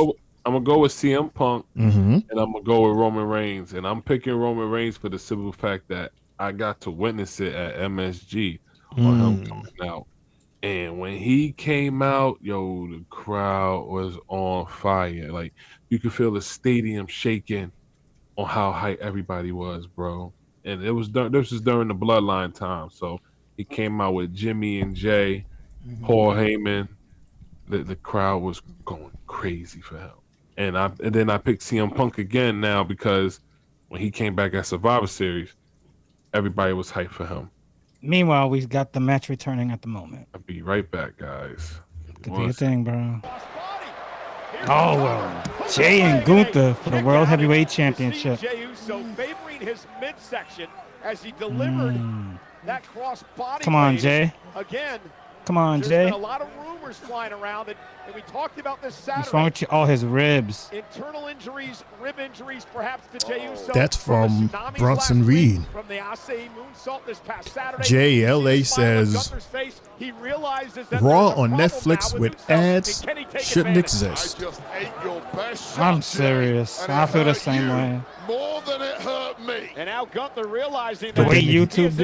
I'm gonna go with CM Punk, Mm-hmm. and I'm gonna go with Roman Reigns, and I'm picking Roman Reigns for the simple fact that I got to witness it at MSG on him coming out. And when he came out, the crowd was on fire. Like you could feel the stadium shaking on how hype everybody was, bro. And this was during the Bloodline time, so he came out with Jimmy and Jay, Paul Heyman. The crowd was going crazy for him. And then I picked CM Punk again now because when he came back at Survivor Series, everybody was hyped for him. Meanwhile, we've got the match returning at the moment. I'll be right back, guys. Could be a thing, bro. Oh, well. Jay and Gunther for the World Heavyweight Championship. Jey Uso favoring his midsection as he delivered that cross body. Come on, Jay. Again. Come on, There's Jay. been a lot of rumors flying around, and we talked about this Saturday. What's wrong with you? All his ribs. Internal injuries, rib injuries, perhaps to Jey Uso. That's from Bronson Reed. From the Acai moonsault this past Saturday. JLA says Raw on Netflix with ads shouldn't exist. I'm serious. I feel the same way. More than it hurt me. And now Gunther realizing The way YouTube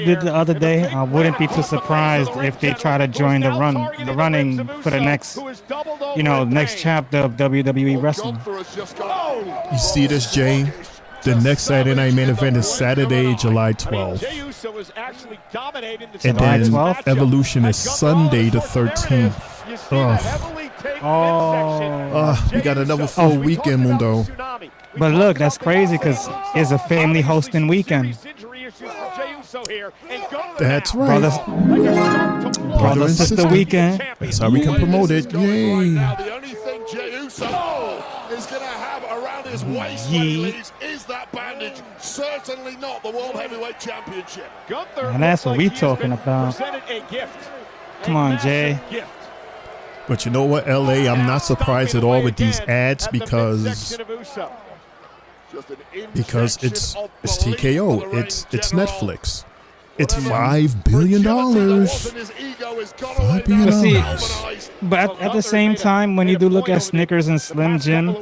did the other day, I wouldn't be too surprised if they try to join the running for the next, next chapter of WWE wrestling. You see this, Jay? The next Saturday Night Main Event is Saturday, July 12th. And then Evolution is Sunday the 13th. We got another full weekend, Mundo. But look, that's crazy because it's a family hosting weekend. That's right. Brother sister weekend. That's how we can promote it. Yay. The only thing Jey Uso is going to have around his waist is that bandage. Certainly not the World Heavyweight Championship. And that's what we talking about. Come on, Jay. But you know what, LA? I'm not surprised at all with these ads because it's TKO. It's Netflix. It's $5 billion. $5 billion. But at the same time, when you do look at Snickers and Slim Jim,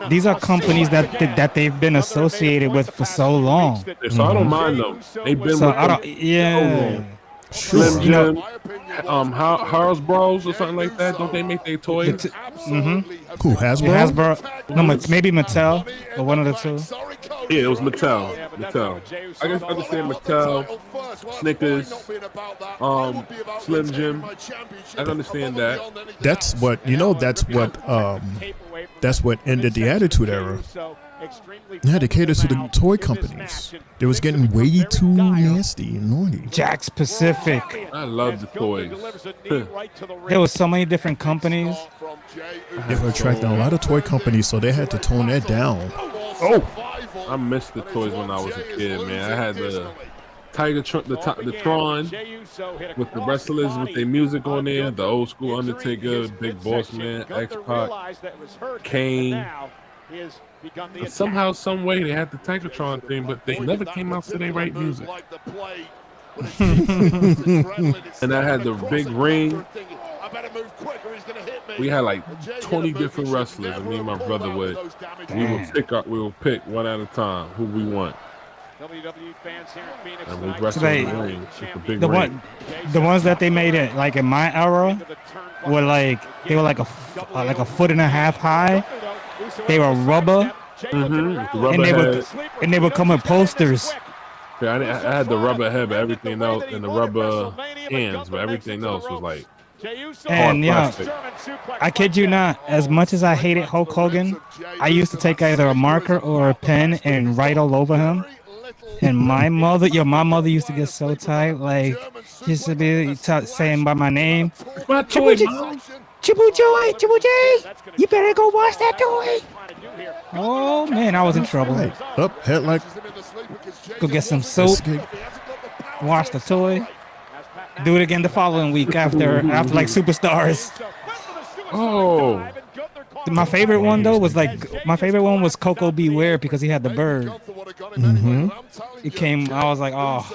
these are companies that they've been associated with for so long. So I don't mind them. They've been So with I them don't, yeah. Slim You know, Jim, Harris Bros or something like that. Don't they make their toys? Cool, Hasbro? Hasbro. No, maybe Mattel or one of the two. Yeah, it was Mattel. I guess I understand Mattel, Snickers, Slim Jim. I understand that. That's what ended the Attitude Era. They had to cater to the toy companies. They was getting way too nasty and naughty. Jack's Pacific. I love the toys. There was so many different companies. They were attracting a lot of toy companies, so they had to tone that down. Oh, I missed the toys when I was a kid, man. I had the the Tron with the wrestlers with their music on there, the old school Undertaker, Big Boss Man, X-Pac, Kane. But somehow, some way, they had the Titantron thing, but they never came out to their right music. And I had the big ring. We had like 20 different wrestlers, and me and my brother would pick one at a time who we want. And we wrestled in the ring with the big ring. The ones that they made it like in my era were like a foot and a half high. They were rubber, and they would come with posters. Yeah, I had the rubber head, but everything else, and the rubber hands, but everything else was like and I kid you not, as much as I hated Hulk Hogan, I used to take either a marker or a pen and write all over him. And my mother used to get so tight, like she used to be saying by my name, Chibu Joy, you better go wash that toy. Oh man, I was in trouble. Up, head like. Go get some soap, wash the toy, do it again the following week after like Superstars. Oh. My favorite one though was Coco Beware because he had the bird. It came. I was like, oh,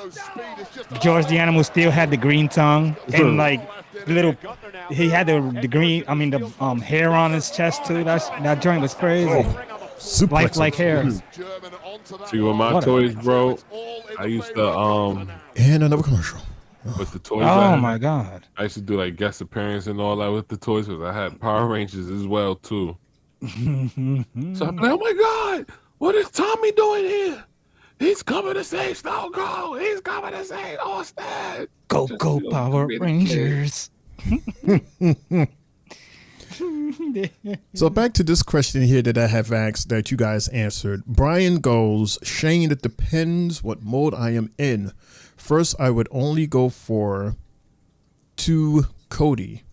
George the Animal still had the green tongue and like little. He had the green. I mean the hair on his chest too. That joint was crazy. Like hair. See, with my toys, bro, I used to and another commercial. With the toys. Oh my god! I used to do like guest appearance and all that with the toys because I had Power Rangers as well too. So I'm like, oh my god, what is Tommy doing here? He's coming to save Stone Cold. He's coming to save Austin. Go Power Rangers. So back to this question here that I have asked that you guys answered. Brian goes, Shane, it depends what mode I am in. First, I would only go for 2 Cody.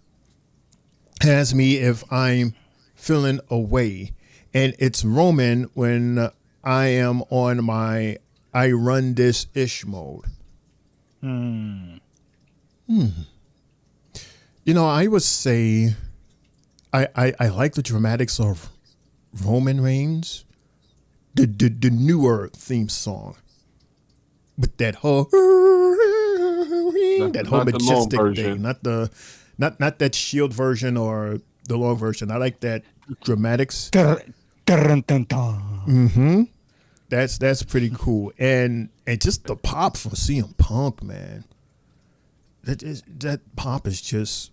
Has me if I'm feeling away. And it's Roman when I am on my I run this ish mode. You know, I would say I like the dramatics of Roman Reigns, the newer theme song, with that whole majestic thing, not that Shield version or the long version. I like that dramatics. That's pretty cool, and just the pop from CM Punk, man. That pop is just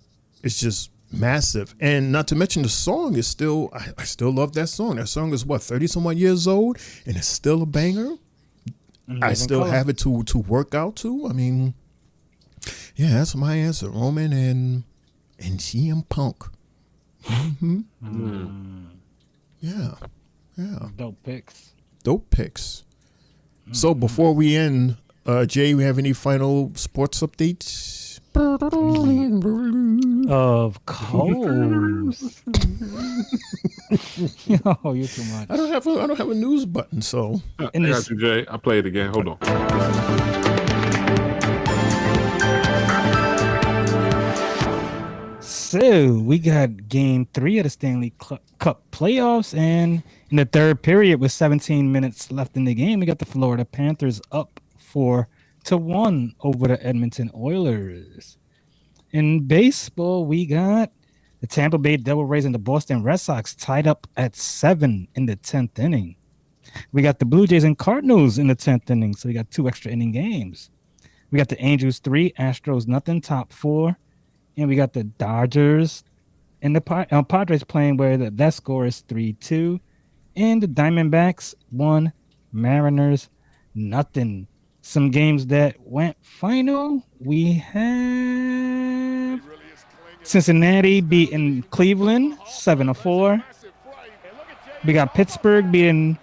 massive, and not to mention the song is still. I still love that song. That song is what 30-some years old, and it's still a banger. I still have it to work out to. I mean, yeah, that's my answer. Roman and CM Punk. Yeah. Dope picks. So before we end, Jay, we have any final sports updates? Of course. Oh, you're too much. I don't have a news button, so. I got you, Jay. I'll play it again. Hold on. So we got game 3 of the Stanley Cup playoffs, and in the third period with 17 minutes left in the game, we got the Florida Panthers up 4-0 2-1 over the Edmonton Oilers. In baseball, we got the Tampa Bay Devil Rays and the Boston Red Sox tied up at 7 in the 10th inning. We got the Blue Jays and Cardinals in the 10th inning, so we got 2 extra inning games. We got the Angels 3, Astros nothing, top 4. And we got the Dodgers and the Padres playing where that score is 3-2. And the Diamondbacks 1, Mariners nothing. Some games that went final. We have Cincinnati beating Cleveland 7-4. We got Pittsburgh beating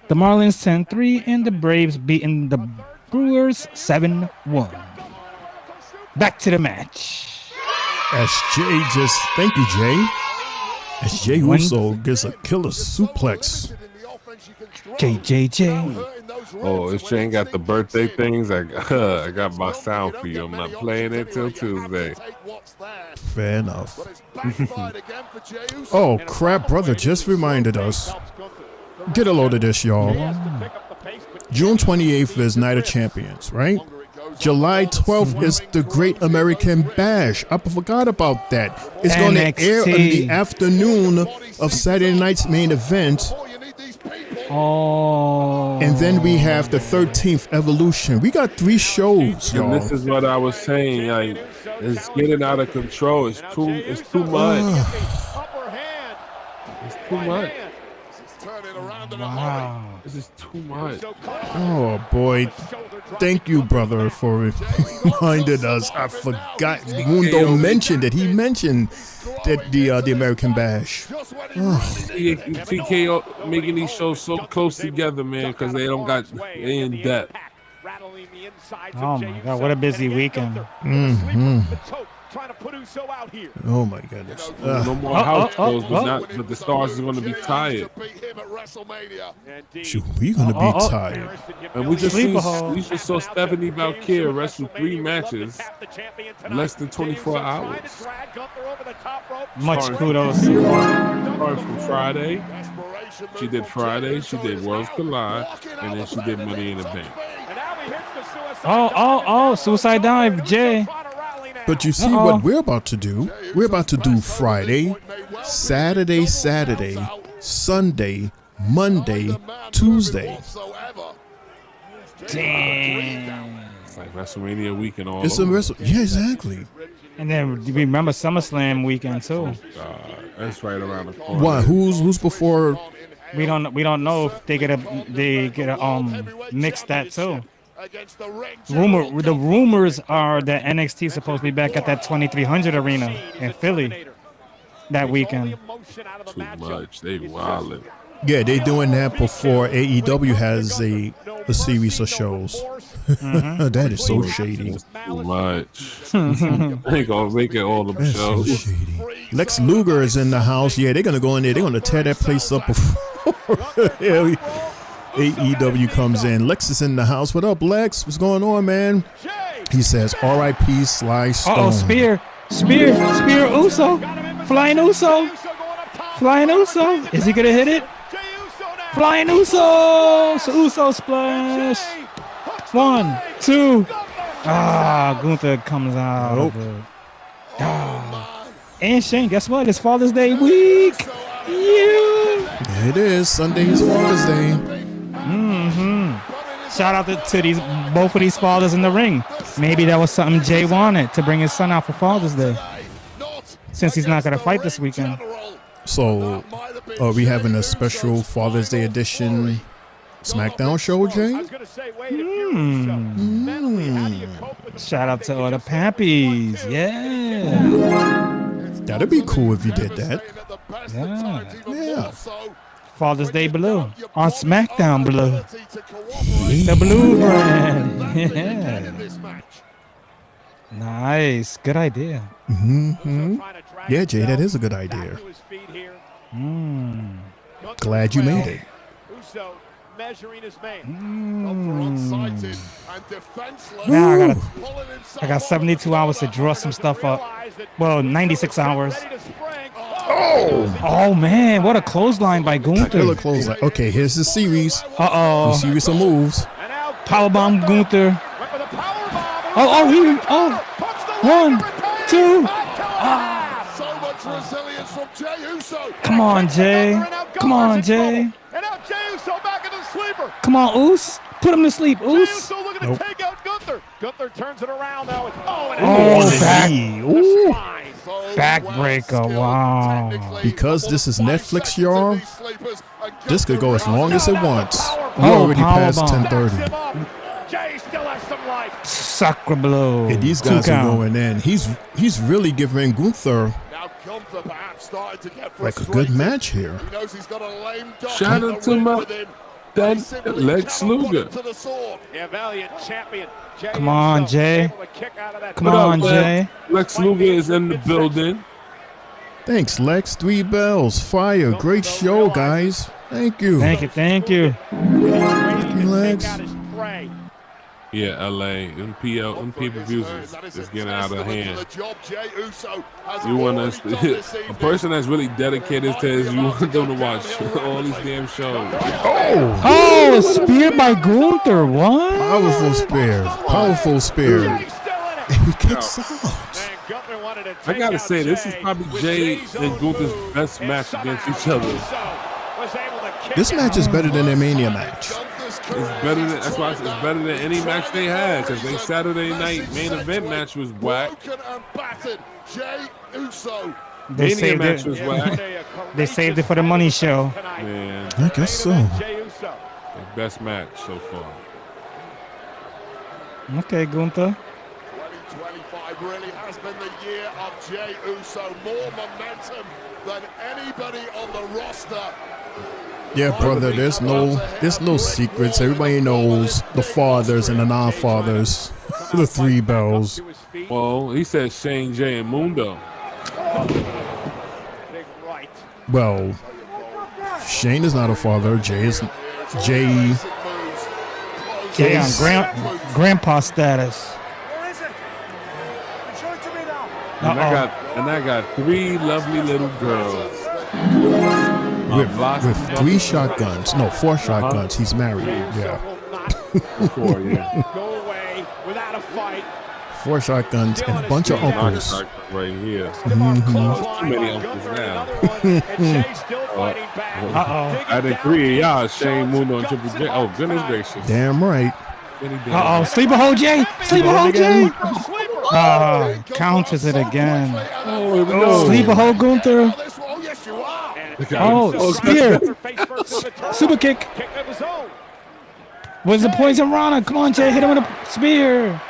the Marlins 10-3, and the Braves beating the Brewers 7-1. Back to the match. Thank you, Jay. As Jay Uso gets a killer suplex. JJJ. Oh, if she ain't got the birthday things, I got my sound for you. I'm not playing it till Tuesday. Fair enough. Oh, crap, brother just reminded us. Get a load of this, y'all. June 28th is Night of Champions, right? July 12th is the Great American Bash. I forgot about that. It's going to air in the afternoon of Saturday night's main event. Oh. And then we have the 13th Evolution. We got 3 shows, y'all. And this is what I was saying. Like, it's getting out of control. It's too much. It's too much. Wow. This is too much. Oh, boy. Thank you, brother, for reminding us. I forgot. Mundo mentioned it. He mentioned that the American Bash. TKO making these shows so close together, man, because they in depth. Oh my God, what a busy weekend. Mm-hmm. Oh my goodness. No more house shows, but the stars are going to be tired. Shoot, we're going to be tired. And we just saw Stephanie Valkyrie wrestle 3 matches in less than 24 hours. Much kudos. Starting from Friday. She did Friday, she did Worlds Collide, and then she did Money in the Bank. Oh, Suicide Dive, Jay. But you see what we're about to do? We're about to do Friday, Saturday, Sunday, Monday, Tuesday. Damn. It's like WrestleMania weekend all It's over. yeah, exactly. And then remember SummerSlam weekend too. That's right around the corner. Why? Who's before? We don't know if they get a mix that too. The rumors are that NXT is supposed to be back at that 2300 arena in Philly that weekend. Too much. They wildin'. Yeah, they doing that before AEW has a series of shows. Mm-hmm. That is so shady. Too much. They ain't gonna make it all the shows. So shady. Lex Luger is in the house. Yeah, they're gonna go in there. They're gonna tear that place up before AEW comes in. Lex is in the house. What up, Lex? What's going on, man? He says, R.I.P. Sly Stone. Uh-oh, Spear Uso. Flying Uso. Is he gonna hit it? Flying Uso. So Uso splash. 1, 2. Gunther comes out. Nope. And Shane, guess what? It's Father's Day week. Yeah. It is. Sunday is Father's Day. Mm-hmm. Shout out to both of these fathers in the ring. Maybe that was something Jay wanted to bring his son out for Father's Day, since he's not going to fight this weekend. So, are we having a special Father's Day edition SmackDown show, Jay? Shout out to all the pappies. Yeah. That'd be cool if you did that. Yeah. Father's Day Blue on SmackDown Blue. The Blue brand. Yeah. Nice. Good idea. Mm-hmm. Yeah, Jay, that is a good idea. Glad you made it. Now I got 72 hours to draw some stuff up. Well, 96 hours. Oh man, what a clothesline by Gunther. Killer clothesline. Okay, here's the series. Uh-oh. The series of moves. Powerbomb Gunther. 1, 2. So much resilience from Jey Uso. Come on, Jay. Come on, Jay. And now Jey Uso back into the sleeper. Come on, Oos. Put him to sleep, Jey Oos. Uso looking Nope. to take out Gunther. Gunther turns it around now. Back. Ooh. So Backbreaker. Wow. Because this is Netflix, y'all, this could go as long as it wants. We already passed powerbomb. 10:30. Jay still has some life. Sacre bleu. And these guys are going in. He's really giving Gunther now Gunther perhaps started to get like a frustrated. good match here. He knows he's got a lame duck Shout in out the to ring my with him. dad, He simply Lex cannot put Luger. him to the sword. Yeah, valiant champion. Jey Come on, Uso Jay. able to kick out of that Come What up, on, man? Jay. Lex Luger is in the building. Thanks, Lex. 3 bells. Fire. Great show, guys. Thank you. Thank you. Thank you, Lex. Yeah, LA. Them pay-per-views is getting out of hand. You want us to, a person that's really dedicated to this, you want them to watch all these damn shows. Oh, spear by Gunther. What? Powerful spear. Powerful spear. He kicks out. I gotta say, this is probably Jay and Gunther's best match against each other. This match is better than their Mania match. It's better than, that's why it's better than any match they had, because their Saturday night main event match was whack. They saved match it. was whack. They saved it for the money show. Man, I guess so. the best match so far. Okay, Gunther. 2025 really has been the year of Jey Uso. More momentum than anybody on the roster. Yeah, brother, there's no secrets. Everybody knows the fathers and the non-fathers. The 3 bells. Well, he said Shane, Jay, and Mundo. Well, Shane is not a father. Jay is Jay. Jay on grandpa status. And I got 3 lovely little girls. With 3 shotguns. No, 4 shotguns. He's married. Yeah. 4, yeah. Go away without a fight. 4 shotguns and a bunch of uncles. Right here. Mhm. Too many uncles now. I did 3 of y'all, Shane, Mundo, and Triple J. Oh, goodness gracious. Damn right. Sleeper hold Jay. Sleeper hold Jay. Counters it again. Oh, Sleeper hold Gunther. Oh, spear. Super kick. Where's the poison Rana? Come on, Jay. Hit him with a spear.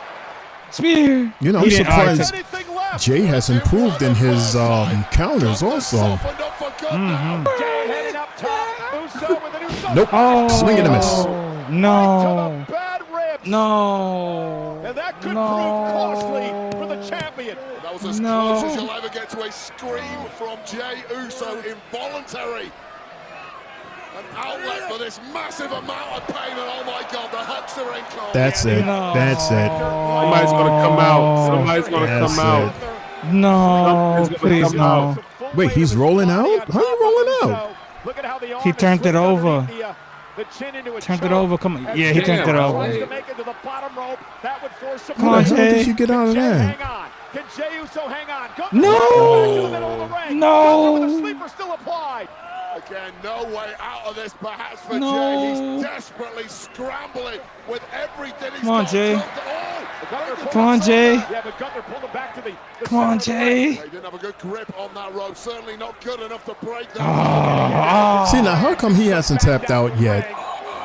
Spear. You know, I'm surprised Jay has improved in his counters also. Nope. Oh. Swing and a miss. No. And that could prove costly for the champion. That was as close as you'll ever get to a scream from Jey Uso. Involuntary. An outlet for this massive amount of pain. And oh my God, the hooks are in. That's it. That's it. Somebody's gonna come out. Somebody's gonna come out. No, please no. Wait, he's rolling out? How are you rolling out? He turned it over. Turned it over. Come on. Yeah, he turned it over. Come on, How Jay. did you get out of that? Can Jey Uso hang on? No. No. Sleeper still applied. Again, no way out of this perhaps for No. Jey. He's desperately scrambling with everything he's Come on, got. Jay. Come on, Jay. Yeah, but Gunther pulled him back to the Come on, Jay. They didn't have a good grip on that rope. Certainly not good enough to break that. See, now how come he hasn't tapped out yet?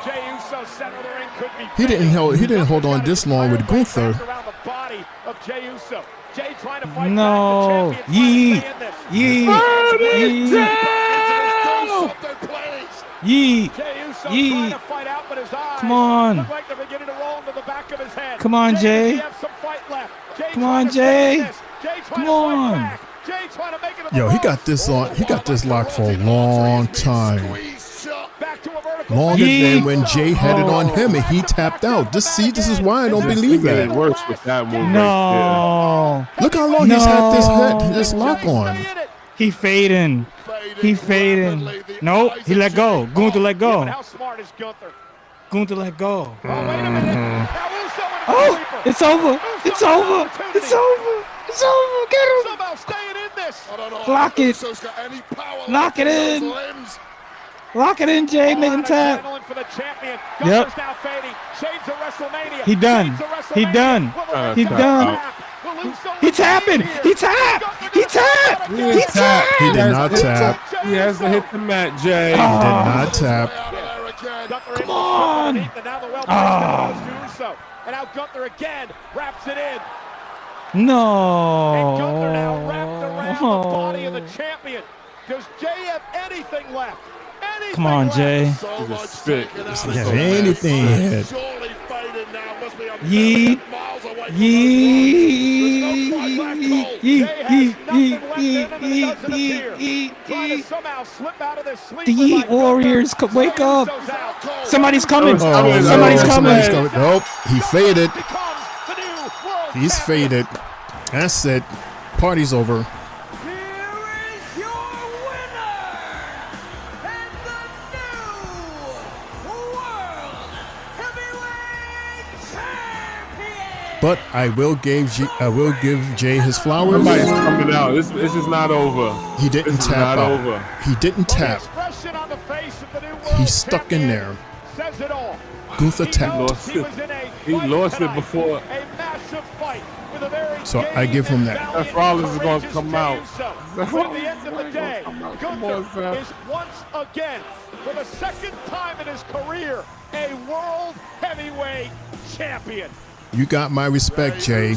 Jey Uso center of the ring could be He didn't hold on this long with Gunther. around the body of Jey Uso. Jey trying to fight No. back. The champion trying to stay in this. Yeet. Jey Uso Yeet. trying to fight out, but his eyes Come on. look like they're beginning to roll into the back of his head. Come on, Jay. He has some fight left. Jey Come trying on, to stay in Jay. this. Jay trying Come to fight on. back. Jay trying to make it to the Yo, he ropes. got this on. He got this locked for a long time. Back to a vertical. Longer than when Jay had it on him and he tapped out. This is why I don't believe It that. worse with that move No. Look how long he's had this lock on. He fading. He fading. Nope. He let go. Gunther let go. How smart is Gunther? Gunther let go. Now Uso in Oh, it's over. It's over. It's over. It's over. Get him. Somehow staying in this. Lock it. Lock it in. Lock it in, Jay. Make him tap. For the champion. Yep. Now fading. Shades of WrestleMania. He done. He done. He done. He tapping. He tapped. He tapped. He tapped. He did not tap. He has to hit the mat, Jay. He did not tap. Come on. And now Gunther again wraps it in. No. And Gunther now wrapped around the body of the champion. Does Jay have anything left? Come on, Jay. Yeah, anything. Yeet. The Yeet Warriors, wake up. Somebody's coming. Somebody's coming. Nope, he faded. He's faded. That's it. Party's over. But I will give Jay his flowers. Somebody's coming out. This is not over. He didn't tap out. Over. He didn't tap. He's stuck in there. Gunther tapped. He lost it before. So I give him that. Seth Rollins is going to come out. At the end of the day, Gunther is once again, for the second time in his career, a world heavyweight champion. You got my respect, Jay.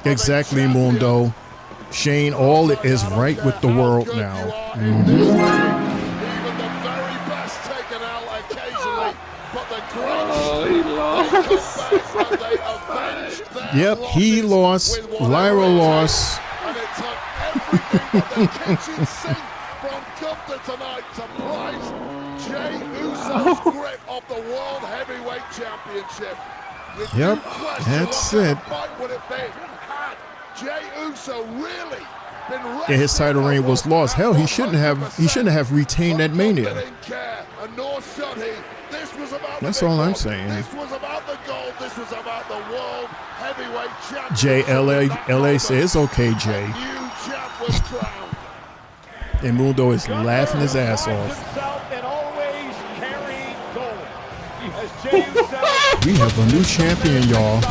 Exactly, Mundo. Shane, all is right with the world now. Oh, he lost. Yep, he lost. Lyra lost. And it took everything but the kitchen sink from Gunther tonight to prize Jey Uso's grip of the World Heavyweight Championship. Yep, that's it. Would it be had Jey Uso really been Yeah, his title reign was lost. Hell, he shouldn't have retained that Mania. and nor should he. This was about That's all I'm saying. This was about the gold. This was about the World Heavyweight Championship. Jay, LA says, okay, Jay. New champ was crowned. And Mundo is laughing his ass off. And always carrying gold. As Jey Uso We have a new champion, y'all.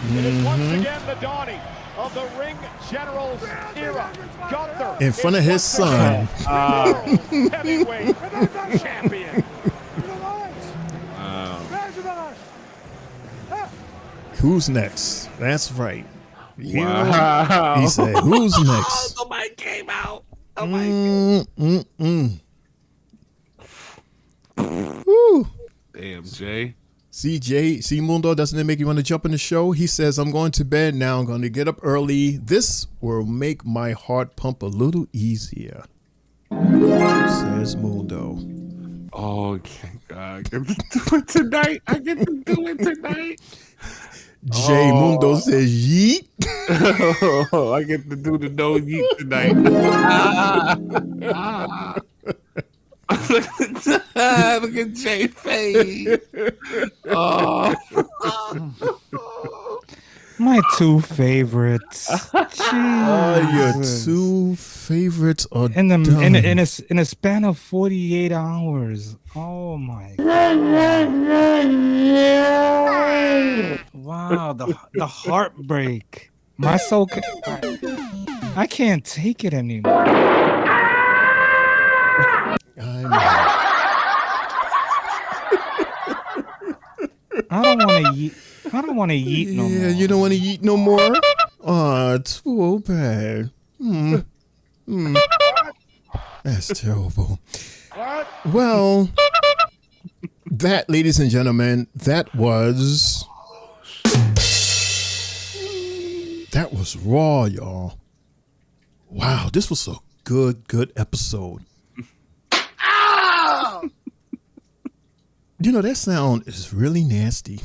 It is once again the dawning of the Ring General's era. Gunther In front of his son. World Heavyweight Champion. Who's next? That's right. Wow. He said, who's next? The mic came out. Woo. Damn, Jay. See, Mundo, doesn't it make you want to jump in the show? He says, I'm going to bed now. I'm going to get up early. This will make my heart pump a little easier. Says Mundo. Oh, God. I get to do it tonight. I get to do it tonight. Jay Mundo says, yeet. Oh, I get to do the no yeet tonight. Look at Jay face. Oh. My two favorites. Your two favorites are in the done. in a span of 48 hours. Oh my God. Wow, the heartbreak. My soul I can't take it anymore. I don't want to yeet no more. Yeah, you don't want to yeet no more? Oh, it's so bad. That's terrible. Well, that, ladies and gentlemen, that was Raw, y'all. Wow, this was a good episode. You know, that sound is really nasty.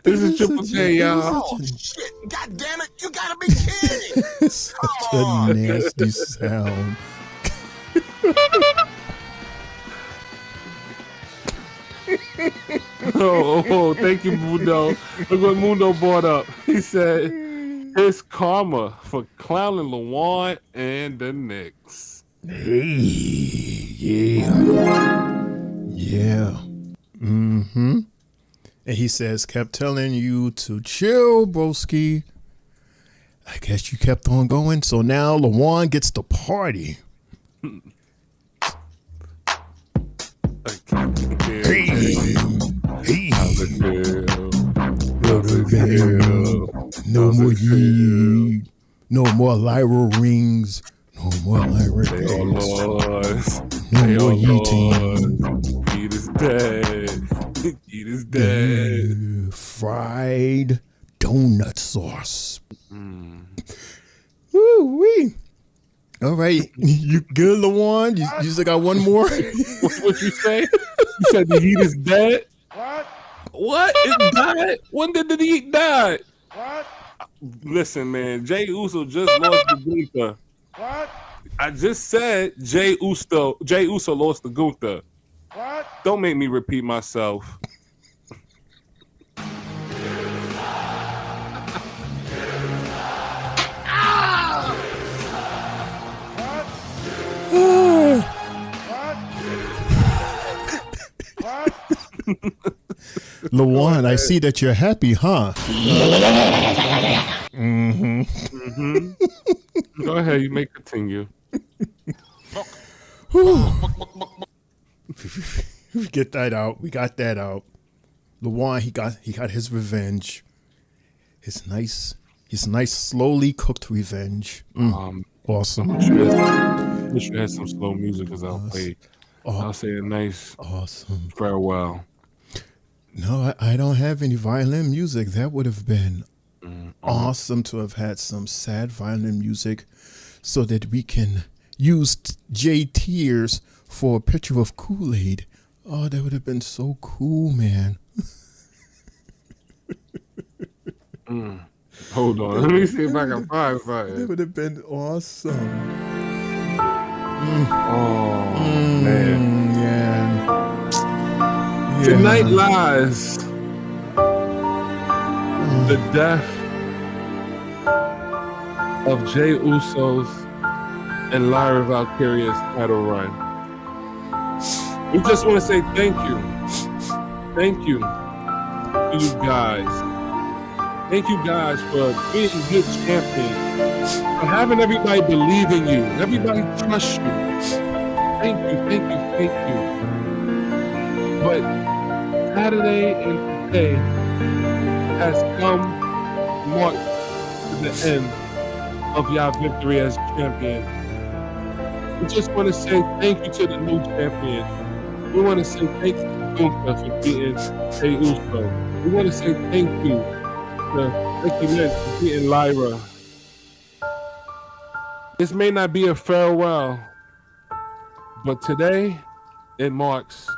This is Triple J, y'all. Oh, shit. God damn it. You gotta be kidding. Such a nasty sound. Oh, thank you, Mundo. Look what Mundo brought up. He said, it's karma for clowning Lawan and the Knicks. Hey, yeah. Yeah. Mm-hmm. And he says, kept telling you to chill, broski. I guess you kept on going. So now Lawan gets the party. No more ye. No more Lyra rings. No more Lyra rings. No more yeeting. Heat is dead. Heat is dead. Fried donut sauce. Woo-wee. All right. You good, Lawan? You still got one more? What you say? You said the heat is dead? What? It died? When did the heat die? Listen, man. Jay Uso just lost the Gunther. I just said Jay Uso lost the Gunther. Don't make me repeat myself. Lawan, I see that you're happy, huh? Go ahead, you may continue. Get that out. We got that out. Lawan, he got his revenge. His nice slowly cooked revenge. Awesome. Wish you had some slow music because I'll say a nice awesome farewell. No, I don't have any violin music. That would have been awesome to have had some sad violin music so that we can use J Tears for a picture of Kool-Aid. Oh, that would have been so cool, man. Hold on. Let me see if I can find something. That would have been awesome. Oh, man. Yeah. Tonight lies the death of Jey Uso's and Lyra Valkyria's title run. We just want to say thank you. Thank you to you guys. Thank you guys for being good champions, for having everybody believe in you, everybody trust you. Thank you, thank you, thank you. But Saturday and today has come marked to the end of your victory as champion. We just want to say thank you to the new champion. We want to say thank you to Gunther for beating Jey Uso. We want to say thank you to Ricky Lynch for beating Lyra. This may not be a farewell, but today it marks.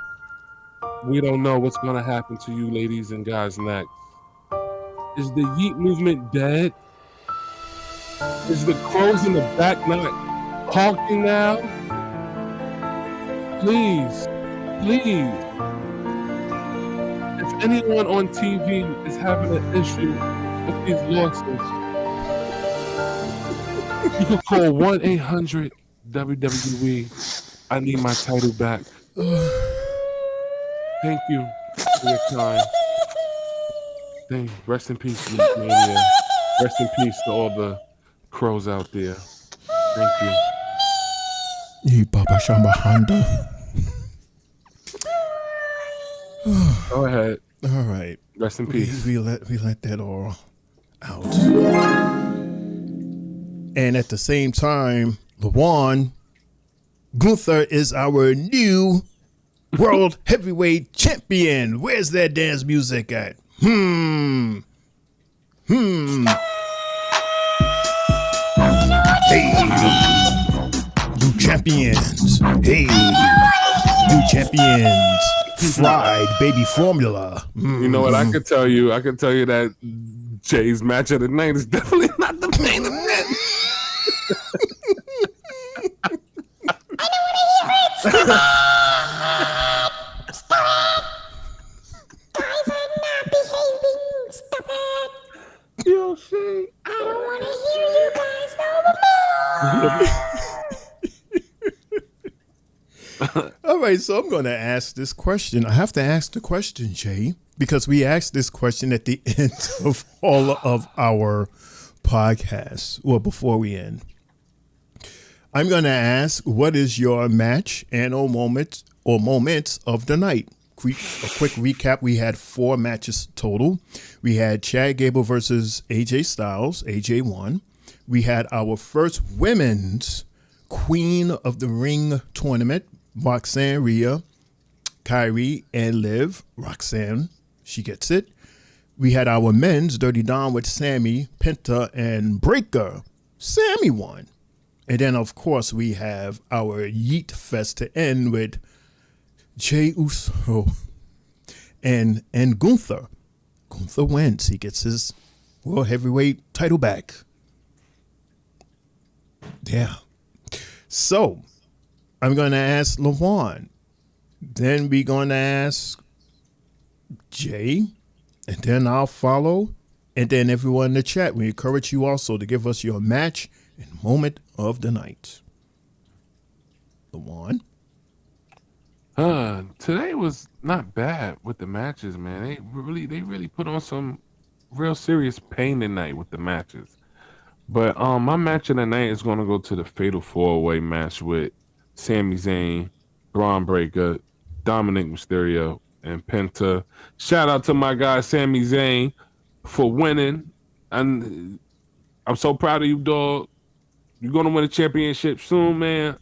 We don't know what's going to happen to you ladies and guys next. Is the Yeet movement dead? Is the crows in the back not honking now? Please, please. If anyone on TV is having an issue with these losses, you can call 1-800-WWE. I need my title back. Thank you for your time. Rest in peace, Mania. Rest in peace to all the crows out there. Thank you. Baba Shamba Honda. Go ahead. All right. Rest in peace. We let that all out. And at the same time, Lawan, Gunther is our new World Heavyweight Champion. Where's that dance music at? Hey, new champions. Hey, new champions. fried baby formula. You know what? I could tell you that Jay's match of the night is definitely not the main event. I don't want to hear it. Stop! Stop! Guys are not behaving. Stop it. Yo, Shay. I don't want to hear you guys no more. All right, so I'm going to ask this question. I have to ask the question, Jay, because we asked this question at the end of all of our podcasts. Well, before we end, I'm going to ask, what is your match and or moments of the night? A quick recap. We had 4 matches total. We had Chad Gable versus AJ Styles. AJ won. We had our first women's Queen of the Ring tournament, Roxanne, Rhea, Kyrie, and Liv. Roxanne, she gets it. We had our men's Dirty Dom with Sammy, Penta, and Breaker. Sammy won. And then, of course, we have our Yeet Fest to end with Jey Uso and Gunther. Gunther wins. He gets his World Heavyweight title back. Yeah. So, I'm going to ask LaVon. Then we're going to ask Jay. And then I'll follow. And then everyone in the chat, we encourage you also to give us your match and moment of the night. LaVon. Today was not bad with the matches, man. They really put on some real serious pain tonight with the matches. But my match of the night is going to go to the Fatal 4-Way match with Sami Zayn, Braun Breaker, Dominic Mysterio, and Penta. Shout out to my guy Sami Zayn for winning. And I'm so proud of you, dog. You're going to win a championship soon, man.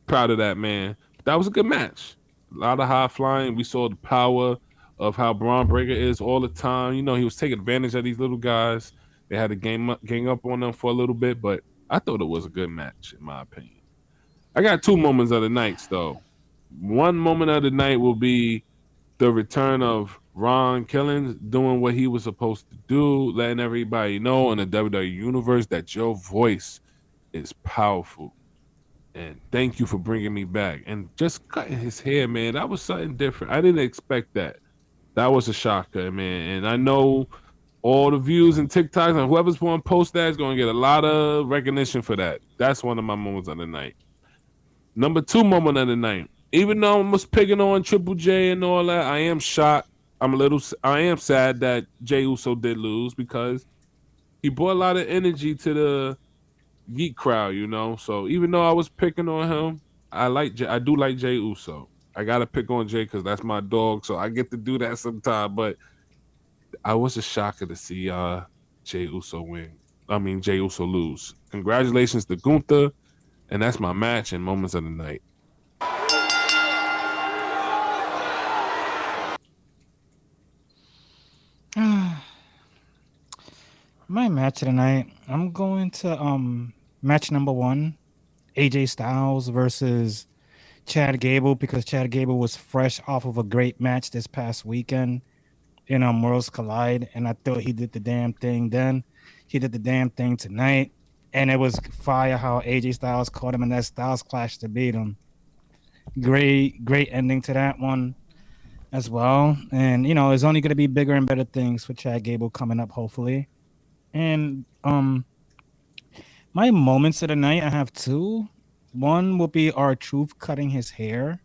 Proud of that, man. That was a good match. A lot of high flying. We saw the power of how Braun Breaker is all the time. You know, he was taking advantage of these little guys. They had to gang up on them for a little bit, but I thought it was a good match, in my opinion. I got 2 moments of the night, though. One moment of the night will be the return of Ron Killings doing what he was supposed to do, letting everybody know in the WWE universe that your voice is powerful. And thank you for bringing me back. And just cutting his hair, man, that was something different. I didn't expect that. That was a shocker, man. And I know all the views and TikToks and whoever's going to post that is going to get a lot of recognition for that. That's one of my moments of the night. Number 2 moment of the night. Even though I was picking on Triple J and all that, I am shocked. I am sad that Jey Uso did lose because he brought a lot of energy to the Geek crowd, you know. So even though I was picking on him, I do like Jey Uso. I gotta pick on Jay because that's my dog, so I get to do that sometime. But I was a shocker to see Jey Uso lose. Congratulations to Gunther, and that's my match and moments of the night. My match of the night, I'm going to match number 1, AJ Styles versus Chad Gable, because Chad Gable was fresh off of a great match this past weekend in Worlds Collide, and I thought he did the damn thing then. He did the damn thing tonight, and it was fire how AJ Styles caught him in that Styles Clash to beat him. Great ending to that one as well. And, you know, there's only going to be bigger and better things for Chad Gable coming up, hopefully. And my moments of the night, I have 2. One will be R-Truth cutting his hair.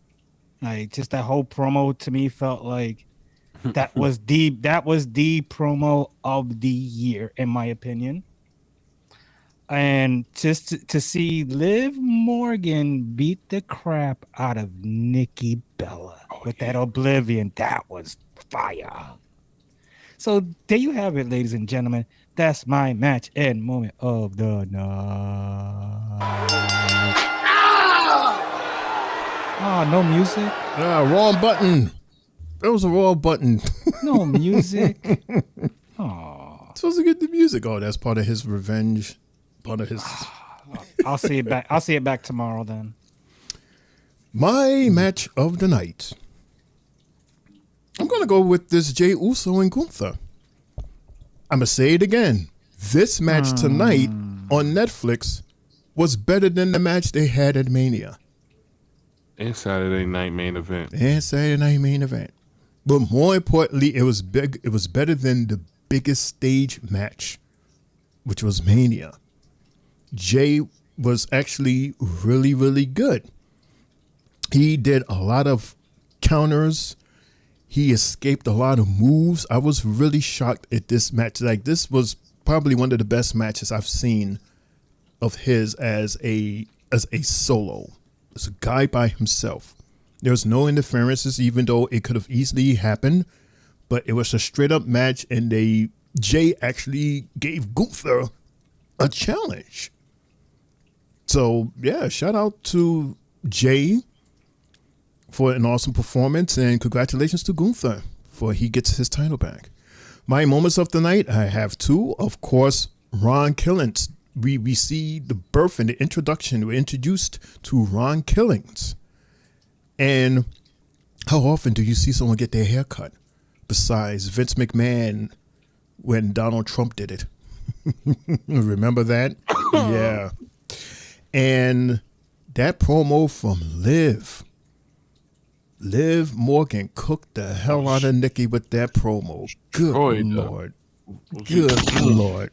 Like, just that whole promo to me felt like that was the promo of the year, in my opinion. And just to see Liv Morgan beat the crap out of Nikki Bella with that Oblivion, that was fire. So there you have it, ladies and gentlemen. That's my match and moment of the night. Oh, no music? Wrong button. That was a wrong button. No music. Oh. Supposed to get the music. Oh, that's part of his revenge. Part of his. I'll see it back. I'll see it back tomorrow then. My match of the night gonna go with this Jey Uso and Gunther. I'm gonna say it again. This match tonight on Netflix was better than the match they had at Mania. And Saturday night main event. But more importantly, it was big. It was better than the biggest stage match, which was Mania. Jay was actually really, really good. He did a lot of counters. He escaped a lot of moves. I was really shocked at this match. Like, this was probably one of the best matches I've seen of his as a solo. As a guy by himself. There was no interferences, even though it could have easily happened. But it was a straight up match, and Jay actually gave Gunther a challenge. So yeah, shout out to Jay for an awesome performance, and congratulations to Gunther for he gets his title back. My moments of the night, I have two. Of course, Ron Killings. We see the birth and the introduction. We're introduced to Ron Killings. And how often do you see someone get their hair cut? Besides Vince McMahon when Donald Trump did it. Remember that? Yeah. And that promo from Liv. Liv Morgan cooked the hell out of Nikki with that promo. Good Lord. Good Lord.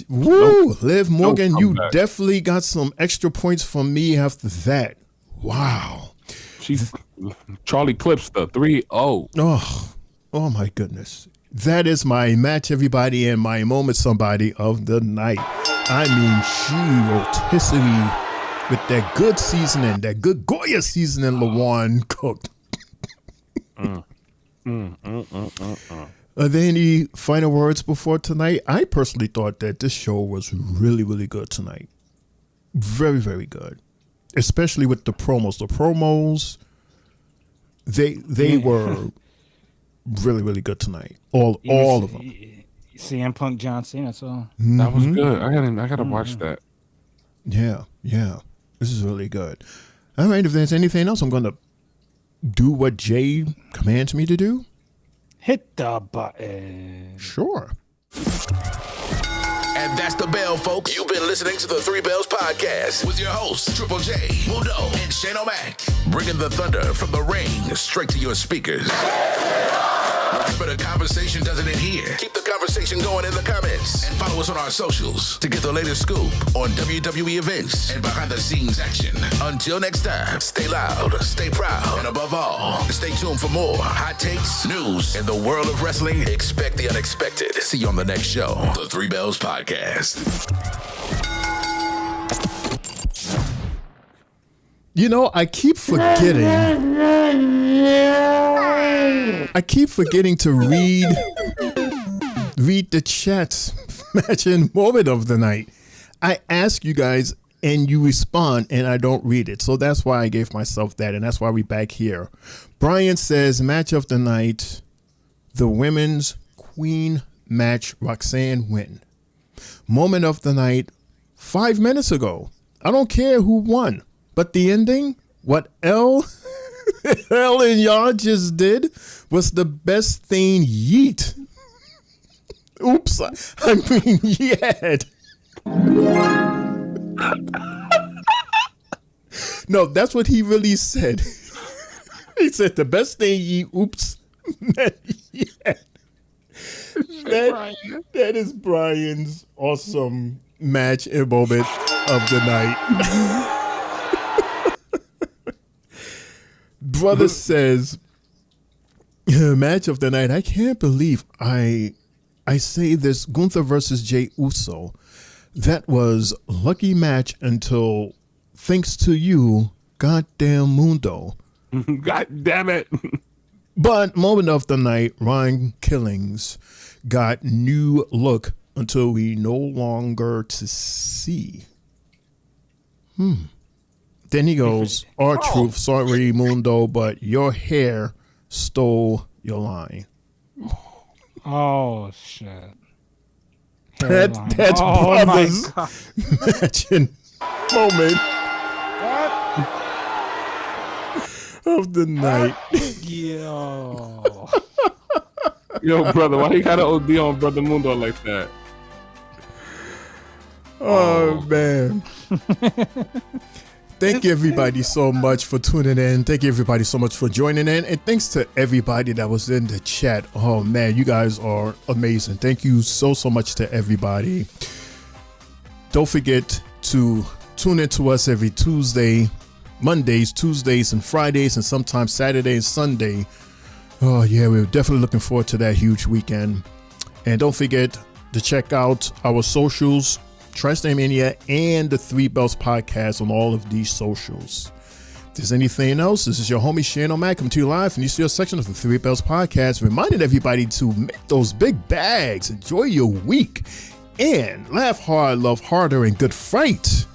Woo! Liv Morgan, you definitely got some extra points from me after that. Wow. Charlie Clips the 3-0. Oh my goodness. That is my match, everybody, and my moment somebody of the night. I mean, she rotisserie with that good seasoning, that good Goya seasoning LaJuan cooked. Are there any final words before tonight? I personally thought that this show was really, really good tonight. Very, very good. Especially with the promos. The promos, they were really, really good tonight. All of them. CM Punk, John Cena, so that was good. I gotta watch that. Yeah. This is really good. All right, if there's anything else, I'm gonna do what Jay commands me to do. Hit the button. Sure. And that's the bell, folks. You've been listening to the Three Bells Podcast with your hosts, Triple J, Mundo, and Shane O'Mac. Bringing the thunder from the ring straight to your speakers. Remember, the conversation doesn't end here. Keep the conversation going in the comments. And follow us on our socials to get the latest scoop on WWE events and behind-the-scenes action. Until next time, stay loud, stay proud, and above all, stay tuned for more hot takes, news, and the world of wrestling. Expect the unexpected. See you on the next show, the Three Bells Podcast. You know, I keep forgetting. To read the chats match and moment of the night. I ask you guys and you respond and I don't read it. So that's why I gave myself that, and that's why we back here. Brian says match of the night, the women's queen match, Roxanne win. Moment of the night, 5 minutes ago. I don't care who won. But the ending, what L and y'all just did was the best thing yeet. Oops, I mean yet. No, that's what he really said. He said the best thing yeet, oops, yet. That is Brian's awesome match and moment of the night. Brother says, match of the night. I can't believe I say this. Gunther versus Jey Uso. That was lucky match until thanks to you, goddamn Mundo. God damn it. But moment of the night, Ron Killings got new look until we no longer to see. Then he goes, R-Truth, sorry, Mundo, but your hair stole your line. Oh, shit. That's Brothers matching moment of the night. Yo. Yo, brother, why you got an OD on Brother Mundo like that? Oh man. Thank you everybody so much for tuning in. Thank you everybody so much for joining in. And thanks to everybody that was in the chat. Oh man, you guys are amazing. Thank you so much to everybody. Don't forget to tune in to us every Tuesday, Mondays, Tuesdays, and Fridays, and sometimes Saturday and Sunday. Oh yeah, we're definitely looking forward to that huge weekend. And don't forget to check out our socials, Tri-State Mania and the Three Bells Podcast on all of these socials. If there's anything else, this is your homie Shane O'Mac coming to you live from the studio section of the Three Bells Podcast, reminding everybody to make those big bags, enjoy your week, and laugh hard, love harder, and good fight.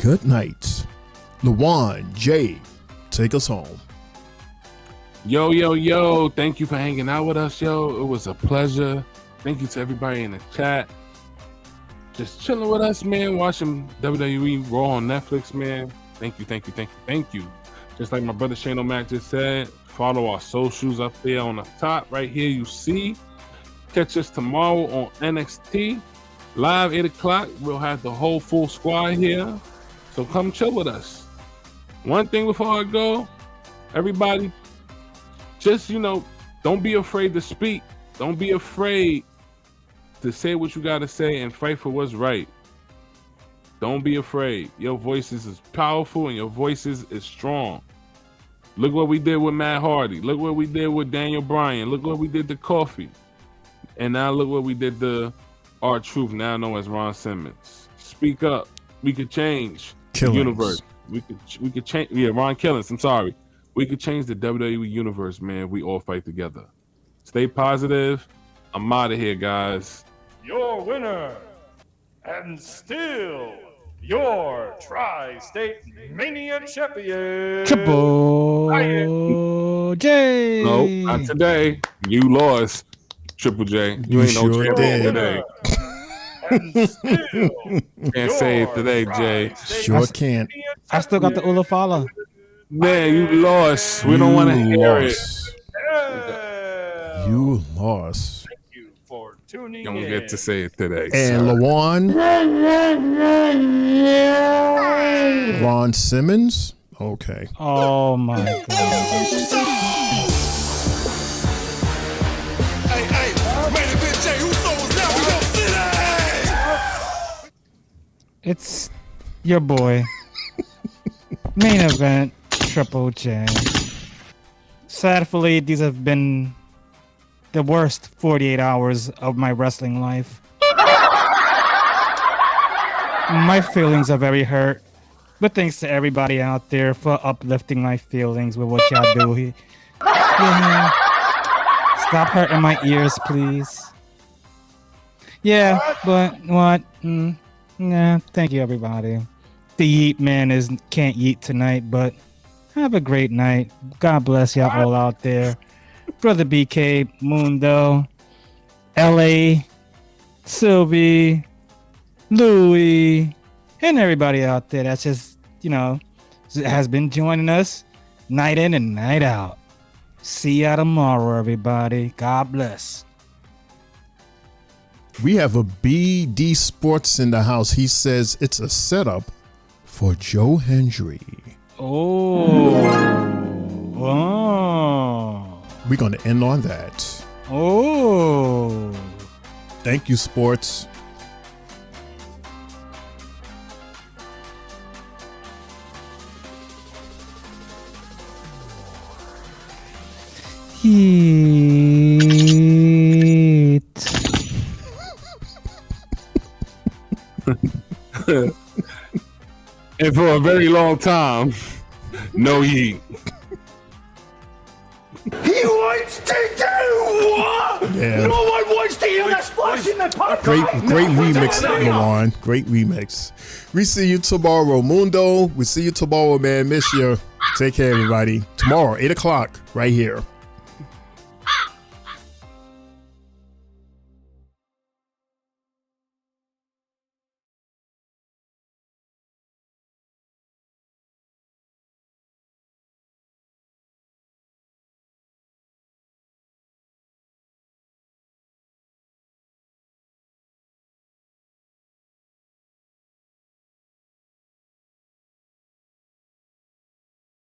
Good night. Lawan, Jay, take us home. Yo. Thank you for hanging out with us, yo. It was a pleasure. Thank you to everybody in the chat. Just chilling with us, man. Watching WWE Raw on Netflix, man. Thank you. Just like my brother Shane O'Mac just said, follow our socials up there on the top right here. You see. Catch us tomorrow on NXT. Live 8 o'clock. We'll have the whole full squad here. So come chill with us. One thing before I go, everybody, just, don't be afraid to speak. Don't be afraid to say what you got to say and fight for what's right. Don't be afraid. Your voices is powerful and your voices is strong. Look what we did with Matt Hardy. Look what we did with Daniel Bryan. Look what we did to Kofi. And now look what we did to R-Truth, now known as Ron Simmons. Speak up. We could change the universe. We could change. Yeah, Ron Killings. I'm sorry. We could change the WWE universe, man. We all fight together. Stay positive. I'm out of here, guys. Your winner, and still your Tri-State Mania champion, Triple J. No, not today. You lost, Triple J. You ain't no champion today. Can't say it today, Jay. Sure can't. I still got the Ulafala. Man, you lost. We don't want to hear it. You lost. Thank you for tuning Don't in. get to say it today. And Lawan, Ron Simmons. Okay. Oh my God. It's your boy. Main event, Triple J. Sadly, these have been the worst 48 hours of my wrestling life. My feelings are very hurt. But thanks to everybody out there for uplifting my feelings with what y'all do here. Yeah. Stop hurting my ears, please. Yeah, but what? Nah, thank you, everybody. The Yeet Man can't eat tonight, but have a great night. God bless y'all all out there. Brother BK, Mundo, LA, Sylvie, Louie, and everybody out there that's just, has been joining us night in and night out. See ya tomorrow, everybody. God bless. We have a BD Sports in the house. He says it's a setup for Joe Hendry. Oh. We're going to end on that. Oh. Thank you, sports. Heat. And for a very long time, no heat. He wants to do what? Yeah. No one wants to hear the splash in the pot. Great remix, Lawan. Great remix. We see you tomorrow, Mundo. We see you tomorrow, man. Miss you. Take care, everybody. Tomorrow, 8 o'clock, right here.